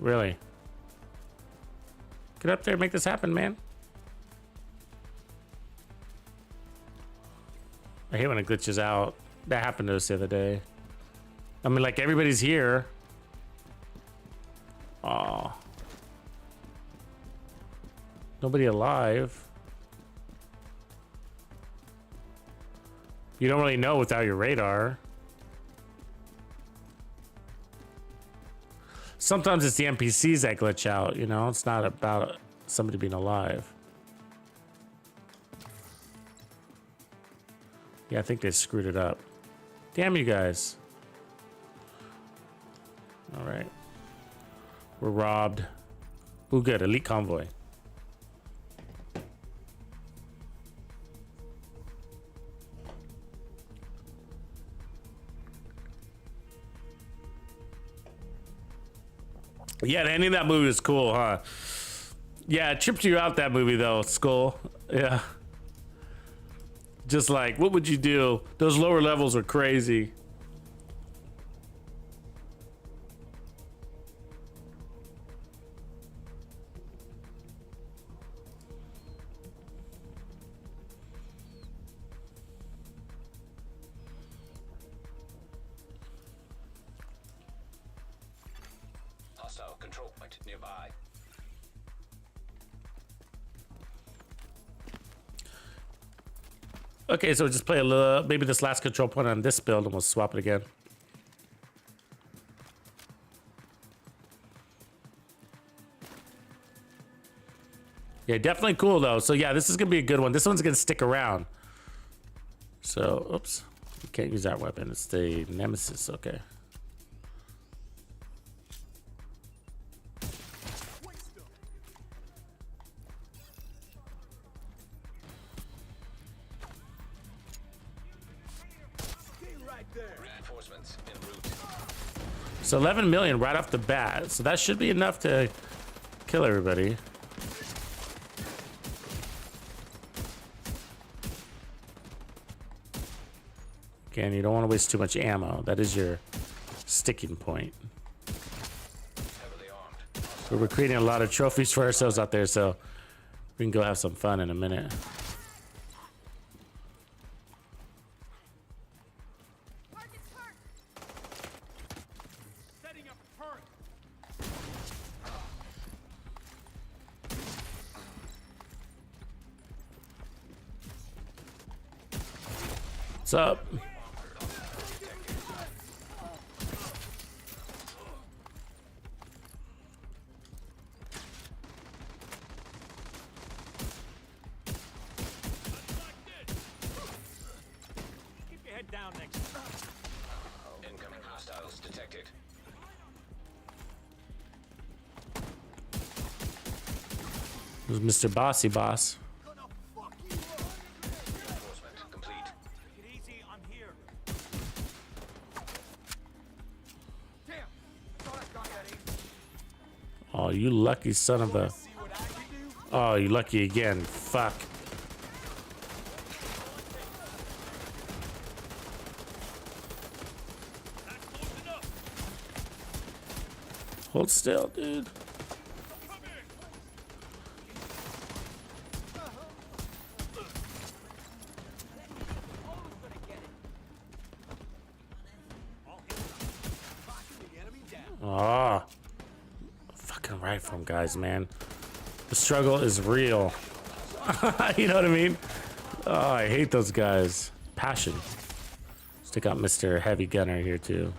S2: Really? Get up there, make this happen, man. I hate when it glitches out. That happened to us the other day. I mean, like, everybody's here. Aw. Nobody alive. You don't really know without your radar. Sometimes it's the NPCs that glitch out, you know? It's not about somebody being alive. Yeah, I think they screwed it up. Damn you guys. All right. We're robbed. Ooh, good. Elite convoy. Yeah, the ending of that movie was cool, huh? Yeah, it tripped you out, that movie, though, Skull. Yeah. Just like, what would you do? Those lower levels are crazy.
S4: Hostile control point nearby.
S2: Okay, so just play a little, maybe this last control point on this build and we'll swap it again. Yeah, definitely cool though. So yeah, this is gonna be a good one. This one's gonna stick around. So, oops, you can't use that weapon. It's the Nemesis, okay.
S4: Reinforcements en route.
S2: So 11 million right off the bat. So that should be enough to kill everybody. Again, you don't want to waste too much ammo. That is your sticking point.
S4: Heavily armed.
S2: We're creating a lot of trophies for ourselves out there, so we can go have some fun in a minute.
S5: Target's hurt. Setting up turret.
S2: What's up?
S5: Keep your head down next.
S4: Incoming hostiles detected.
S2: Who's Mr. Bossy Boss?
S4: Reinforcement complete.
S5: Take it easy. I'm here. Damn. I thought I got that aim.
S2: Oh, you lucky son of a...
S5: See what I can do?
S2: Oh, you lucky again. Fuck.
S5: That's close enough.
S2: Hold still, dude.
S5: Come here. Always gonna get it. All hands up. Knocking the enemy down.
S2: Ah. Fucking right from guys, man. The struggle is real. You know what I mean? Oh, I hate those guys. Passion. Stick out Mr. Heavy Gunner here too.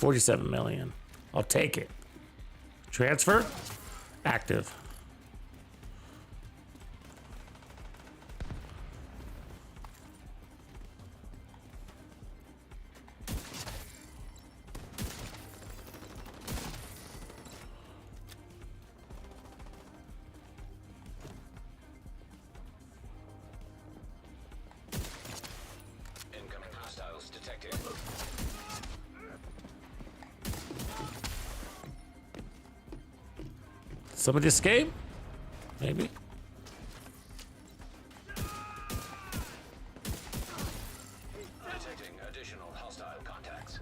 S2: 47 million. I'll take it. Transfer. Active.
S4: Incoming hostiles detected.
S2: Somebody escape? Maybe.
S4: Detecting additional hostile contacts.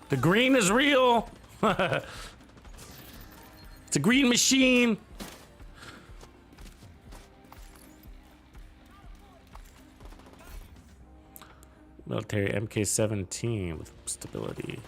S2: The green is real. It's a green machine. Military MK17 with stability.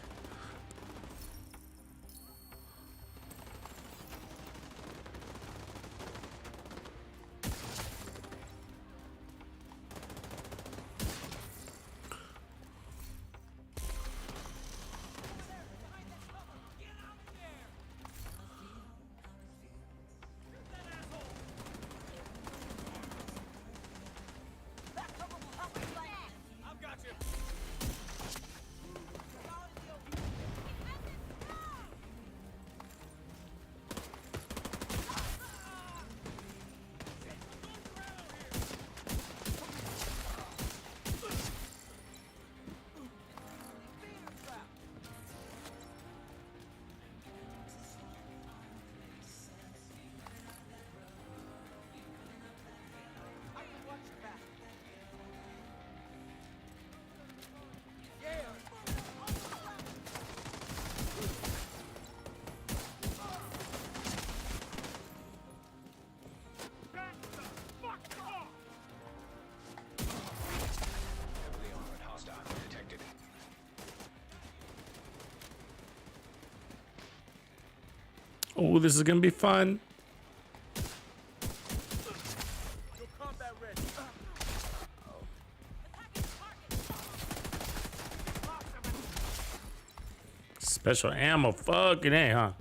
S4: Heavily armored hostile detected.
S2: Oh, this is gonna be fun. Special ammo, fucking A, huh?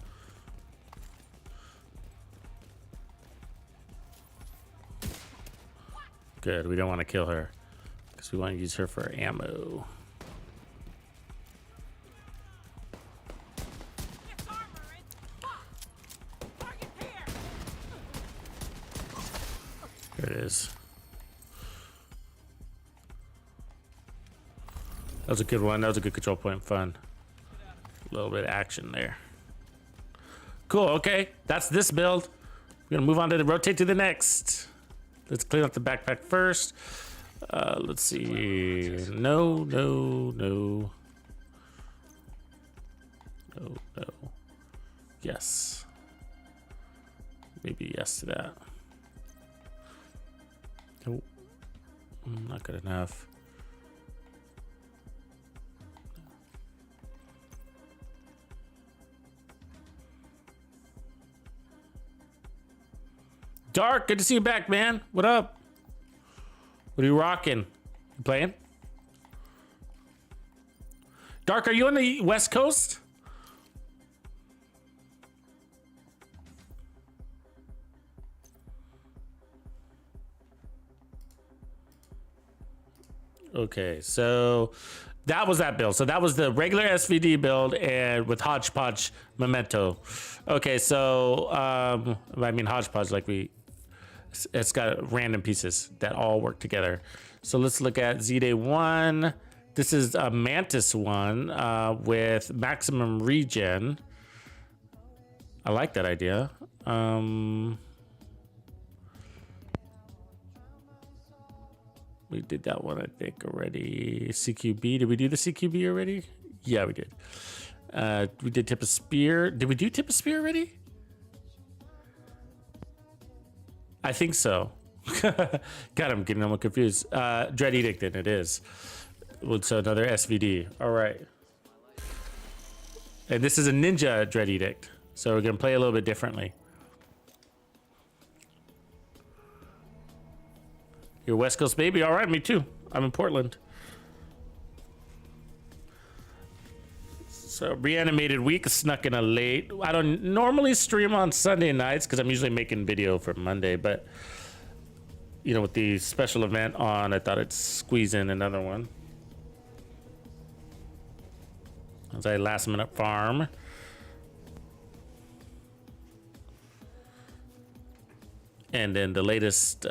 S2: Good, we don't want to kill her because we want to use her for ammo. There it is. That was a good one. That was a good control point. Fun. A little bit of action there. Cool. Okay, that's this build. We're gonna move on to the rotate to the next. Let's clean up the backpack first. Let's see. No. Yes. Maybe yes to that. Nope. Not good enough. Dark, good to see you back, man. What up? What are you rocking? You playing? Dark, are you on the West Coast? Okay, so that was that build. So that was the regular SVD build and with hodgepodge memento. Okay, so I mean hodgepodge, like it's got random pieces that all work together. So let's look at Z-Day 1. This is a Mantis one with maximum regen. I like that idea. We did that one, I think, already. CQB. Did we do the CQB already? Yeah, we did. We did Tip of Spear. Did we do Tip of Spear already? I think so. God, I'm getting a little confused. Dread Edict, then it is. So another SVD. All right. And this is a Ninja Dread Edict. So we're going to play a little bit differently. Your West Coast baby. All right, me too. I'm in Portland. So reanimated week snuck in a late. I don't normally stream on Sunday nights because I'm usually making video for Monday, but you know, with the special event on, I thought I'd squeeze in another one. As I last minute farm. And then the latest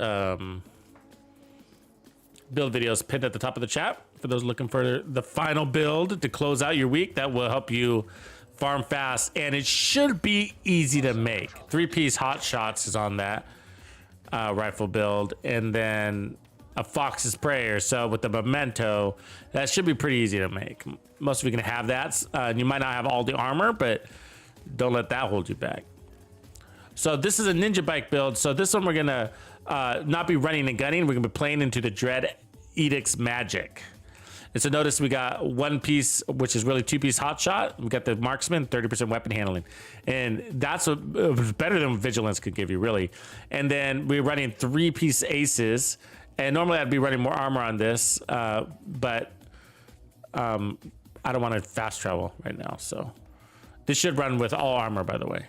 S2: build videos pinned at the top of the chat for those looking for the final build to close out your week. That will help you farm fast, and it should be easy to make. 3-piece hot shots is on that rifle build, and then a Fox's Prayer. So with the memento, that should be pretty easy to make. Most of you can have that. You might not have all the armor, but don't let that hold you back. So this is a ninja bike build. So this one we're gonna not be running and gunning. We're gonna be playing into the Dread Edict's magic. And so notice we got 1 piece, which is really 2-piece hot shot. We got the marksman, 30% weapon handling. And that's better than vigilance could give you, really. And then we're running 3-piece aces. And normally I'd be running more armor on this, but I don't want to fast travel right now. So this should run with all armor, by the way.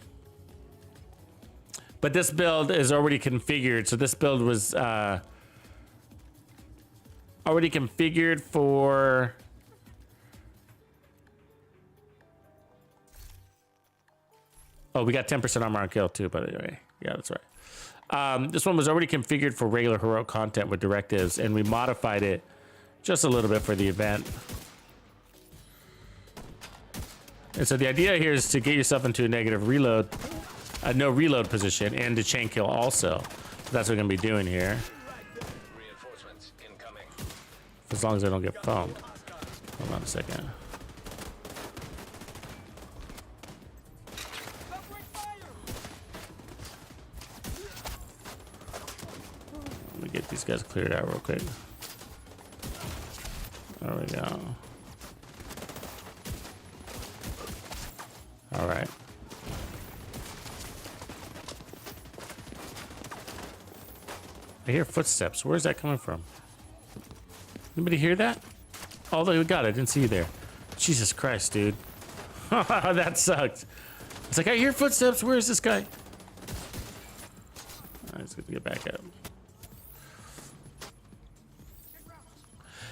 S2: But this build is already configured. So this build was already configured for we got 10% armor on kill too, by the way. Yeah, that's right. This one was already configured for regular heroic content with directives, and we modified it just a little bit for the event. And so the idea here is to get yourself into a negative reload, a no reload position, and to chain kill also. So that's what we're gonna be doing here.
S4: Reinforcements incoming.
S2: As long as I don't get foamed. Hold on a second. Let me get these guys cleared out real quick. There we go. All right. I hear footsteps. Where's that coming from? Anybody hear that? Oh, my God, I didn't see you there. Jesus Christ, dude. That sucked. It's like, I hear footsteps. Where is this guy? All right, let's get back up.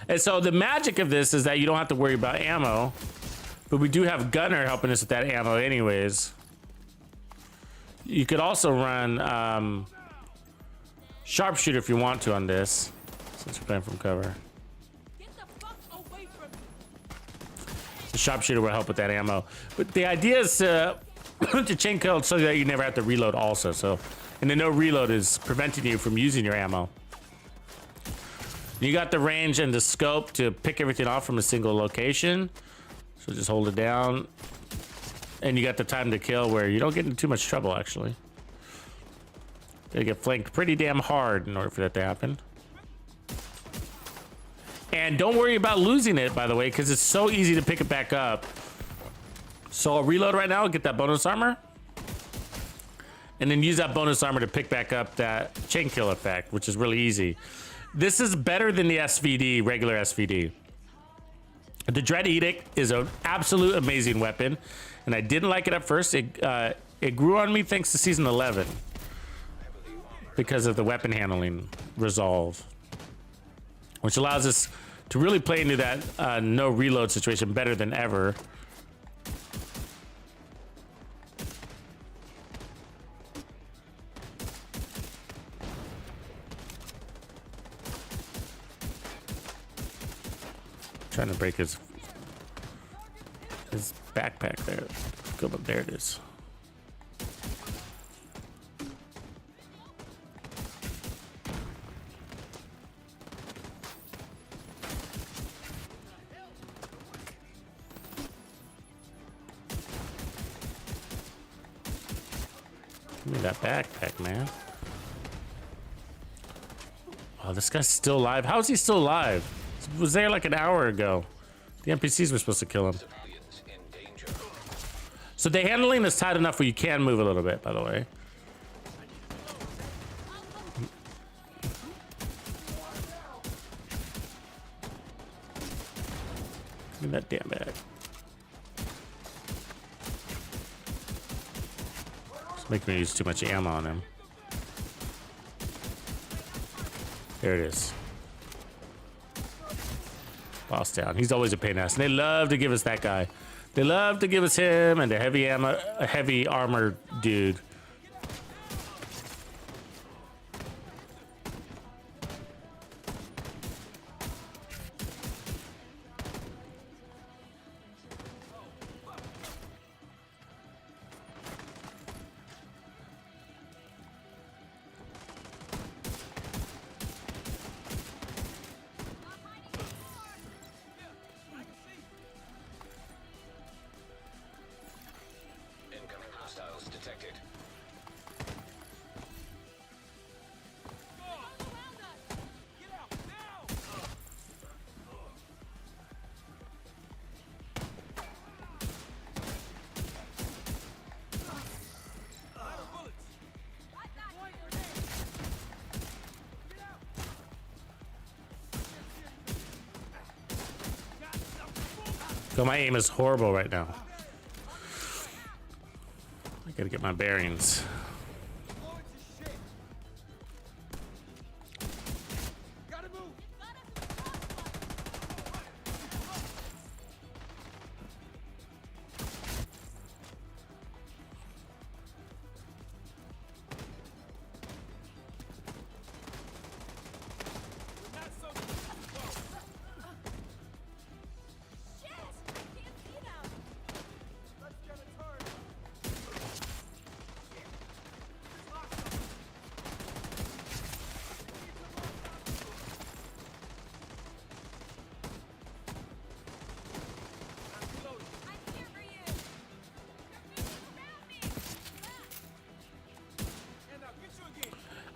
S2: And so the magic of this is that you don't have to worry about ammo, but we do have Gunner helping us with that ammo anyways. You could also run Sharpshooter if you want to on this, since you're playing from cover. The Sharpshooter will help with that ammo. But the idea is to chain kill so that you never have to reload also. So, and the no reload is preventing you from using your ammo. You got the range and the scope to pick everything off from a single location. So just hold it down. And you got the time to kill where you don't get into too much trouble, actually. Gotta get flanked pretty damn hard in order for that to happen. And don't worry about losing it, by the way, because it's so easy to pick it back up. So I'll reload right now, get that bonus armor. And then use that bonus armor to pick back up that chain kill effect, which is really easy. This is better than the SVD, regular SVD. The Dread Edict is an absolute amazing weapon, and I didn't like it at first. It grew on me thanks to season 11 because of the weapon handling resolve, which allows us to really play into that no reload situation better than ever. Trying to break his backpack there. Go, but there it is. Give me that backpack, man. Oh, this guy's still alive. How is he still alive? He was there like an hour ago. The NPCs were supposed to kill him.
S4: Civilians in danger.
S2: So the handling is tight enough where you can move a little bit, by the way. Making me use too much ammo on him. There it is. Boss down. He's always a pain in the ass. And they love to give us that guy. They love to give us him and the heavy ammo, a heavy armor dude.
S4: Incoming hostiles detected.
S2: So my aim is horrible right now. I gotta get my bearings.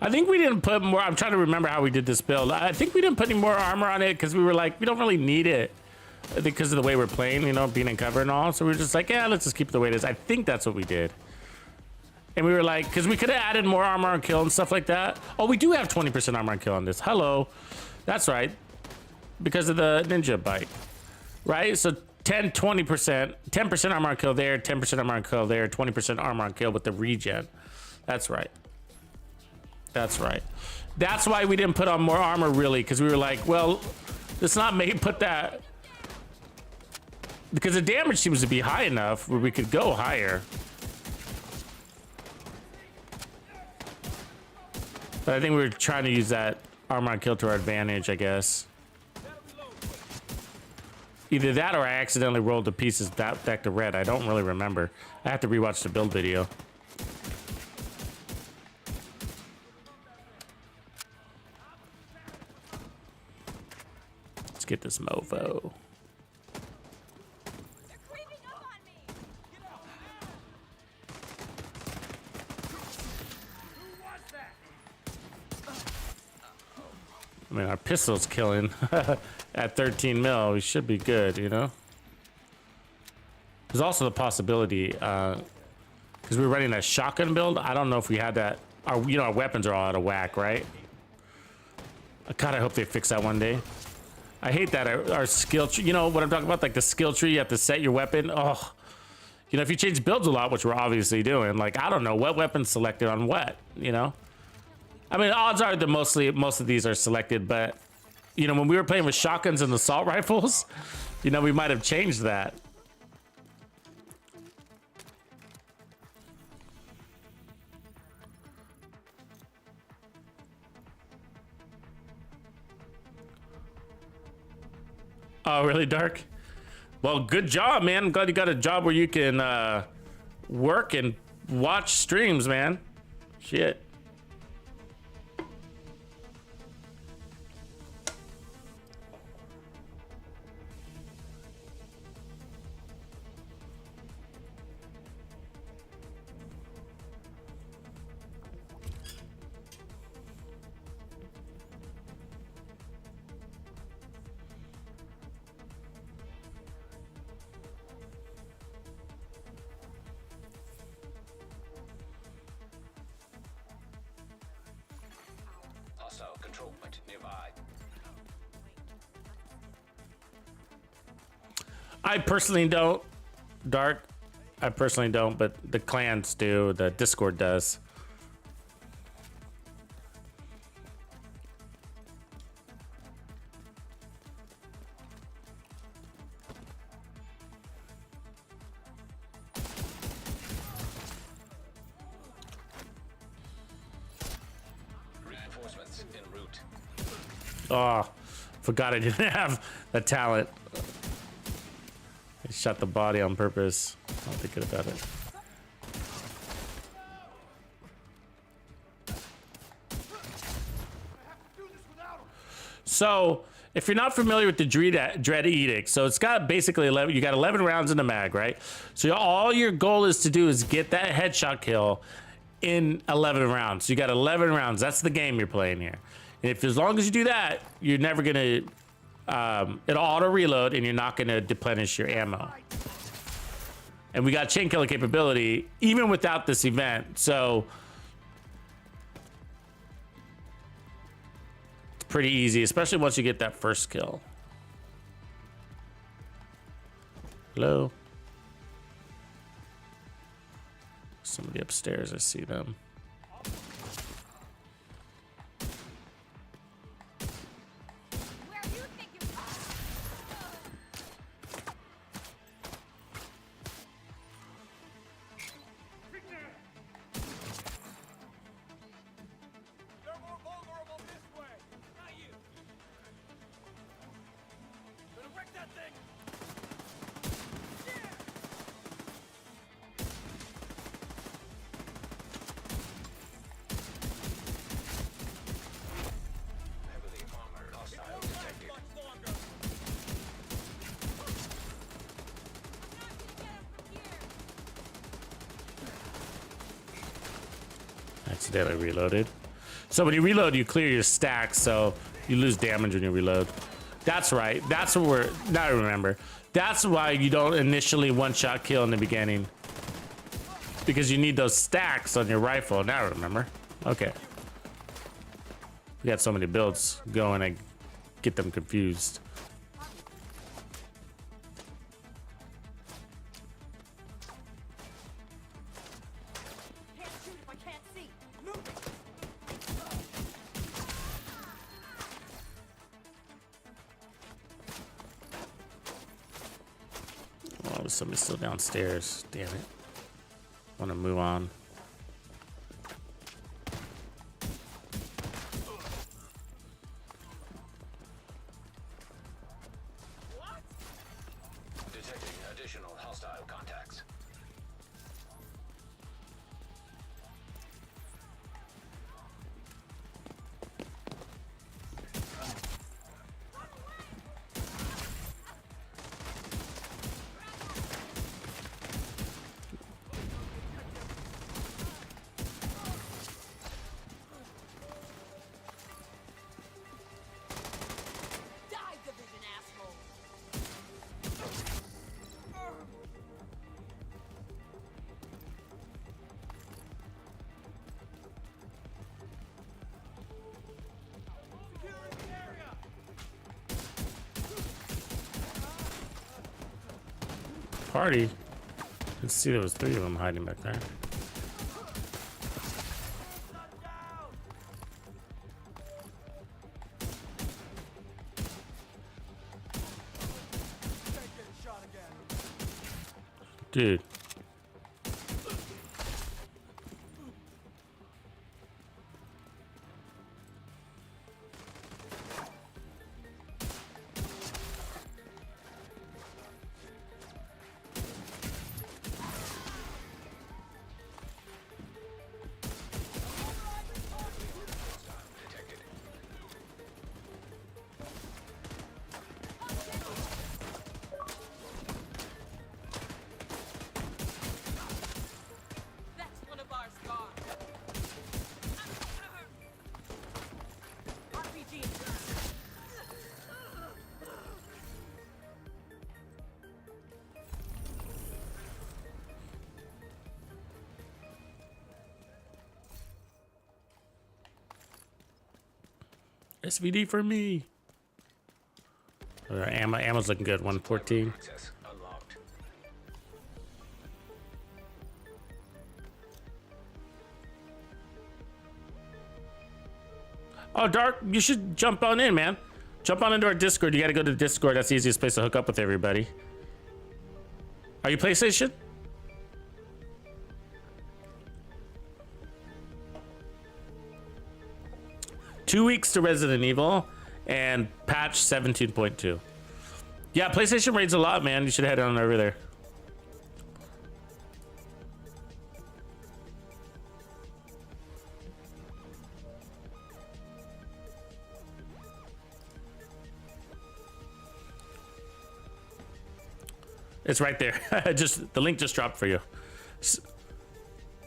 S2: I think we didn't put more. I'm trying to remember how we did this build. I think we didn't put any more armor on it because we were like, we don't really need it because of the way we're playing, you know, being in cover and all. So we were just like, yeah, let's just keep it the way it is. I think that's what we did. And we were like, because we could have added more armor on kill and stuff like that. Oh, we do have 20% armor on kill on this. Hello. That's right. Because of the ninja bite. Right? So 20%, 10% armor on kill there, 10% armor on kill there, 20% armor on kill with the regen. That's right. That's right. That's why we didn't put on more armor, really, because we were like, well, it's not made put that, because the damage seems to be high enough where we could go higher. But I think we were trying to use that armor on kill to our advantage, I guess. Either that or I accidentally rolled the pieces back to red. I don't really remember. I have to rewatch the build video. Let's get this mofo. I mean, our pistol's killing at 13 mil. We should be good, you know? There's also the possibility, because we're running a shotgun build. I don't know if we had that. Our, you know, our weapons are all out of whack, right? God, I hope they fix that one day. I hate that our skill tree, you know what I'm talking about? Like the skill tree, you have to set your weapon. Oh, you know, if you change builds a lot, which we're obviously doing, like, I don't know what weapons selected on what, you know? I mean, odds are that most of these are selected, but, you know, when we were playing with shotguns and assault rifles, you know, we might have changed that. Oh, really, Dark? Well, good job, man. I'm glad you got a job where you can work and watch streams, man. Shit.
S4: Control point nearby.
S2: I personally don't, Dark. I personally don't, but the clans do. The Discord does.
S4: Reinforcements en route.
S2: Oh, forgot I didn't have the talent. I shot the body on purpose. I'll think good about it. So, if you're not familiar with the Dread Edict, so it's got basically 11. You got 11 rounds in the mag, right? So all your goal is to do is get that headshot kill in 11 rounds. So you got 11 rounds. That's the game you're playing here. And if as long as you do that, you're never gonna. It'll auto reload, and you're not gonna deplenish your ammo. And we got chain killer capability even without this event. So it's pretty easy, especially once you get that first kill. Hello? Somebody upstairs, I see them.
S4: Heavily armored hostile detected.
S2: Accidentally reloaded. So when you reload, you clear your stacks, so you lose damage when you reload. That's right. That's what we're. Now I remember. That's why you don't initially one-shot kill in the beginning, because you need those stacks on your rifle. Now I remember. Okay. We got so many builds going, I get them confused.
S6: Can't shoot if I can't see. Move it.
S2: Oh, somebody's still downstairs. Damn it. Want to move on.
S4: Detecting additional hostile contacts.
S6: Die, division asshole.
S2: Party. Let's see, there was 3 of them hiding back there. Dude.
S4: Detected.
S6: That's one of ours gone. RPG.
S2: SVD for me. Ammo's looking good. 114.
S4: Access unlocked.
S2: Oh, Dark, you should jump on in, man. Jump on into our Discord. You gotta go to the Discord. That's the easiest place to hook up with everybody. Are you PlayStation? Two weeks to Resident Evil and patch 17.2. Yeah, PlayStation raids a lot, man. You should head on over there. It's right there. Just the link just dropped for you.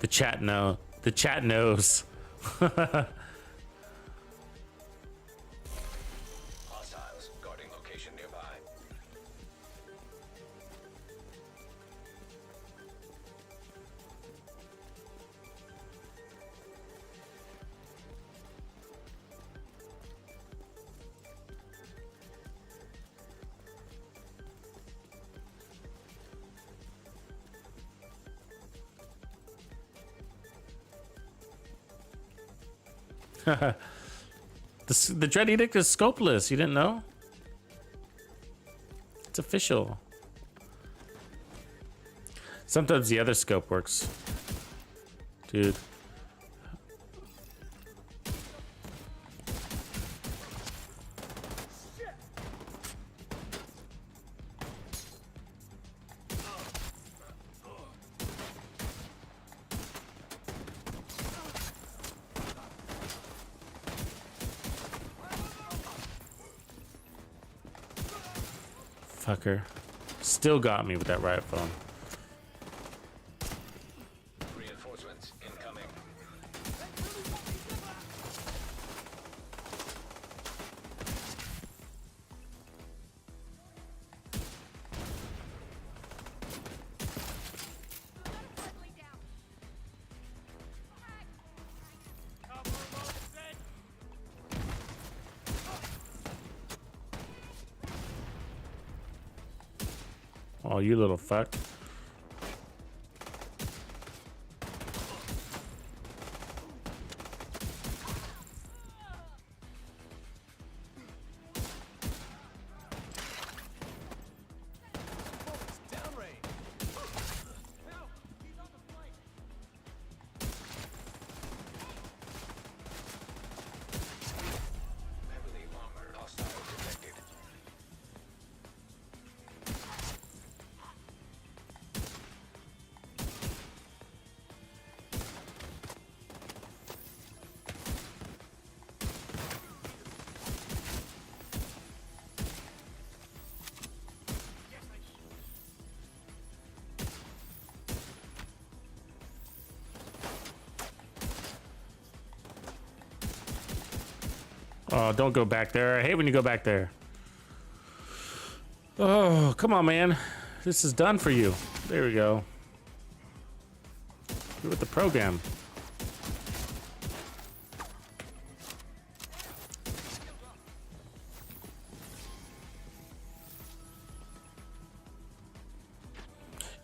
S2: The chat know. The chat knows.
S4: Hostiles guarding location nearby.
S2: The Dread Edict is scopeless. You didn't know? It's official. Sometimes the other scope works. Dude. Fucker. Still got me with that riot phone.
S4: Reinforcements incoming.
S2: Oh, you little fuck.
S4: Heavily armored hostile detected.
S2: Oh, don't go back there. I hate when you go back there. Oh, come on, man. This is done for you. There we go. You're with the program.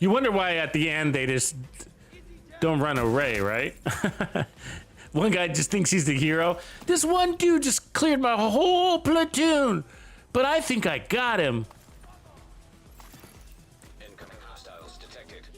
S2: You wonder why at the end they just don't run away, right? One guy just thinks he's the hero. This one dude just cleared my whole platoon, but I think I got him.
S4: Incoming hostiles detected.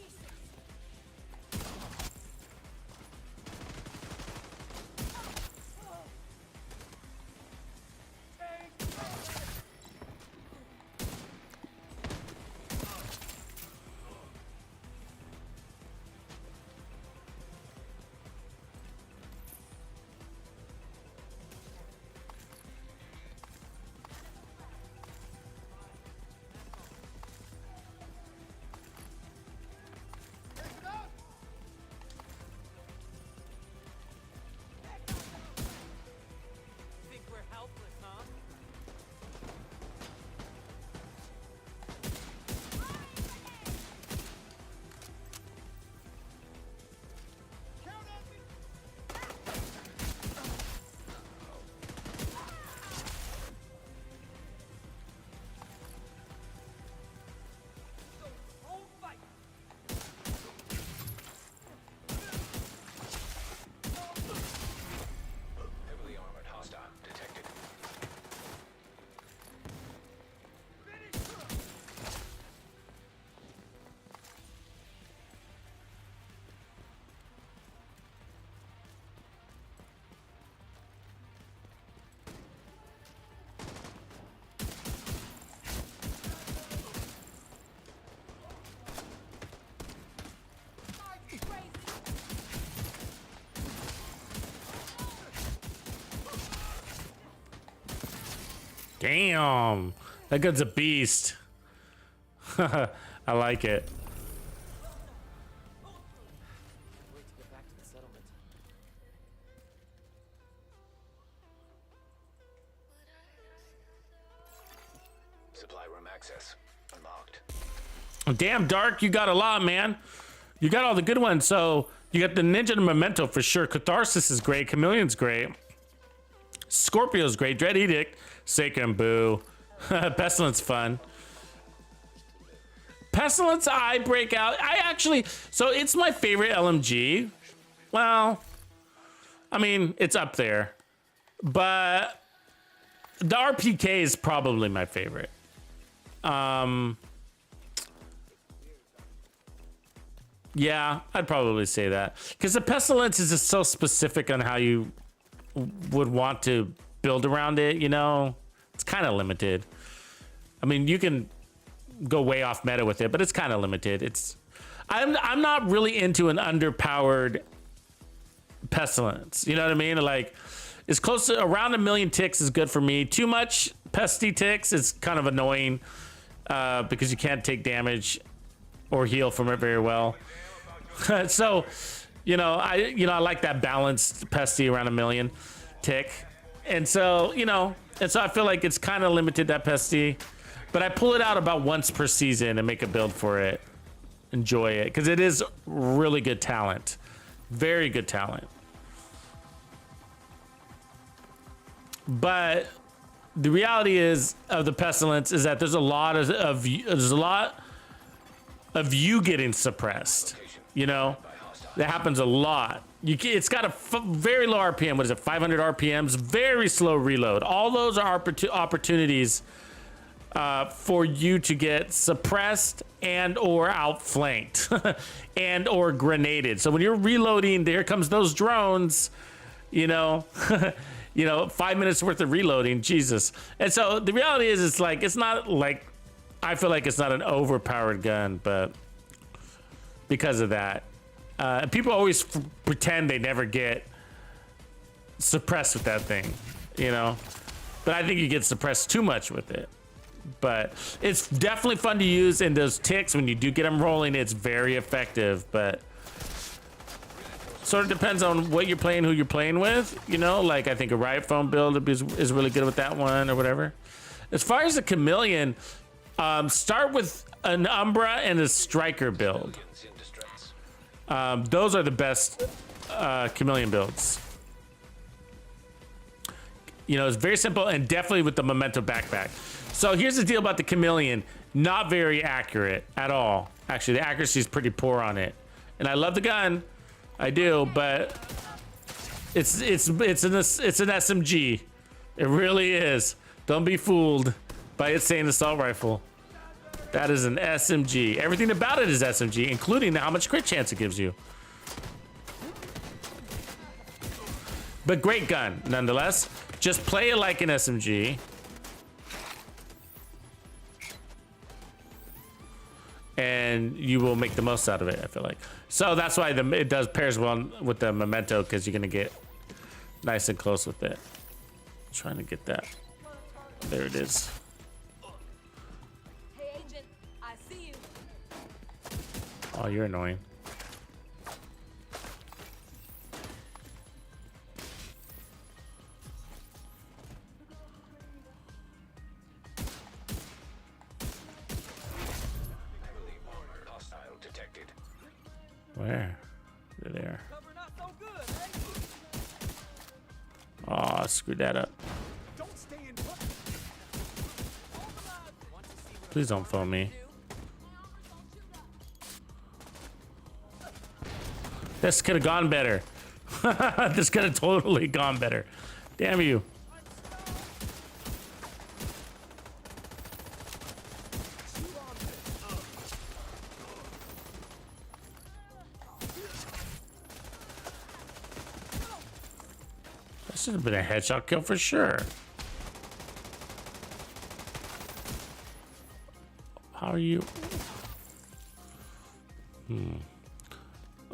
S2: Damn, that gun's a beast. I like it.
S7: Wait to get back to the settlement.
S4: Supply room access unlocked.
S2: Damn, Dark, you got a lot, man. You got all the good ones. So you got the Ninja and Memento for sure. Catharsis is great. Chameleon's great. Scorpio's great. Dread Edict, Sacred and Boo. Pestilence fun. Pestilence, I break out. I actually, so it's my favorite LMG. Well, I mean, it's up there. But the RPK is probably my favorite. Yeah, I'd probably say that. Because the Pestilence is just so specific on how you would want to build around it, you know? It's kind of limited. I mean, you can go way off meta with it, but it's kind of limited. I'm not really into an underpowered Pestilence. You know what I mean? Like, it's close to around 1 million ticks is good for me. Too much pesty ticks is kind of annoying because you can't take damage or heal from it very well. So, I like that balanced pesty around 1 million tick. And so, I feel like it's kind of limited, that pesty, but I pull it out about once per season and make a build for it. Enjoy it, because it is really good talent. Very good talent. But the reality is of the Pestilence is that there's a lot of you getting suppressed. That happens a lot. It's got a very low RPM. What is it? 500 RPMs. Very slow reload. All those are opportunities for you to get suppressed and or outflanked and or grenaded. So when you're reloading, there comes those drones. 5 minutes worth of reloading. Jesus. And so the reality is, it's not like, I feel like it's not an overpowered gun, but because of that. People always pretend they never get suppressed with that thing, but I think you get suppressed too much with it. But it's definitely fun to use, and those ticks, when you do get them rolling, it's very effective. But sort of depends on what you're playing, who you're playing with, like I think a Riot Phone build is really good with that one or whatever. As far as the Chameleon, start with an Umbra and a Striker build. Those are the best Chameleon builds. It's very simple, and definitely with the Memento backpack. So here's the deal about the Chameleon. Not very accurate at all. Actually, the accuracy is pretty poor on it. And I love the gun. I do, but it's an SMG. It really is. Don't be fooled by it saying assault rifle. That is an SMG. Everything about it is SMG, including how much crit chance it gives you. But great gun, nonetheless. Just play it like an SMG. And you will make the most out of it, I feel like. So that's why it pairs well with the Memento, because you're going to get nice and close with it. I'm trying to get that. There it is. Oh, you're annoying.
S4: Hostile detected.
S2: Where? They're there. Oh, screwed that up. Please don't phone me. This could have gone better. This could have totally gone better. Damn you. That should have been a headshot kill for sure. How are you?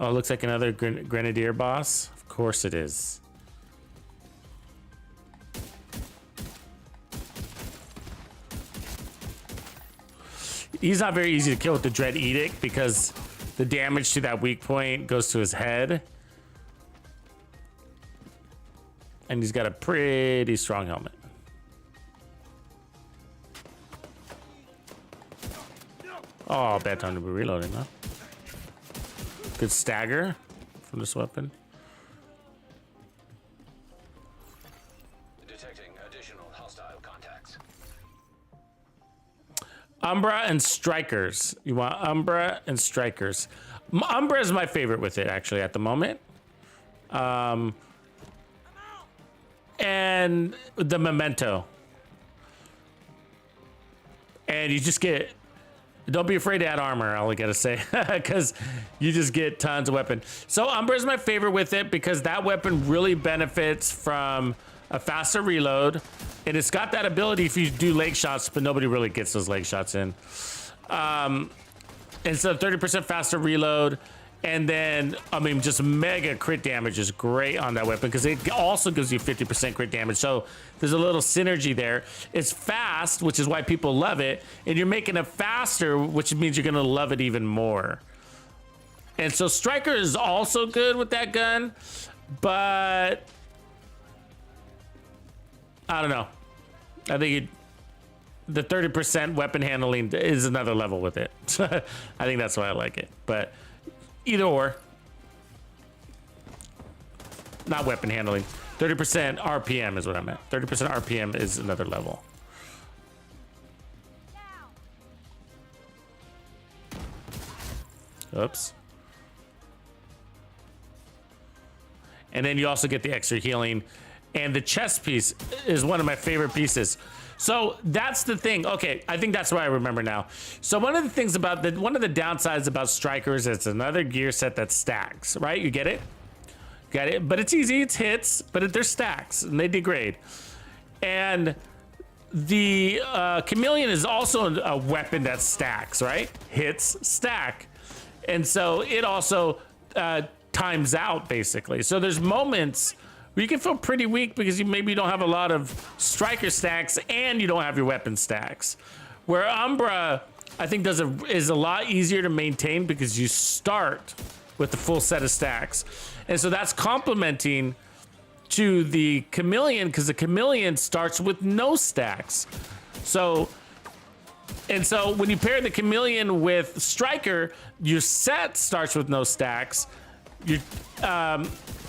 S2: Oh, looks like another Grenadier boss. Of course it is. He's not very easy to kill with the Dread Edict because the damage to that weak point goes to his head. And he's got a pretty strong helmet. Oh, bad time to be reloading, huh? Good stagger from this weapon.
S4: Detecting additional hostile contacts.
S2: Umbra and Strikers. You want Umbra and Strikers. Umbra is my favorite with it, actually, at the moment. And the Memento. And you just get... Don't be afraid to add armor, all I gotta say, because you just get tons of weapon. So Umbra is my favorite with it because that weapon really benefits from a faster reload. And it's got that ability if you do leg shots, but nobody really gets those leg shots in. And so 30% faster reload. And then, I mean, just mega crit damage is great on that weapon because it also gives you 50% crit damage. So there's a little synergy there. It's fast, which is why people love it. And you're making it faster, which means you're going to love it even more. And so Striker is also good with that gun, but I don't know. I think the 30% weapon handling is another level with it. I think that's why I like it. But either or. Not weapon handling. 30% RPM is what I meant. 30% RPM is another level. Oops. And then you also get the extra healing. And the chest piece is one of my favorite pieces. So that's the thing. Okay, I think that's what I remember now. So one of the things about one of the downsides about Strikers is it's another gear set that stacks, right? You get it? Get it? But it's easy, it's hits, but they're stacks and they degrade. And the Chameleon is also a weapon that stacks, right? Hits, stack. And so it also times out basically. So there's moments you can feel pretty weak because maybe you don't have a lot of striker stacks and you don't have your weapon stacks. Where Umbra, I think, is a lot easier to maintain because you start with the full set of stacks. And so that's complementing to the Chameleon because the Chameleon starts with no stacks. So when you pair the Chameleon with Striker, your set starts with no stacks.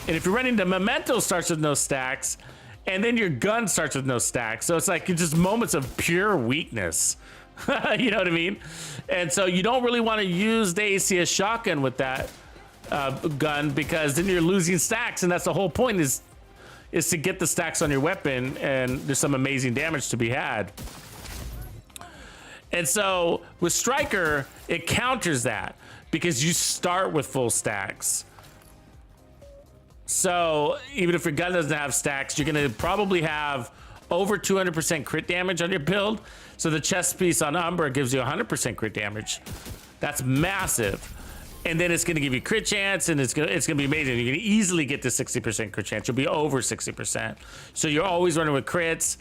S2: And if you're running the Memento starts with no stacks, and then your gun starts with no stacks. So it's like just moments of pure weakness. You know what I mean? And so you don't really want to use the ACS shotgun with that gun because then you're losing stacks, and that's the whole point is to get the stacks on your weapon, and there's some amazing damage to be had. And so with Striker, it counters that because you start with full stacks. So even if your gun doesn't have stacks, you're gonna probably have over 200% crit damage on your build. So the chest piece on Umbra gives you 100% crit damage. That's massive. And then it's gonna give you crit chance, and it's gonna be amazing. You're gonna easily get to 60% crit chance. You'll be over 60%. So you're always running with crits.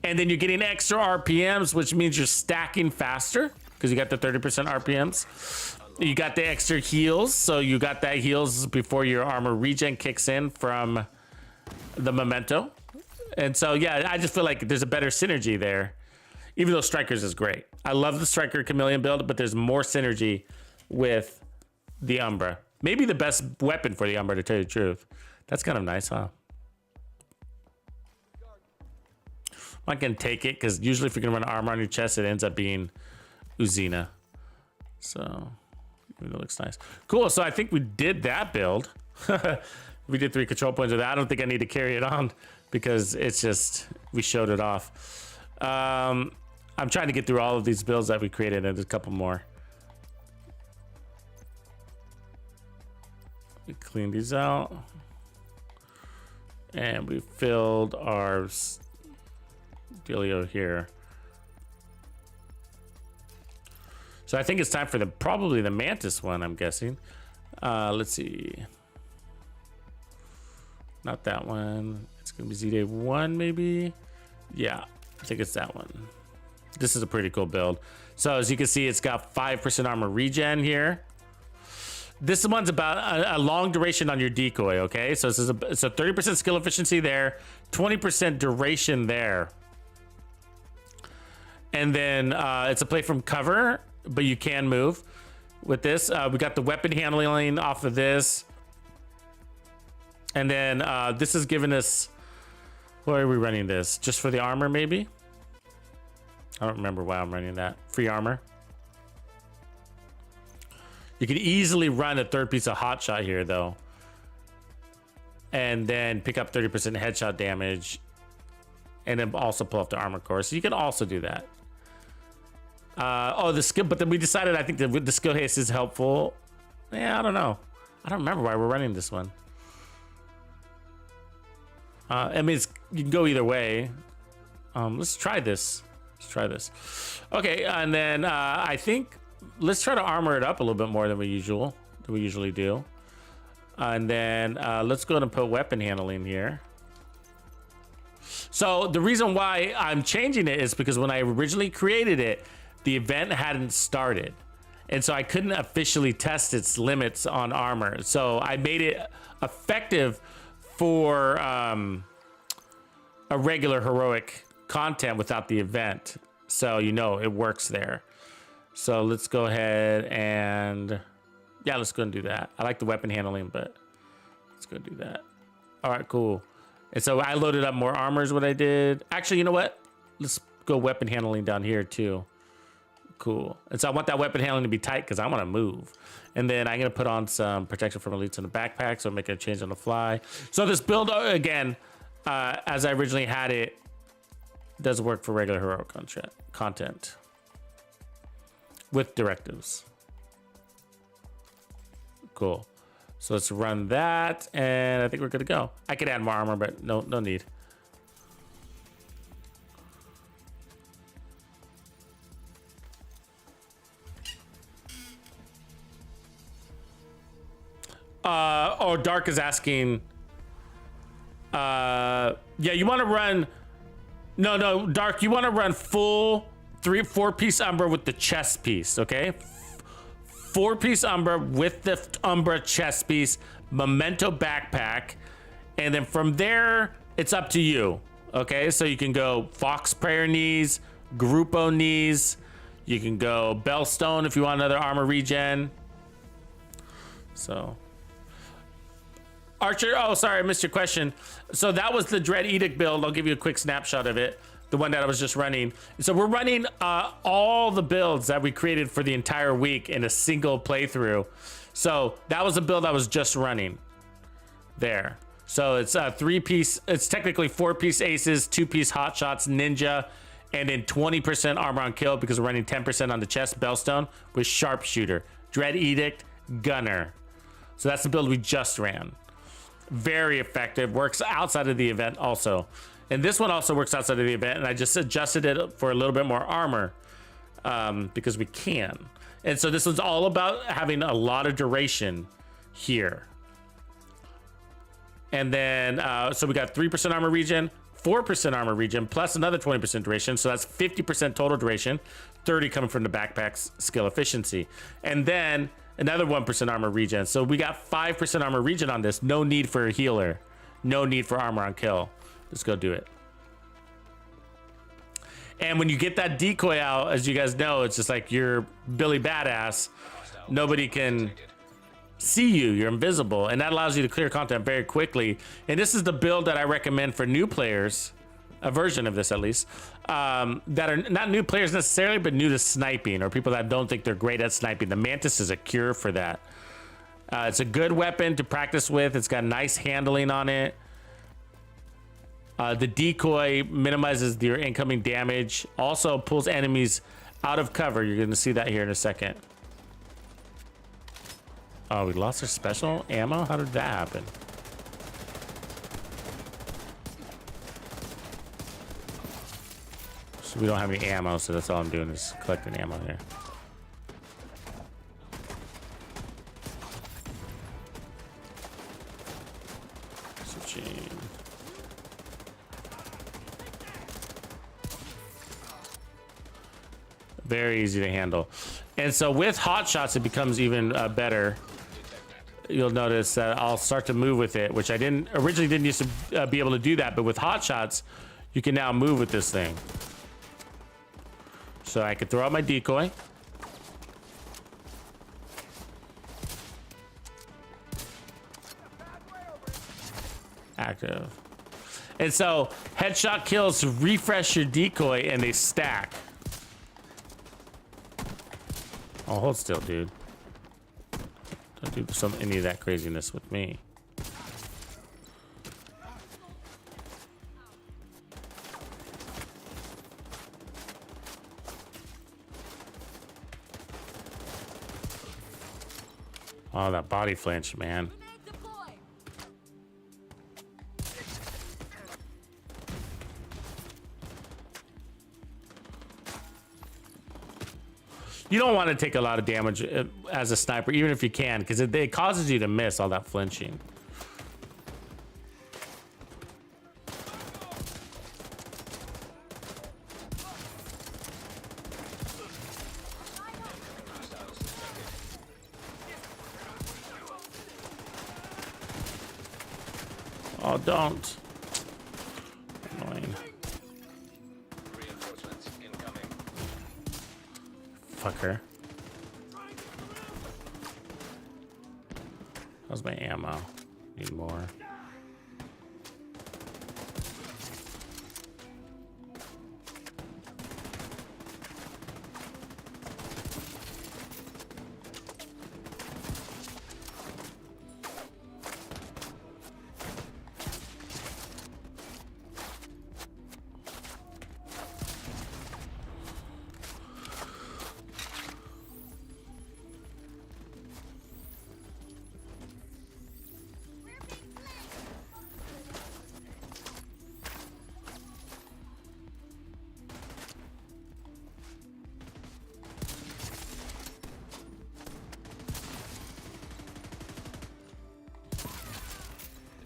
S2: And then you're getting extra RPMs, which means you're stacking faster because you got the 30% RPMs. You got the extra heals, so you got that heals before your armor regen kicks in from the Memento. And so, yeah, I just feel like there's a better synergy there, even though Strikers is great. I love the Striker Chameleon build, but there's more synergy with the Umbra. Maybe the best weapon for the Umbra, to tell you the truth. That's kind of nice, huh? I'm not going to take it, because usually if you're going to run armor on your chest, it ends up being Uzina. So... it looks nice. Cool, so I think we did that build. We did 3 control points with that. I don't think I need to carry it on because it's just, we showed it off. I'm trying to get through all of these builds that we created, and there's a couple more. We cleaned these out. And we filled our dealio here. So I think it's time for probably the Mantis one, I'm guessing. Let's see. Not that one. It's gonna be Z-Day 1 maybe. Yeah, I think it's that one. This is a pretty cool build. So as you can see, it's got 5% armor regen here. This one's about a long duration on your decoy, okay? So it's a 30% skill efficiency there, 20% duration there. And then it's a play from cover, but you can move with this. We got the weapon handling off of this. And then this is giving us, why are we running this? Just for the armor, maybe? I don't remember why I'm running that. Free armor. You can easily run a third piece of hot shot here, though. And then pick up 30% headshot damage. And then also pull off the armor core. So you can also do that. Oh, the skill, but then we decided, I think the skill haste is helpful. Yeah, I don't know. I don't remember why we're running this one. I mean, you can go either way. Let's try this. Let's try this. Okay, and then I think let's try to armor it up a little bit more than we usually do. And then let's go and put weapon handling here. So the reason why I'm changing it is because when I originally created it, the event hadn't started. And so I couldn't officially test its limits on armor. So I made it effective for a regular heroic content without the event. So, you know, it works there. So let's go ahead and, yeah, let's go and do that. I like the weapon handling, but let's go do that. All right, cool. And so I loaded up more armor is what I did. Actually, you know what? Let's go weapon handling down here too. Cool. And so I want that weapon handling to be tight because I want to move. And then I'm going to put on some protection from elites in the backpack, so I'm making a change on the fly. So this build, again, as I originally had it, does work for regular heroic content with directives. Cool. So let's run that, and I think we're good to go. I could add more armor, but no need. Oh, Dark is asking. Yeah, you want to run. No, Dark, you want to run full 4-piece Umbra with the chest piece, okay? 4-piece Umbra with the Umbra chest piece, memento backpack, and then from there, it's up to you, okay? So you can go Fox Prayer knees, Grupo knees, you can go Bellstone if you want another armor regen. So. Archer, oh, sorry, I missed your question. So that was the Dread Edict build. I'll give you a quick snapshot of it. The one that I was just running. So we're running all the builds that we created for the entire week in a single playthrough. So that was the build I was just running there. So it's 3-piece, it's technically 4-piece aces, 2-piece hot shots, ninja, and then 20% armor on kill because we're running 10% on the chest, Bellstone, with sharpshooter, Dread Edict, gunner. So that's the build we just ran. Very effective, works outside of the event also. And this one also works outside of the event, and I just adjusted it for a little bit more armor because we can. And so this one's all about having a lot of duration here. And then, so we got 3% armor regen, 4% armor regen, plus another 20% duration. So that's 50% total duration, 30 coming from the backpack's skill efficiency. And then another 1% armor regen. So we got 5% armor regen on this. No need for a healer. No need for armor on kill. Let's go do it. And when you get that decoy out, as you guys know, it's just like you're Billy Badass. Nobody can see you. You're invisible. And that allows you to clear content very quickly. And this is the build that I recommend for new players. A version of this, at least. That are not new players necessarily, but new to sniping, or people that don't think they're great at sniping. The Mantis is a cure for that. It's a good weapon to practice with. It's got nice handling on it. The decoy minimizes your incoming damage. Also pulls enemies out of cover. You're going to see that here in a second. Oh, we lost our special ammo? How did that happen? So we don't have any ammo, so that's all I'm doing is collecting ammo here. Switching. Very easy to handle. And so with hot shots, it becomes even better. You'll notice that I'll start to move with it, which I originally didn't used to be able to do that, but with hot shots, you can now move with this thing. So I could throw out my decoy. Active. And so headshot kills refresh your decoy and they stack. Oh, hold still, dude. Don't do any of that craziness with me. Oh, that body flinch, man. You don't want to take a lot of damage as a sniper, even if you can, because it causes you to miss all that flinching. Oh, don't. Annoying.
S4: Reinforcements incoming.
S2: Fucker. How's my ammo? Need more.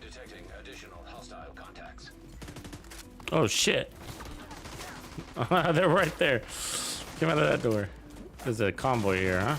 S4: Detecting additional hostile contacts.
S2: Oh shit. They're right there. Came out of that door. There's a convoy here, huh?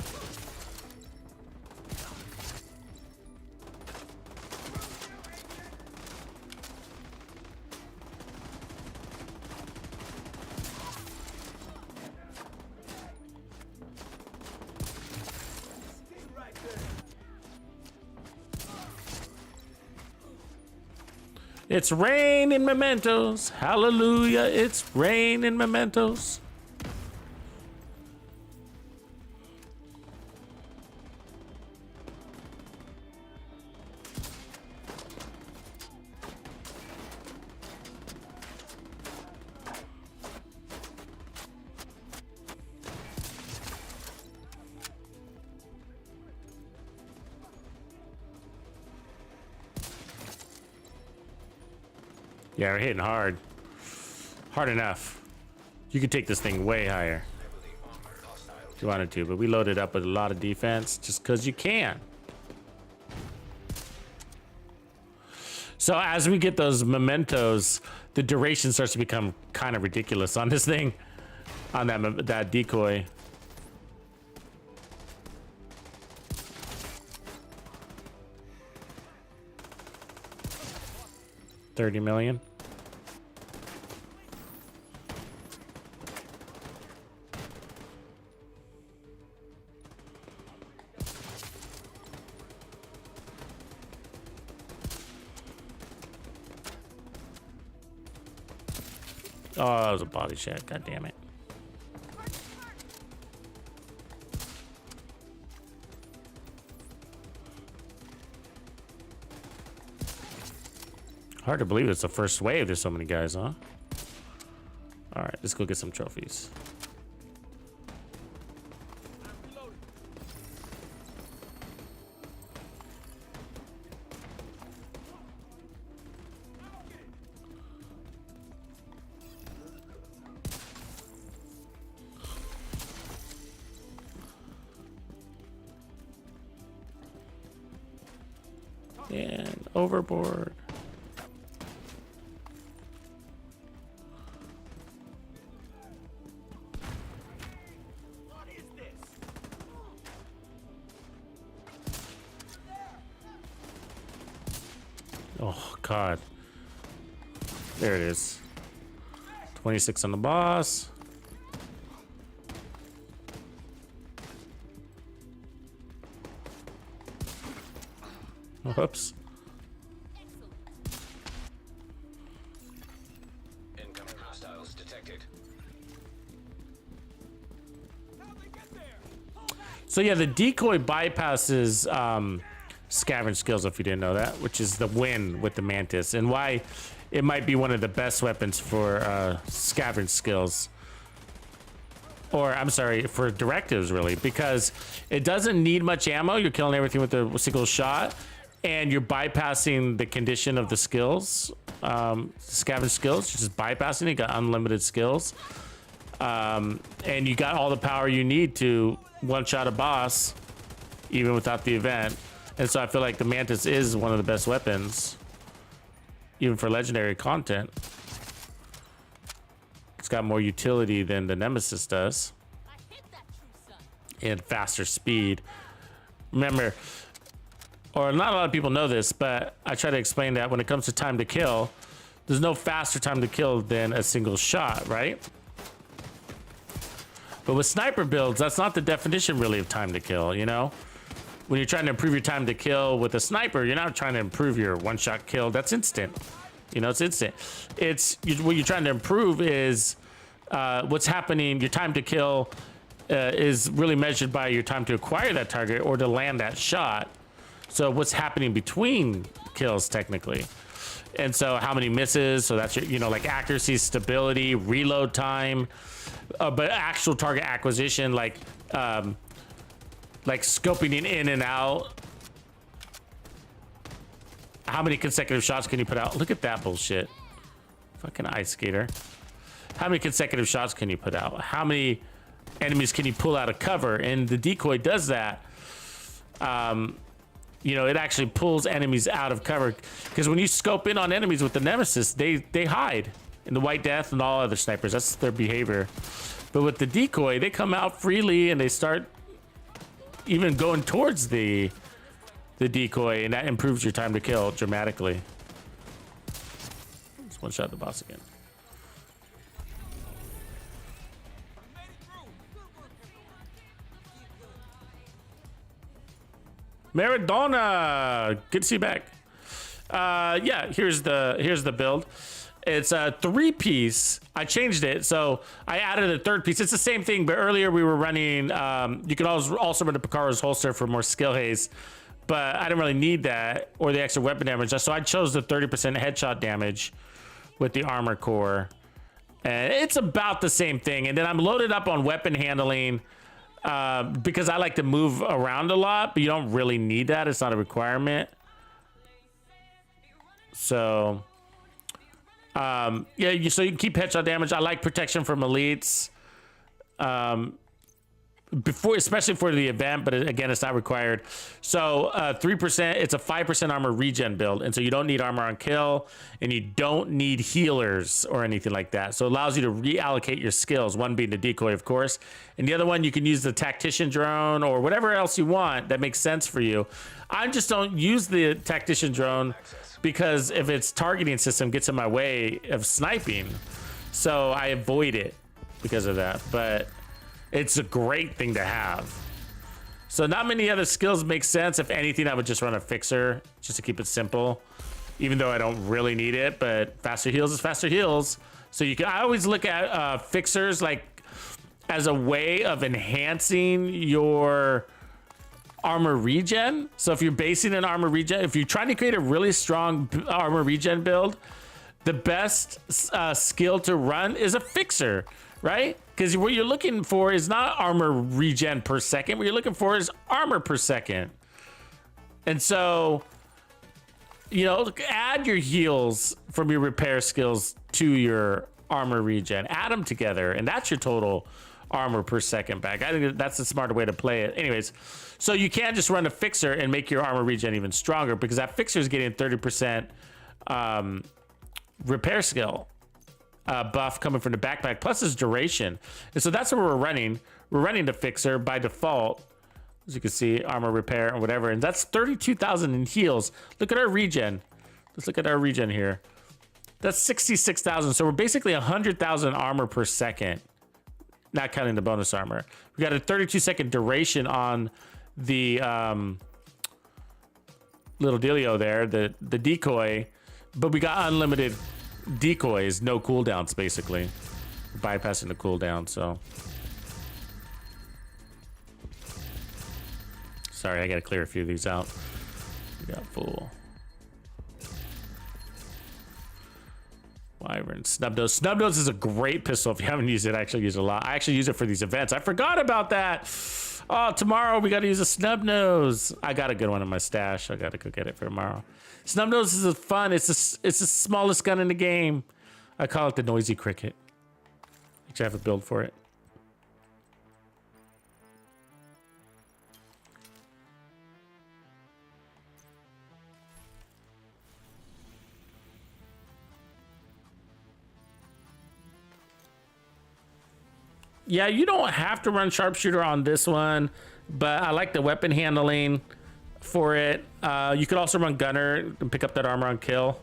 S2: It's rain in mementos. Hallelujah. It's rain in mementos. Yeah, we're hitting hard. Hard enough. You could take this thing way higher if you wanted to, but we loaded up with a lot of defense just because you can. So as we get those mementos, the duration starts to become kind of ridiculous on this thing, on that decoy. $30 million. Oh, that was a body shot. God damn it. Hard to believe it's the first wave. There's so many guys, huh? All right, let's go get some trophies. And overboard. Oh, God. There it is. 26 on the boss. Whoops.
S4: Incoming hostiles detected.
S2: So yeah, the decoy bypasses scavenge skills, if you didn't know that, which is the win with the Mantis, and why it might be one of the best weapons for scavenge skills. Or, I'm sorry, for directives, really, because it doesn't need much ammo. You're killing everything with a single shot, and you're bypassing the condition of the skills, scavenge skills. You're just bypassing it. You got unlimited skills. And you got all the power you need to one-shot a boss, even without the event. And so I feel like the Mantis is one of the best weapons, even for legendary content. It's got more utility than the Nemesis does. And faster speed. Remember, or not a lot of people know this, but I try to explain that when it comes to time to kill, there's no faster time to kill than a single shot, right? But with sniper builds, that's not the definition really of time to kill, you know? When you're trying to improve your time to kill with a sniper, you're not trying to improve your one-shot kill. That's instant. You know, it's instant. What you're trying to improve is what's happening. Your time to kill is really measured by your time to acquire that target or to land that shot. So what's happening between kills, technically. And so how many misses, so that's your, you know, like accuracy, stability, reload time, but actual target acquisition, like scoping it in and out. How many consecutive shots can you put out? Look at that bullshit. Fucking ice skater. How many consecutive shots can you put out? How many enemies can you pull out of cover? And the decoy does that. You know, it actually pulls enemies out of cover, because when you scope in on enemies with the Nemesis, they hide. In the White Death and all other snipers, that's their behavior. But with the decoy, they come out freely and they start even going towards the decoy, and that improves your time to kill dramatically. Just one shot the boss again. Maradona, good to see you back. Yeah, here's the build. It's a 3-piece. I changed it, so I added a 3rd piece. It's the same thing, but earlier we were running. You could also run the Picaro's holster for more skill haste, but I didn't really need that or the extra weapon damage. So I chose the 30% headshot damage with the armor core, and it's about the same thing. And then I'm loaded up on weapon handling. Because I like to move around a lot, but you don't really need that. It's not a requirement. So, yeah, so you can keep headshot damage. I like protection from elites. Especially for the event, but again, it's not required. So 3%, it's a 5% armor regen build, and so you don't need armor on kill, and you don't need healers or anything like that. So it allows you to reallocate your skills, one being the decoy, of course, and the other one you can use the tactician drone or whatever else you want that makes sense for you. I just don't use the tactician drone because if its targeting system gets in my way of sniping, so I avoid it because of that. But it's a great thing to have. So not many other skills make sense. If anything, I would just run a fixer just to keep it simple, even though I don't really need it. But faster heals is faster heals. So you can. I always look at fixers like as a way of enhancing your armor regen. So if you're basing an armor regen, if you're trying to create a really strong armor regen build, the best skill to run is a fixer, right? Because what you're looking for is not armor regen per second. What you're looking for is armor per second. And so, you know, add your heals from your repair skills to your armor regen. Add them together, and that's your total armor per second back. I think that's the smarter way to play it. Anyways, so you can just run a fixer and make your armor regen even stronger, because that fixer is getting 30% repair skill buff coming from the backpack, plus his duration. And so that's what we're running. We're running the fixer by default, as you can see, armor repair and whatever, and that's 32,000 in heals. Look at our regen, Let's look at our regen here. That's 66,000. So we're basically 100,000 armor per second. Not counting the bonus armor. We got a 32-second duration on the little dealio there, the decoy, but we got unlimited decoys, no cooldowns basically. Bypassing the cooldown, so. Sorry, I gotta clear a few of these out. We got full. Wyvern, Snub-Nose. Snub-Nose is a great pistol. If you haven't used it, I actually use it a lot. I actually use it for these events. I forgot about that. Oh, tomorrow we got to use a Snub-Nose. I got a good one in my stash. I got to go get it for tomorrow. Snub-Nose is fun. It's the smallest gun in the game. I call it the Noisy Cricket. Actually, I have a build for it. Yeah, you don't have to run sharpshooter on this one, but I like the weapon handling for it. You could also run gunner and pick up that armor on kill.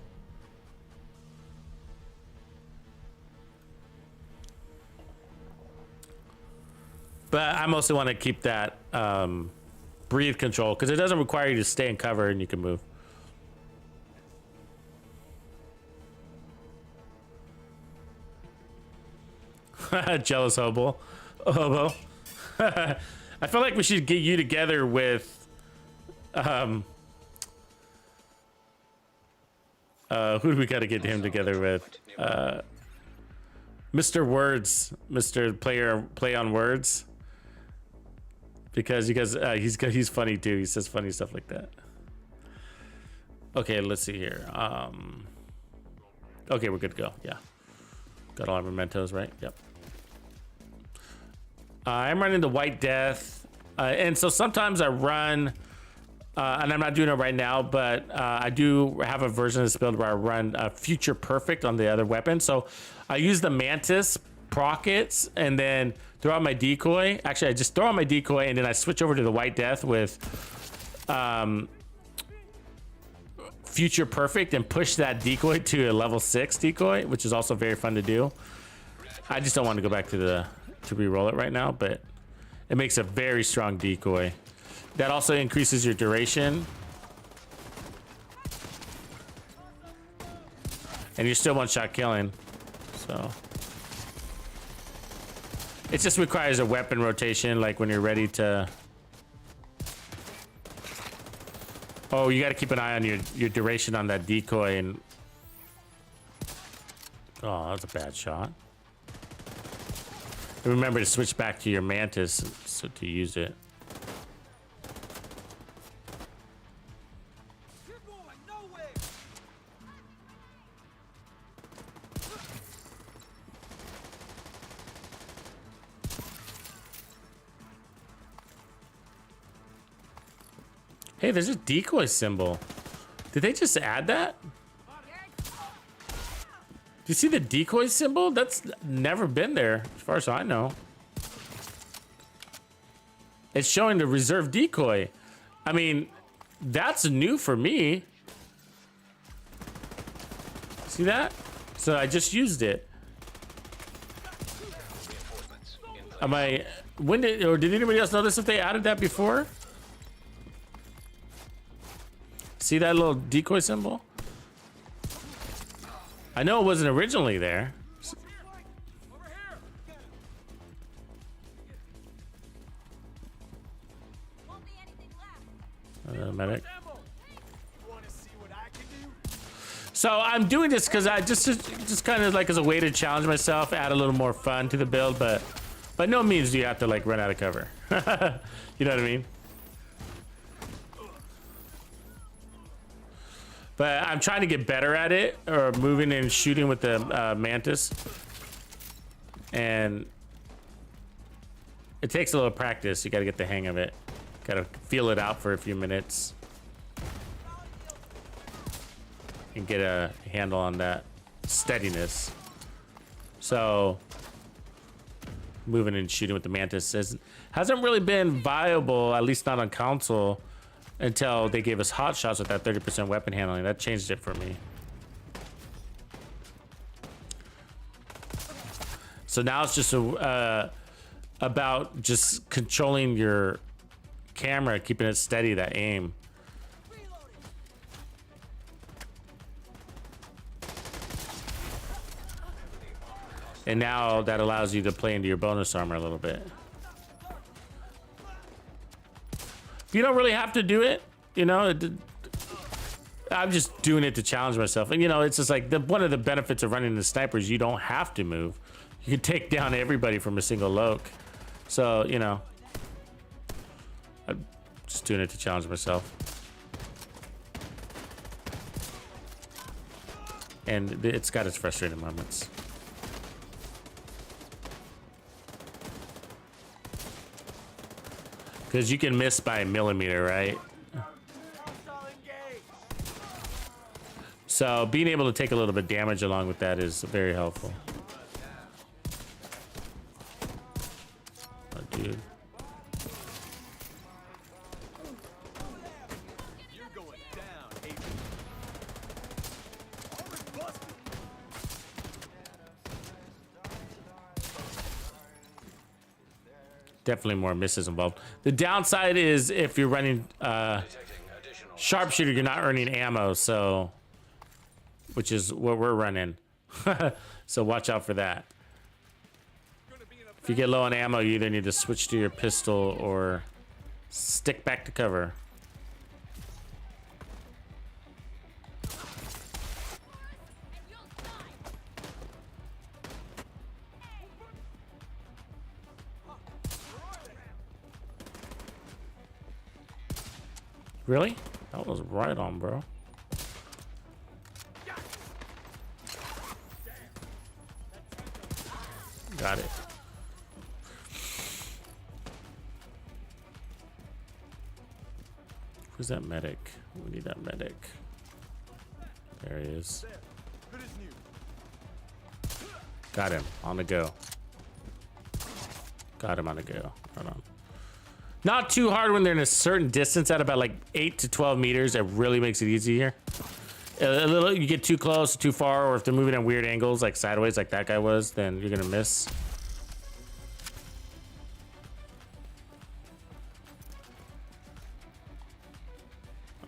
S2: But I mostly want to keep that breathe control because it doesn't require you to stay in cover and you can move. Jealous hobo. I feel like we should get you together with who do we got to get him together with? Mr. Words, Mr. Play on Words, because he's funny too. He says funny stuff like that. Okay, let's see here. Okay, we're good to go. Yeah, got all our mementos, right? Yep. I'm running the White Death, and so sometimes I run, and I'm not doing it right now, but I do have a version of this build where I run Future Perfect on the other weapon. So I use the Mantis, Prockets, and then throw out my decoy. Actually, I just throw out my decoy, and then I switch over to the White Death with Future Perfect and push that decoy to a level 6 decoy, which is also very fun to do. I just don't want to go back to re-roll it right now, but it makes a very strong decoy. That also increases your duration. And you're still one-shot killing. So it just requires a weapon rotation, like when you're ready to. Oh, you got to keep an eye on your duration on that decoy. And oh, that's a bad shot. And remember to switch back to your Mantis so to use it. Hey, there's a decoy symbol. Did they just add that? Do you see the decoy symbol? That's never been there, as far as I know. It's showing the reserve decoy. I mean, that's new for me. See that? So I just used it. Am I? When did, or did anybody else notice if they added that before? See that little decoy symbol? I know it wasn't originally there. Medic. So I'm doing this because I just kind of like as a way to challenge myself, add a little more fun to the build, but by no means do you have to like run out of cover. You know what I mean? But I'm trying to get better at it, or moving and shooting with the Mantis. And it takes a little practice. You got to get the hang of it. Got to feel it out for a few minutes. And get a handle on that steadiness. So moving and shooting with the Mantis hasn't really been viable, at least not on console. until they gave us hot shots with that 30% weapon handling. That changed it for me. So now it's just about just controlling your camera, keeping it steady, that aim. And now that allows you to play into your bonus armor a little bit. You don't really have to do it, you know. I'm just doing it to challenge myself. And you know, it's just like one of the benefits of running the sniper is you don't have to move. You can take down everybody from a single loc. So, you know, I'm just doing it to challenge myself. And it's got its frustrating moments. Because you can miss by a millimeter, right? So being able to take a little bit of damage along with that is very helpful. Oh, dude. Definitely more misses involved. The downside is if you're running sharpshooter, you're not earning ammo, so which is what we're running. So watch out for that. If you get low on ammo, you either need to switch to your pistol or stick back to cover. Really? That was right on, bro. Got it. Who's that medic? We need that medic. There he is. Got him. On the go. Got him on the go. Hold on. Not too hard when they're in a certain distance at about like 8 to 12 meters. It really makes it easy here. A little, you get too close, too far, or if they're moving at weird angles, like sideways, like that guy was, then you're gonna miss.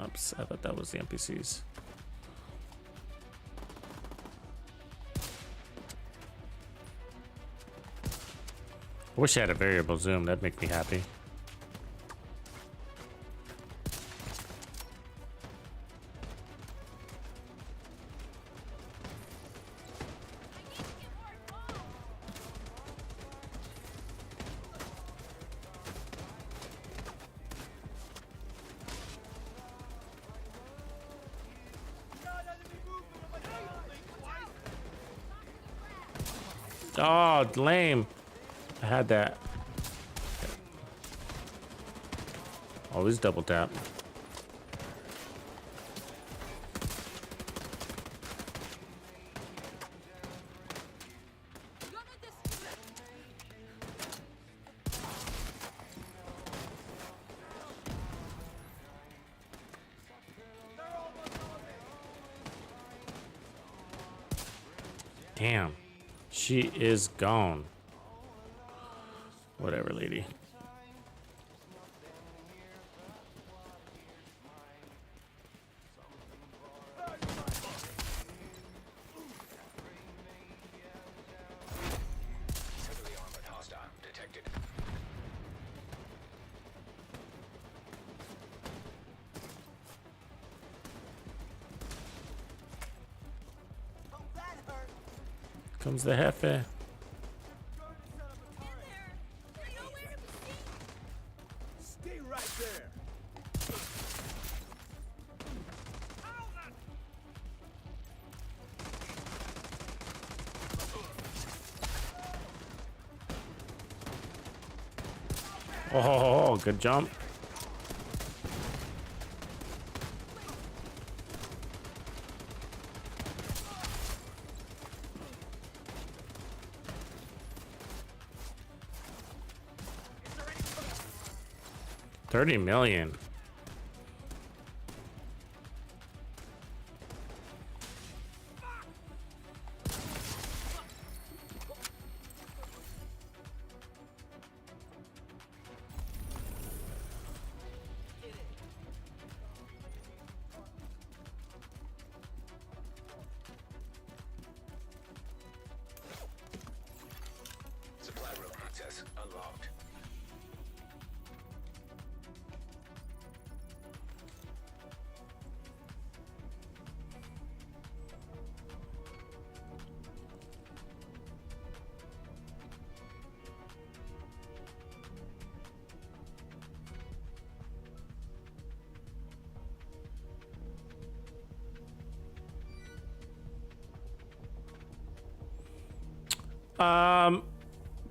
S2: Oops, I thought that was the NPCs. I wish I had a variable zoom. That'd make me happy. Oh, lame. I had that. Always double tap. Damn. She is gone. Whatever, lady.
S4: Heavily armored hostile detected.
S2: Comes the Hefe.
S3: Stay right there.
S2: Oh, good jump. $30 million.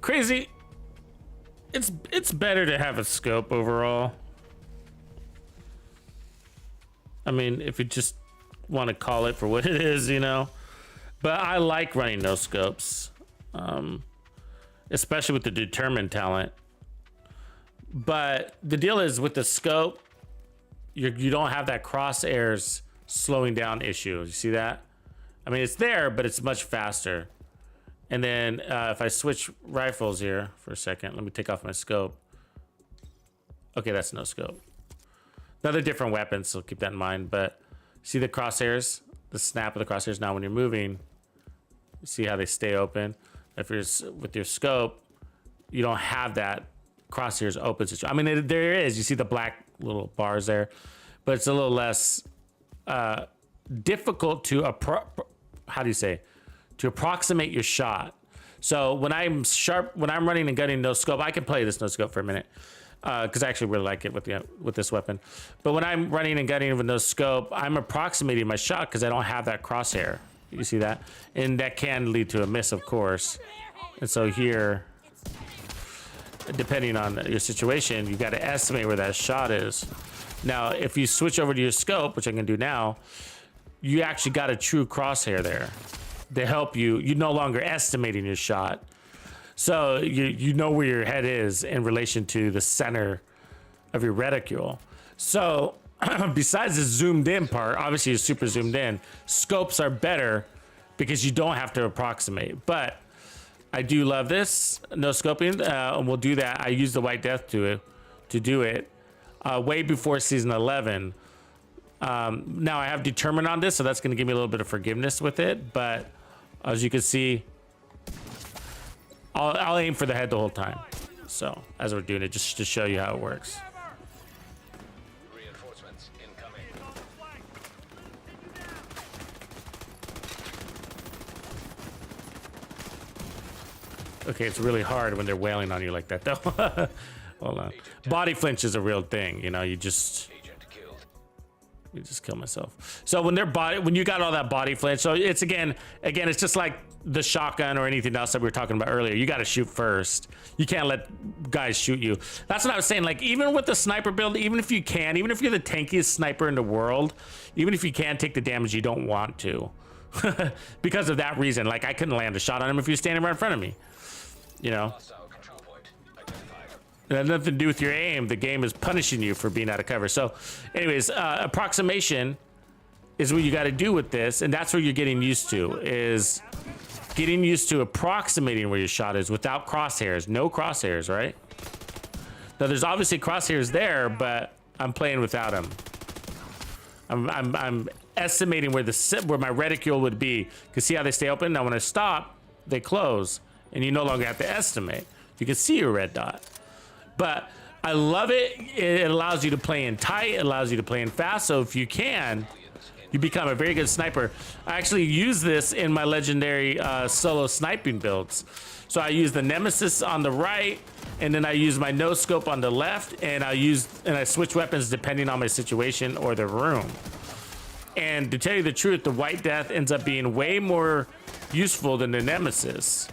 S2: Crazy. It's better to have a scope overall. I mean, if you just want to call it for what it is, you know. But I like running no scopes, especially with the determined talent. But the deal is with the scope, you don't have that crosshairs slowing down issue. You see that? I mean, it's there, but it's much faster. And then if I switch rifles here for a second, let me take off my scope. Okay, that's no scope. Another different weapon, so keep that in mind. But see the crosshairs, the snap of the crosshairs now when you're moving. See how they stay open. If you're with your scope, you don't have that crosshairs open situation. I mean, there is. You see the black little bars there, but it's a little less difficult to to approximate your shot. So when I'm running and gunning no scope, I can play this no scope for a minute because I actually really like it with this weapon. But when I'm running and gunning with no scope, I'm approximating my shot because I don't have that crosshair. You see that? And that can lead to a miss, of course. And so here, depending on your situation, you got to estimate where that shot is. Now, if you switch over to your scope, which I can do now, you actually got a true crosshair there to help you. You're no longer estimating your shot. So you know where your head is in relation to the center of your reticule. So besides the zoomed in part, obviously it's super zoomed in, scopes are better because you don't have to approximate. But I do love this no scoping, and we'll do that. I use the White Death to do it way before season 11. Now I have determined on this, so that's going to give me a little bit of forgiveness with it. But as you can see, I'll aim for the head the whole time. So as we're doing it, just to show you how it works.
S4: Reinforcements incoming.
S2: Okay, it's really hard when they're wailing on you like that, though. Hold on. Body flinch is a real thing, you know. You just kill myself. So when you got all that body flinch, so it's again, it's just like the shotgun or anything else that we were talking about earlier. You got to shoot first. You can't let guys shoot you. That's what I was saying. Like even with the sniper build, even if you're the tankiest sniper in the world, even if you can take the damage, you don't want to, because of that reason. Like I couldn't land a shot on him if he was standing right in front of me. You know. It had nothing to do with your aim. The game is punishing you for being out of cover. So anyways, approximation is what you got to do with this. And that's what you're getting used to, is getting used to approximating where your shot is without crosshairs. No crosshairs, right? Now there's obviously crosshairs there, but I'm playing without them. I'm estimating where my reticule would be. Because see how they stay open? Now when I stop, they close. And you no longer have to estimate. You can see your red dot. But I love it. It allows you to play in tight. It allows you to play in fast. So if you can, you become a very good sniper. I actually use this in my legendary solo sniping builds. So I use the Nemesis on the right, and then I use my no scope on the left, and I switch weapons depending on my situation or the room. And to tell you the truth, the White Death ends up being way more useful than the Nemesis,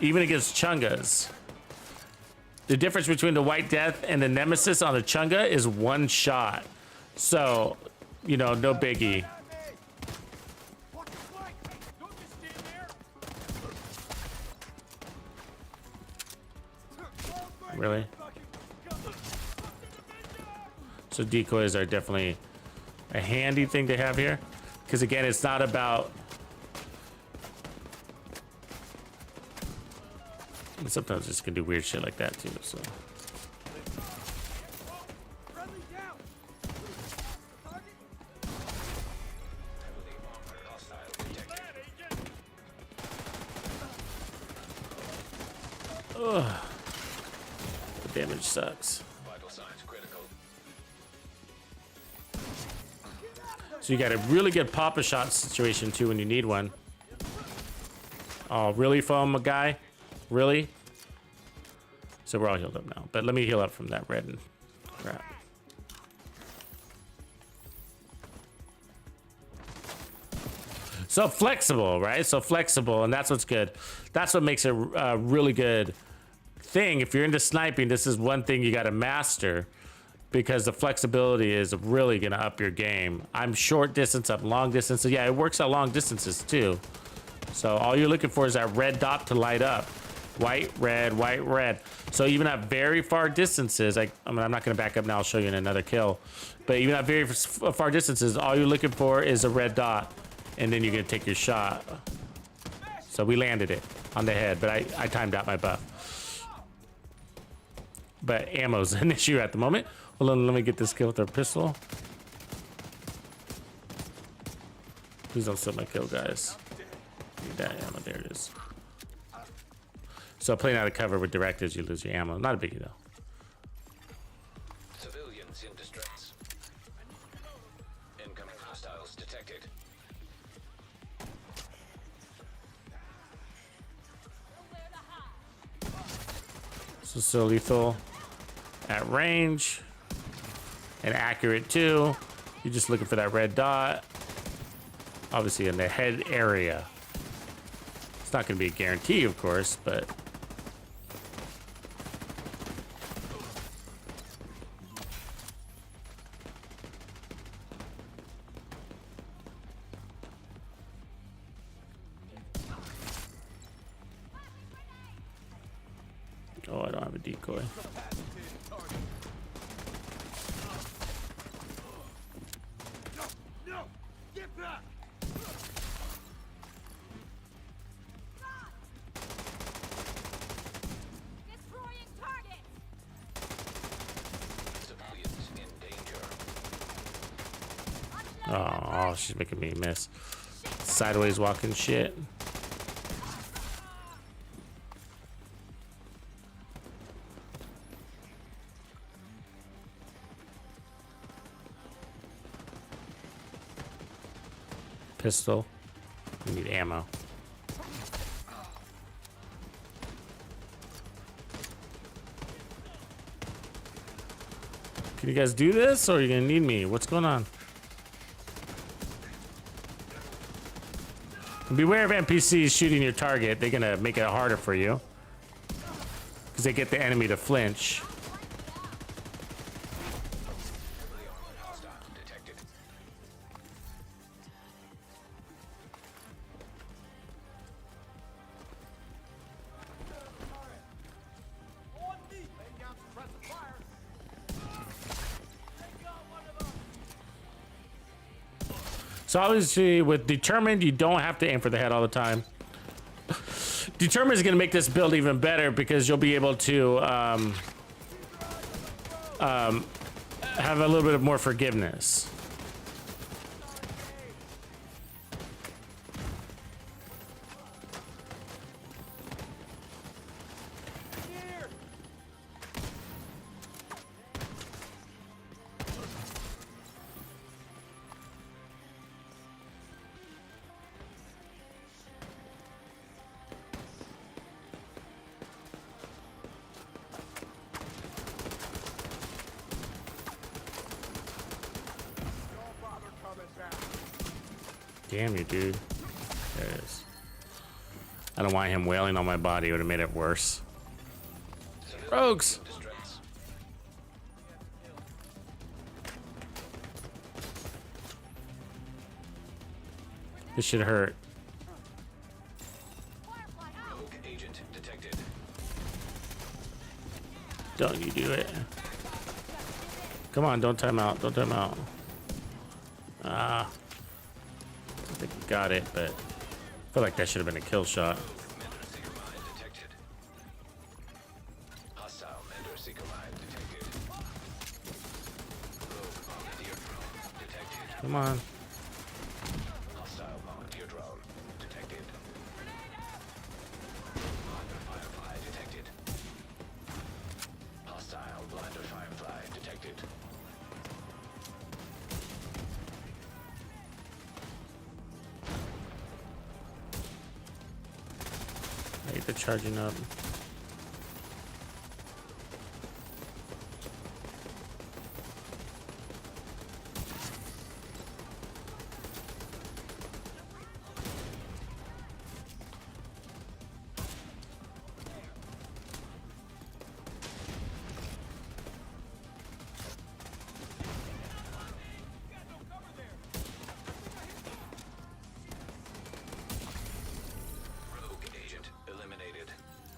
S2: even against Chungas. The difference between the White Death and the Nemesis on the Chunga is one shot. So, you know, no biggie. Really? So decoys are definitely a handy thing to have here. Because again, it's not about... And sometimes this can do weird shit like that too, so. Ugh. The damage sucks. So you got a really good pop-a shot situation too when you need one. Oh, really, foam guy? Really? So we're all healed up now. But let me heal up from that red and crap. So flexible, right? So flexible, and that's what's good. That's what makes it a really good thing. If you're into sniping, this is one thing you got to master, because the flexibility is really going to up your game. I'm short distance, I'm long distance. So yeah, it works at long distances too. So all you're looking for is that red dot to light up. White, red, white, red. So even at very far distances, I'm not going to back up now, I'll show you in another kill. But even at very far distances, all you're looking for is a red dot. And then you're going to take your shot. So we landed it on the head, but I timed out my buff. But ammo's an issue at the moment. Hold on, let me get this kill with our pistol. Please don't steal my kill, guys. Need that ammo. There it is. So playing out of cover with directives, you lose your ammo. Not a biggie though.
S4: Civilians in distress. Incoming hostiles detected.
S2: So still lethal at range and accurate too. You're just looking for that red dot. Obviously in the head area. It's not going to be a guarantee, of course, but oh, I don't have a decoy.
S5: No! Get back!
S6: Destroying targets!
S4: Civilians in danger.
S2: Oh, she's making me miss. Sideways walking shit. Pistol. We need ammo. Can you guys do this, or are you gonna need me? What's going on? Beware of NPCs shooting your target. They're gonna make it harder for you because they get the enemy to flinch.
S4: Hostile detected.
S5: On me! Lay down suppressive fire! They got one of them!
S2: So obviously with Determined, you don't have to aim for the head all the time. Determined is going to make this build even better because you'll be able to have a little bit of more forgiveness.
S5: Don't bother coming back.
S2: Damn you, dude. There it is. I don't want him wailing on my body. It would have made it worse. Rogues!
S4: Distress.
S2: This should hurt.
S4: Rogue agent detected.
S2: Don't you do it. Come on, don't time out. Don't time out. Ah. I think we got it, but I feel like that should have been a kill shot.
S4: Member seeker mine detected. Hostile member seeker mine detected. Rogue bombardier drone detected.
S2: Come on.
S4: Hostile bombardier drone detected. Blinder firefly detected. Hostile blinder firefly detected.
S2: I get the charging up.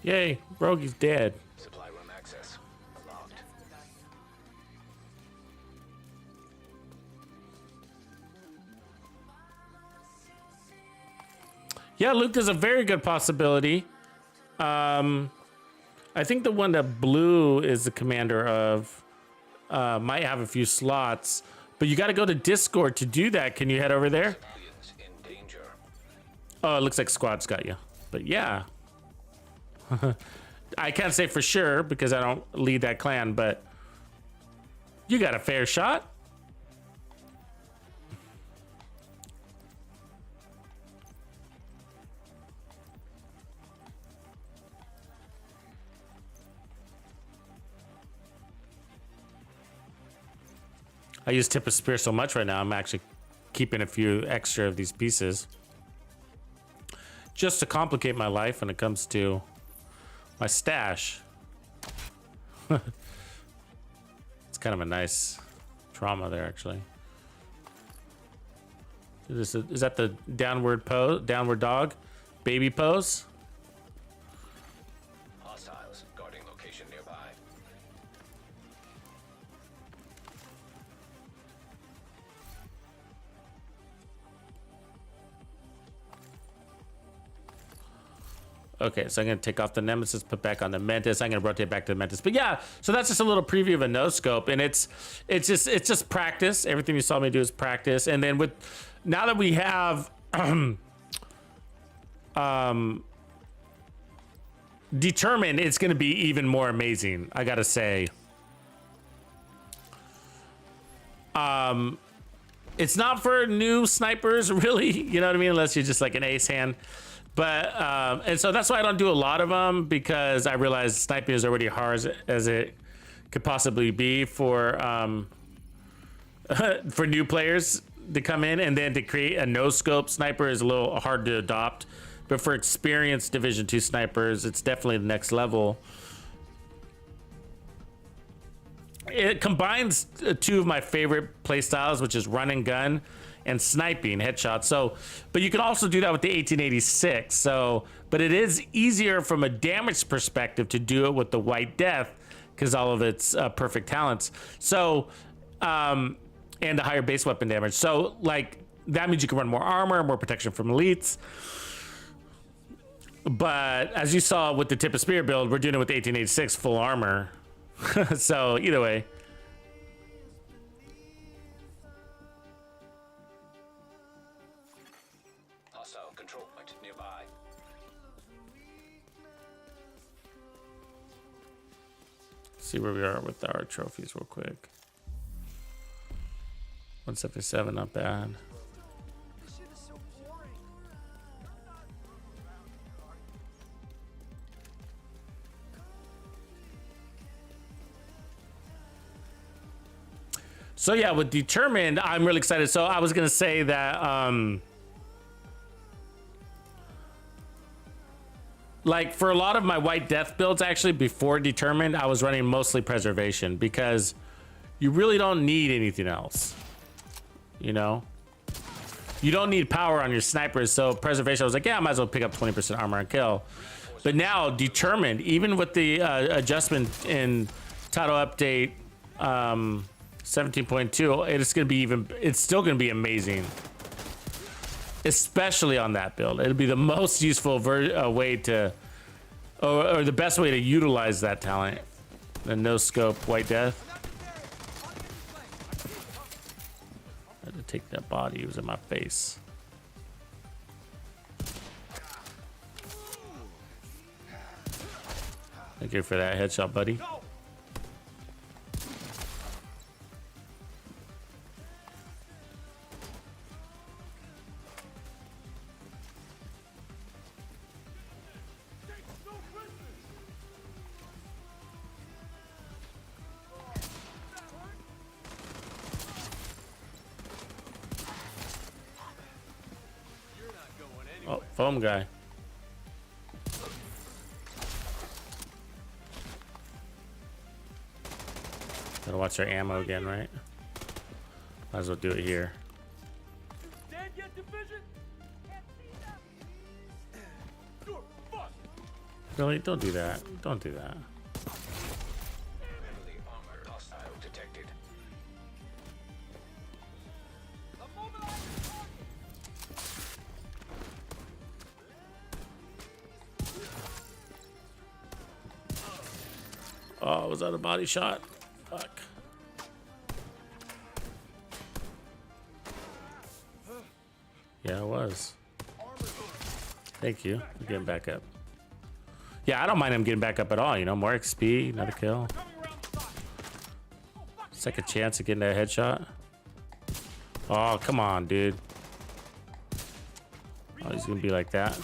S2: Yay, Rogi's dead.
S4: Supply room access locked.
S2: Yeah, Luke, there's a very good possibility. I think the one that Blue is the commander of might have a few slots, but you got to go to Discord to do that. Can you head over there?
S4: Civilians in danger.
S2: Oh, it looks like Squad's got you. But yeah. I can't say for sure because I don't lead that clan, but you got a fair shot. I use tip of spear so much right now, I'm actually keeping a few extra of these pieces just to complicate my life when it comes to my stash. It's kind of a nice trauma there, actually. Is that the downward pose, downward dog, baby pose?
S4: Hostiles guarding location nearby.
S2: Okay, so I'm gonna take off the Nemesis, put back on the Mentis. I'm gonna rotate back to the Mentis. But yeah, so that's just a little preview of a no scope, and it's just practice. Everything you saw me do is practice. And then now that we have determined, it's gonna be even more amazing, I gotta say. It's not for new snipers, really, you know what I mean, unless you're just like an ace hand. But and so that's why I don't do a lot of them, because I realize sniping is already hard as it could possibly be for for new players to come in, and then to create a no scope sniper is a little hard to adopt. But for experienced Division 2 snipers, it's definitely the next level. It combines two of my favorite playstyles, which is run and gun and sniping headshots. So, but you can also do that with the 1886. So, but it is easier from a damage perspective to do it with the White Death because all of its perfect talents. So, and the higher base weapon damage. So, like, that means you can run more armor, more protection from elites. But as you saw with the Tip of Spear build, we're doing it with the 1886 full armor. So, either way.
S4: Hostile control point nearby.
S2: See where we are with our trophies real quick. 177, not bad.
S5: This shit is so boring.
S2: So yeah, with Determined, I'm really excited. So I was gonna say that, like for a lot of my White Death builds, actually before Determined, I was running mostly Preservation because you really don't need anything else. You know, you don't need power on your snipers. So Preservation, I was like, yeah, I might as well pick up 20% armor and kill. But now Determined, even with the adjustment in title update 17.2, it's gonna be it's still gonna be amazing, especially on that build. It'll be the most useful way to, or the best way to utilize that talent, the no scope White Death. I had to take that body, it was in my face. Thank you for that headshot, buddy. Oh, foam guy. Gotta watch our ammo again, right? Might as well do it here.
S5: Dead yet, division? Can't see them. Sure, fuck.
S2: Really? Don't do that. Don't do that.
S4: Heavily armored hostile detected.
S2: Oh, was that a body shot? Fuck. Yeah, it was. Thank you. I'm getting back up. Yeah, I don't mind him getting back up at all. You know, more XP, another kill. Second chance of getting that headshot. Oh, come on, dude. Oh, he's gonna be like that.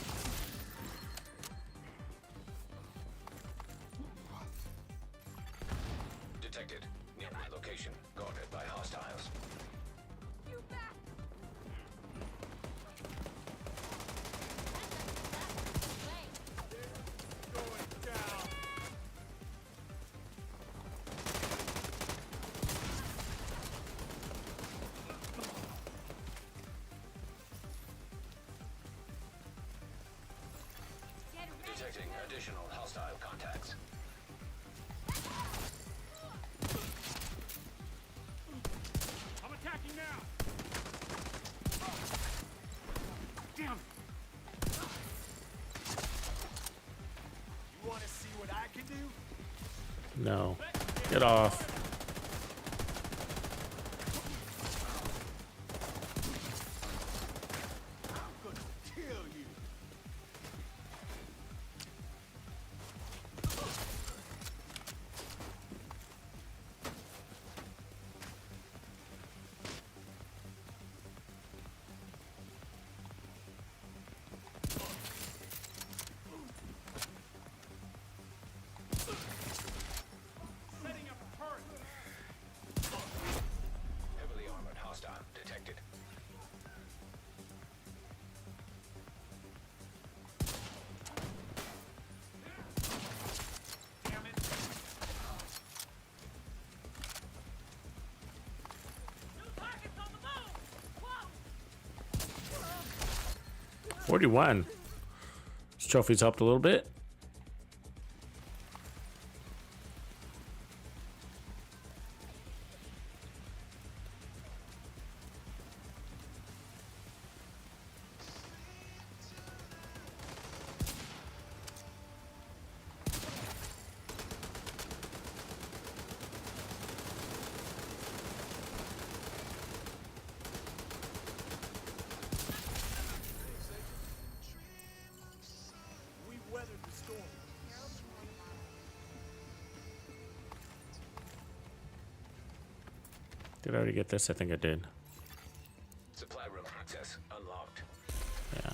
S4: Detected. Nearby location. Guarded by hostiles. Detecting additional hostile contacts.
S5: I'm attacking now. Damn. You want to see what I can do?
S2: No. Get off.
S5: I'm gonna kill you. Setting up a turret.
S4: Heavily armored hostile detected.
S5: Damn it. New targets on the move. Whoa.
S2: 41. This trophy's helped a little bit.
S5: We weathered the storm.
S2: Did I already get this? I think I did.
S4: Supply room access unlocked.
S2: Yeah.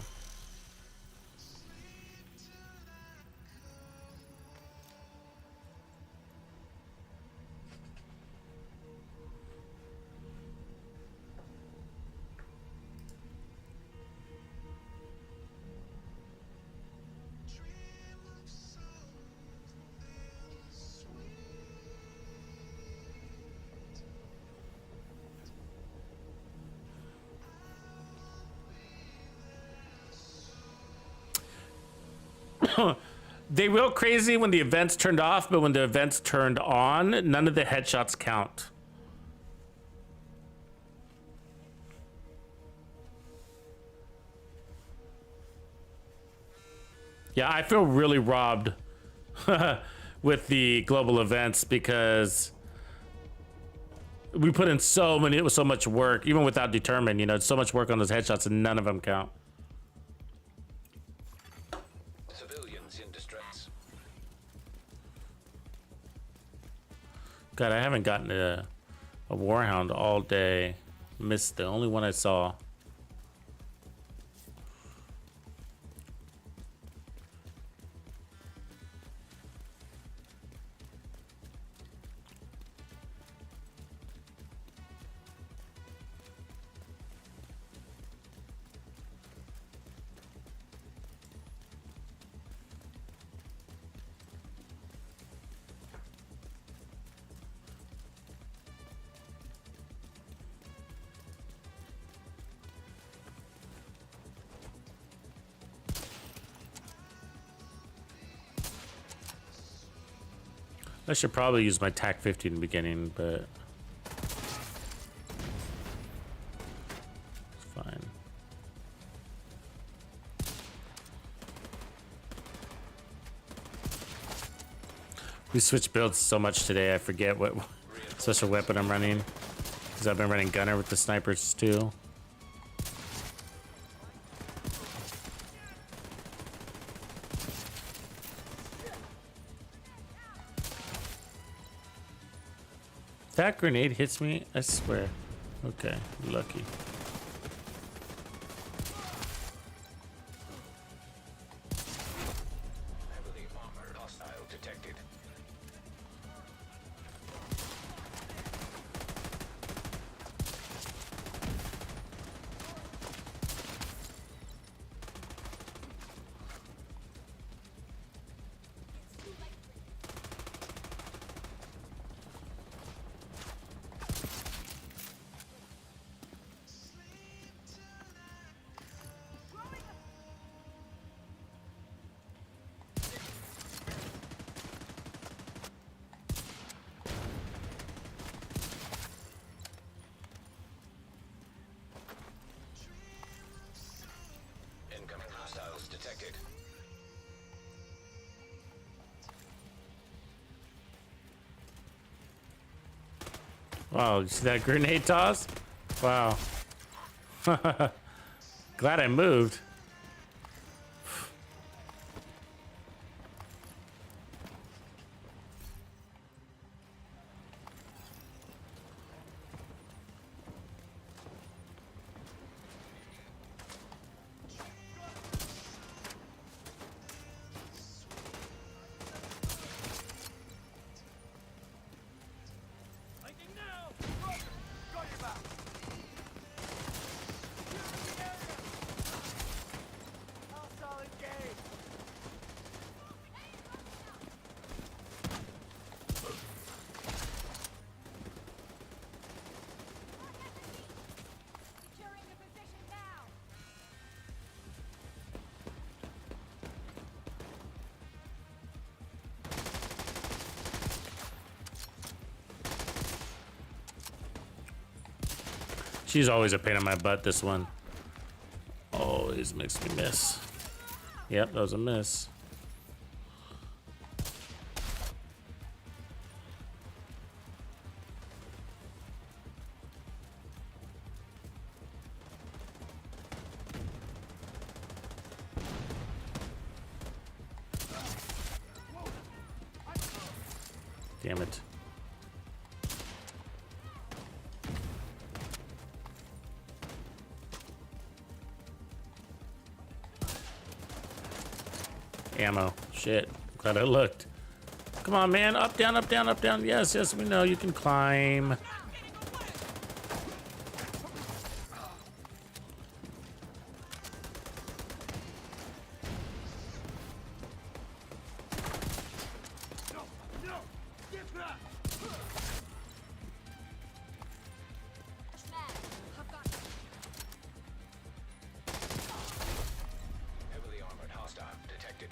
S2: They real crazy when the events turned off, but when the events turned on, none of the headshots count. Yeah, I feel really robbed with the global events because we put in so many, it was so much work, even without determined, you know, so much work on those headshots and none of them count.
S4: Civilians in distress.
S2: God, I haven't gotten a Warhound all day. Missed the only one I saw. I should probably use my TAC 50 in the beginning, but it's fine. We switched builds so much today, I forget what special weapon I'm running. Because I've been running gunner with the snipers too. That grenade hits me, I swear. Okay, lucky.
S4: Heavily armored hostile detected. Incoming hostiles detected.
S2: Wow, you see that grenade toss? Wow. Glad I moved.
S6: Securing the position now.
S2: She's always a pain in my butt, this one. Always makes me miss. Yep, that was a miss. Damn it. Ammo. Shit. Glad I looked. Come on, man. Up, down, up, down, up, down. Yes, yes, we know you can climb.
S4: Heavily armored hostile detected.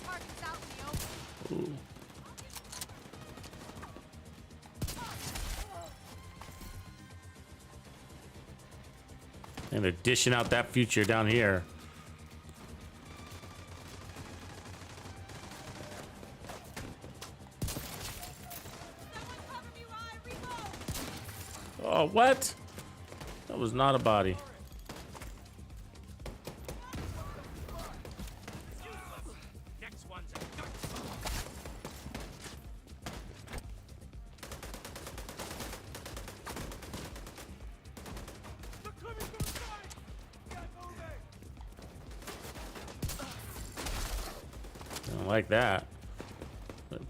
S6: Target's out in the open.
S2: Ooh. And they're dishing out that future down here.
S6: Cover me while I reload.
S2: Oh, what? That was not a body.
S5: Next one's a duck. They're coming from the side. Get moving.
S2: I don't like that.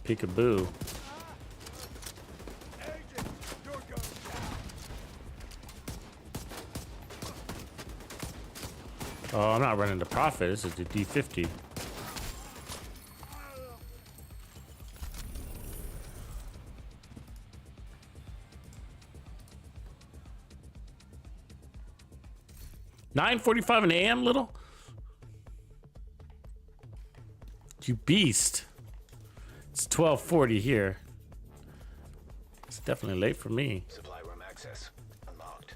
S2: Peekaboo.
S5: Agent, you're going down.
S2: Oh, I'm not running the Prophet. This is the D50. 9:45 in a.m. Little. You beast. It's 12:40 here. It's definitely late for me.
S4: Supply room access unlocked.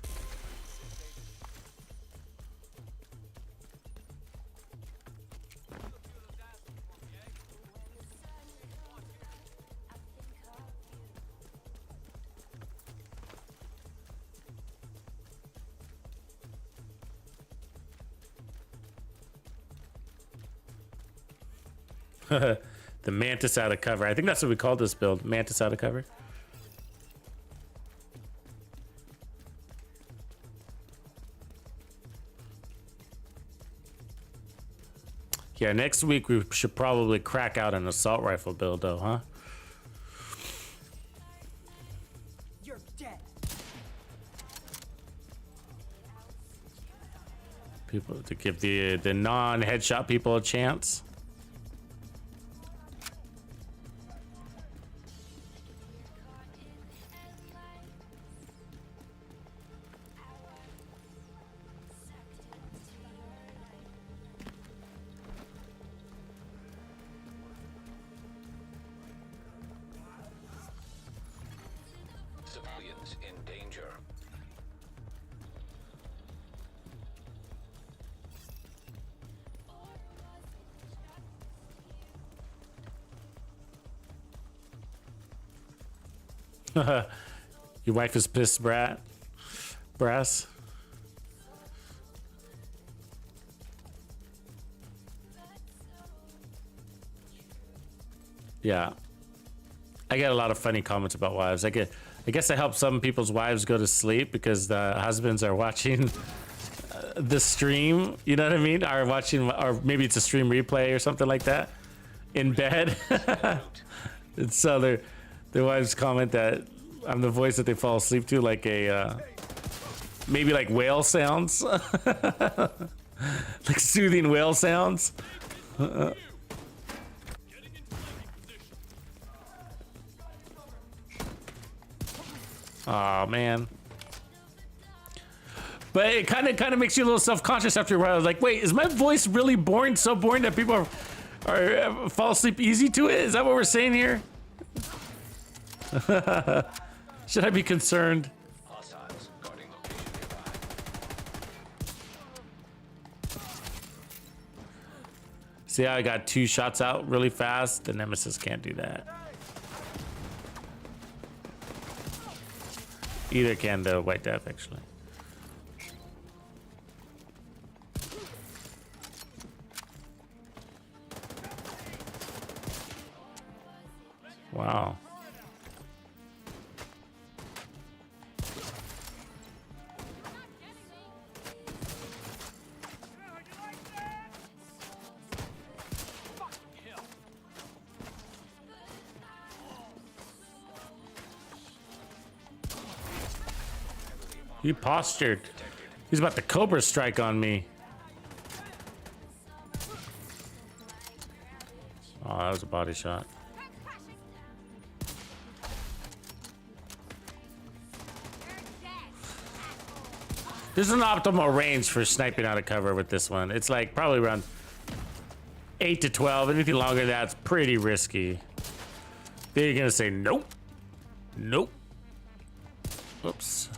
S2: The Mantis out of cover. I think that's what we call this build. Mantis out of cover. Yeah, next week we should probably crack out an assault rifle build though, huh?
S6: You're dead.
S2: People to give the non-headshot people a chance.
S4: Civilians in danger.
S2: Your wife is pissed, Brass. Yeah. I get a lot of funny comments about wives. I guess I help some people's wives go to sleep because the husbands are watching the stream. You know what I mean? Are watching, or maybe it's a stream replay or something like that in bed. And so their wives comment that I'm the voice that they fall asleep to, like a maybe like whale sounds, like soothing whale sounds. Oh man. But it kind of makes you a little self-conscious after a while. Like, wait, is my voice really boring? So boring that people are fall asleep easy to it? Is that what we're saying here? Should I be concerned?
S4: Hostiles guarding location nearby.
S2: See how I got 2 shots out really fast? The Nemesis can't do that. Either can the White Death, actually. Wow. He postured. He's about to Cobra strike on me. Oh, that was a body shot. This is an optimal range for sniping out of cover with this one. It's like probably around 8 to 12. Anything longer than that's pretty risky. Then you're gonna say nope. Nope. Oops.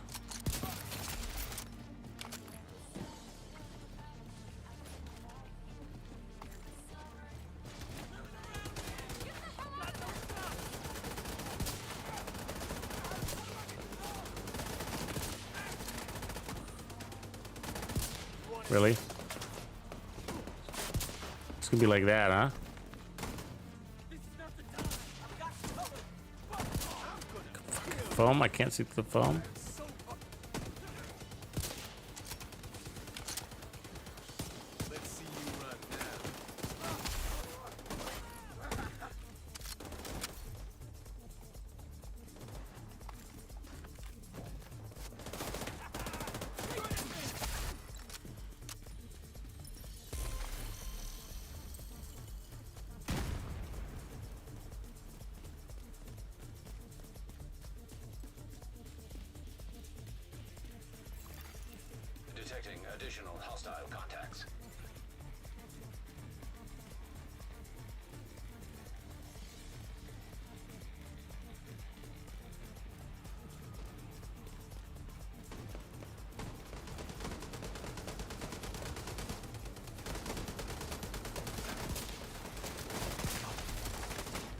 S2: Really? It's gonna be like that, huh? Foam? I can't see the foam.
S4: Additional hostile contacts.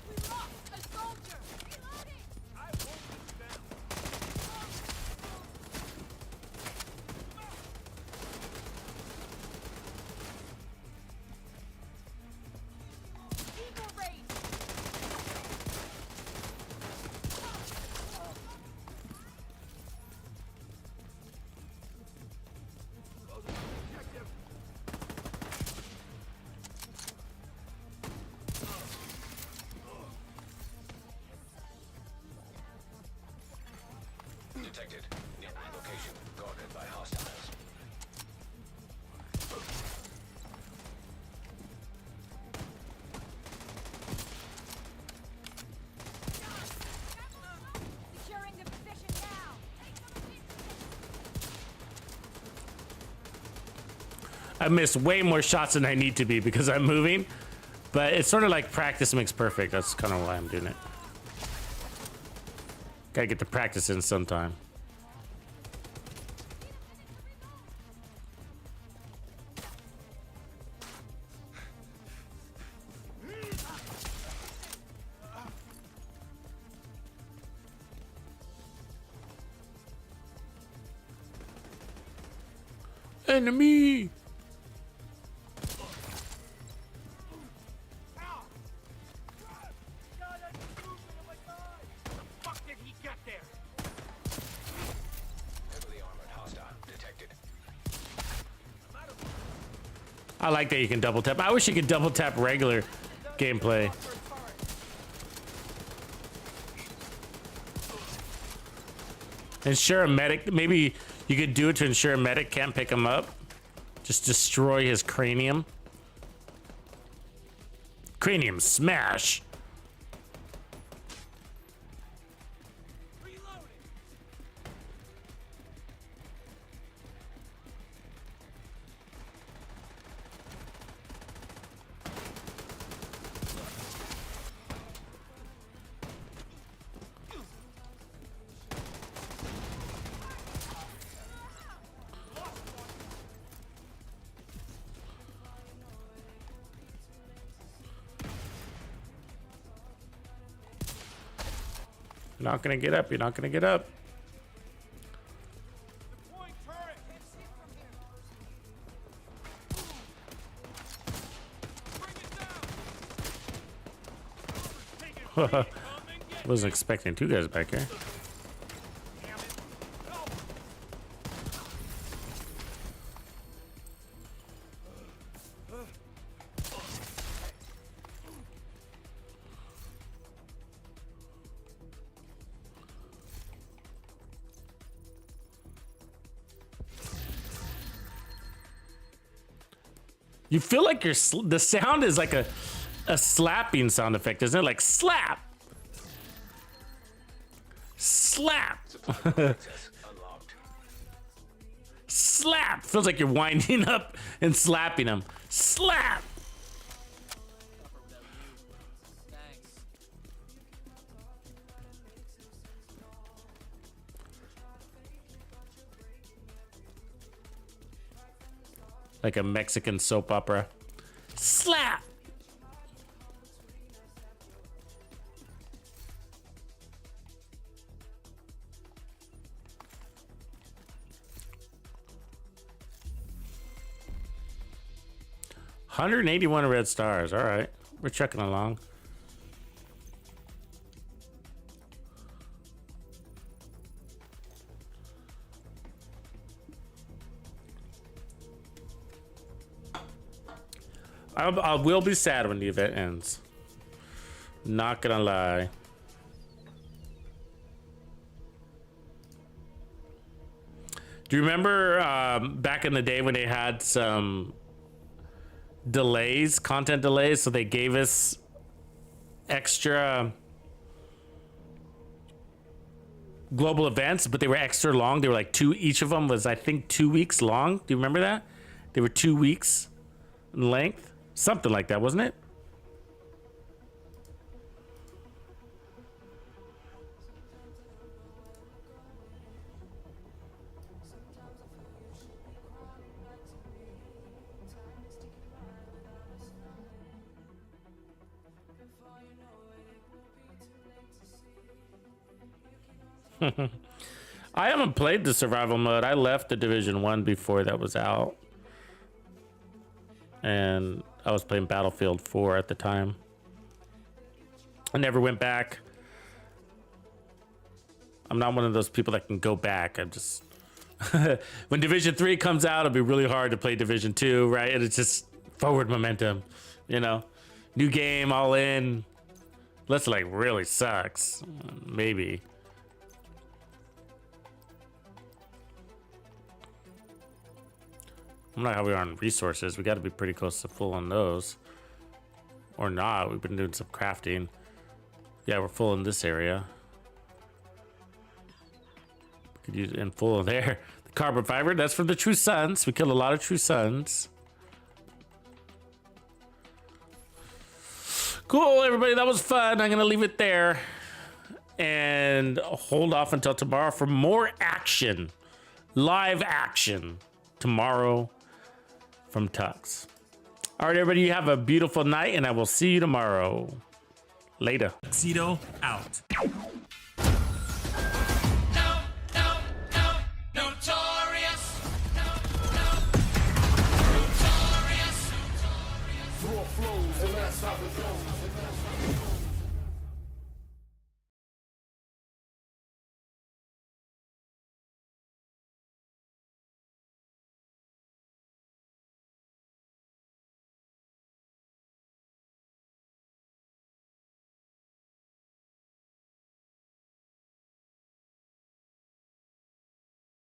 S6: We lost a soldier! Reloading!
S5: I won't let you down.
S6: Eagle race!
S5: Objective.
S4: Detected. Nearby location guarded by hostiles.
S6: Securing the position now!
S2: I missed way more shots than I need to be because I'm moving, but it's sort of like practice makes perfect. That's kind of why I'm doing it. Gotta get the practice in sometime. Enemy!
S5: Fuck did he get there?
S4: Heavily armored hostile detected.
S2: I like that you can double tap. I wish you could double tap regular gameplay. Ensure a medic, maybe you could do it to ensure a medic can't pick him up. Just destroy his cranium. Cranium smash. You're not gonna get up. You're not gonna get up.
S5: Deploying turret. Bring it down. Take it. Come and get
S2: Wasn't expecting two guys back here.
S5: damn it. Help.
S2: You feel like you're the sound is like a slapping sound effect, isn't it? Like slap, slap,
S4: Access unlocked.
S2: slap. Feels like you're winding up and slapping them. Slap.
S7: Thanks.
S2: Like a Mexican soap opera. Slap. $181 red stars. All right, we're checking along. I will be sad when the event ends. Not gonna lie. Do you remember back in the day when they had some delays, content delays? So they gave us extra global events, but they were extra long. They were like each of them was, I think, 2 weeks long. Do you remember that? They were 2 weeks in length. Something like that, wasn't it? I haven't played the survival mode. I left the Division 1 before that was out. And I was playing Battlefield 4 at the time. I never went back. I'm not one of those people that can go back. I'm just... when Division 3 comes out, it'll be really hard to play Division 2, right? And it's just forward momentum, you know? New game, all in. Unless it, like, really sucks. Maybe. I'm not how we are on resources. We got to be pretty close to full on those. Or not. We've been doing some crafting. Yeah, we're full in this area. Could use it in full there. The carbon fiber, that's for the True Suns. We killed a lot of True Suns. Cool, everybody. That was fun. I'm going to leave it there. And hold off until tomorrow for more action. Live action. Tomorrow. From Tux. All right, everybody, you have a beautiful night, and I will see you tomorrow. Later.
S8: Tuxedo out.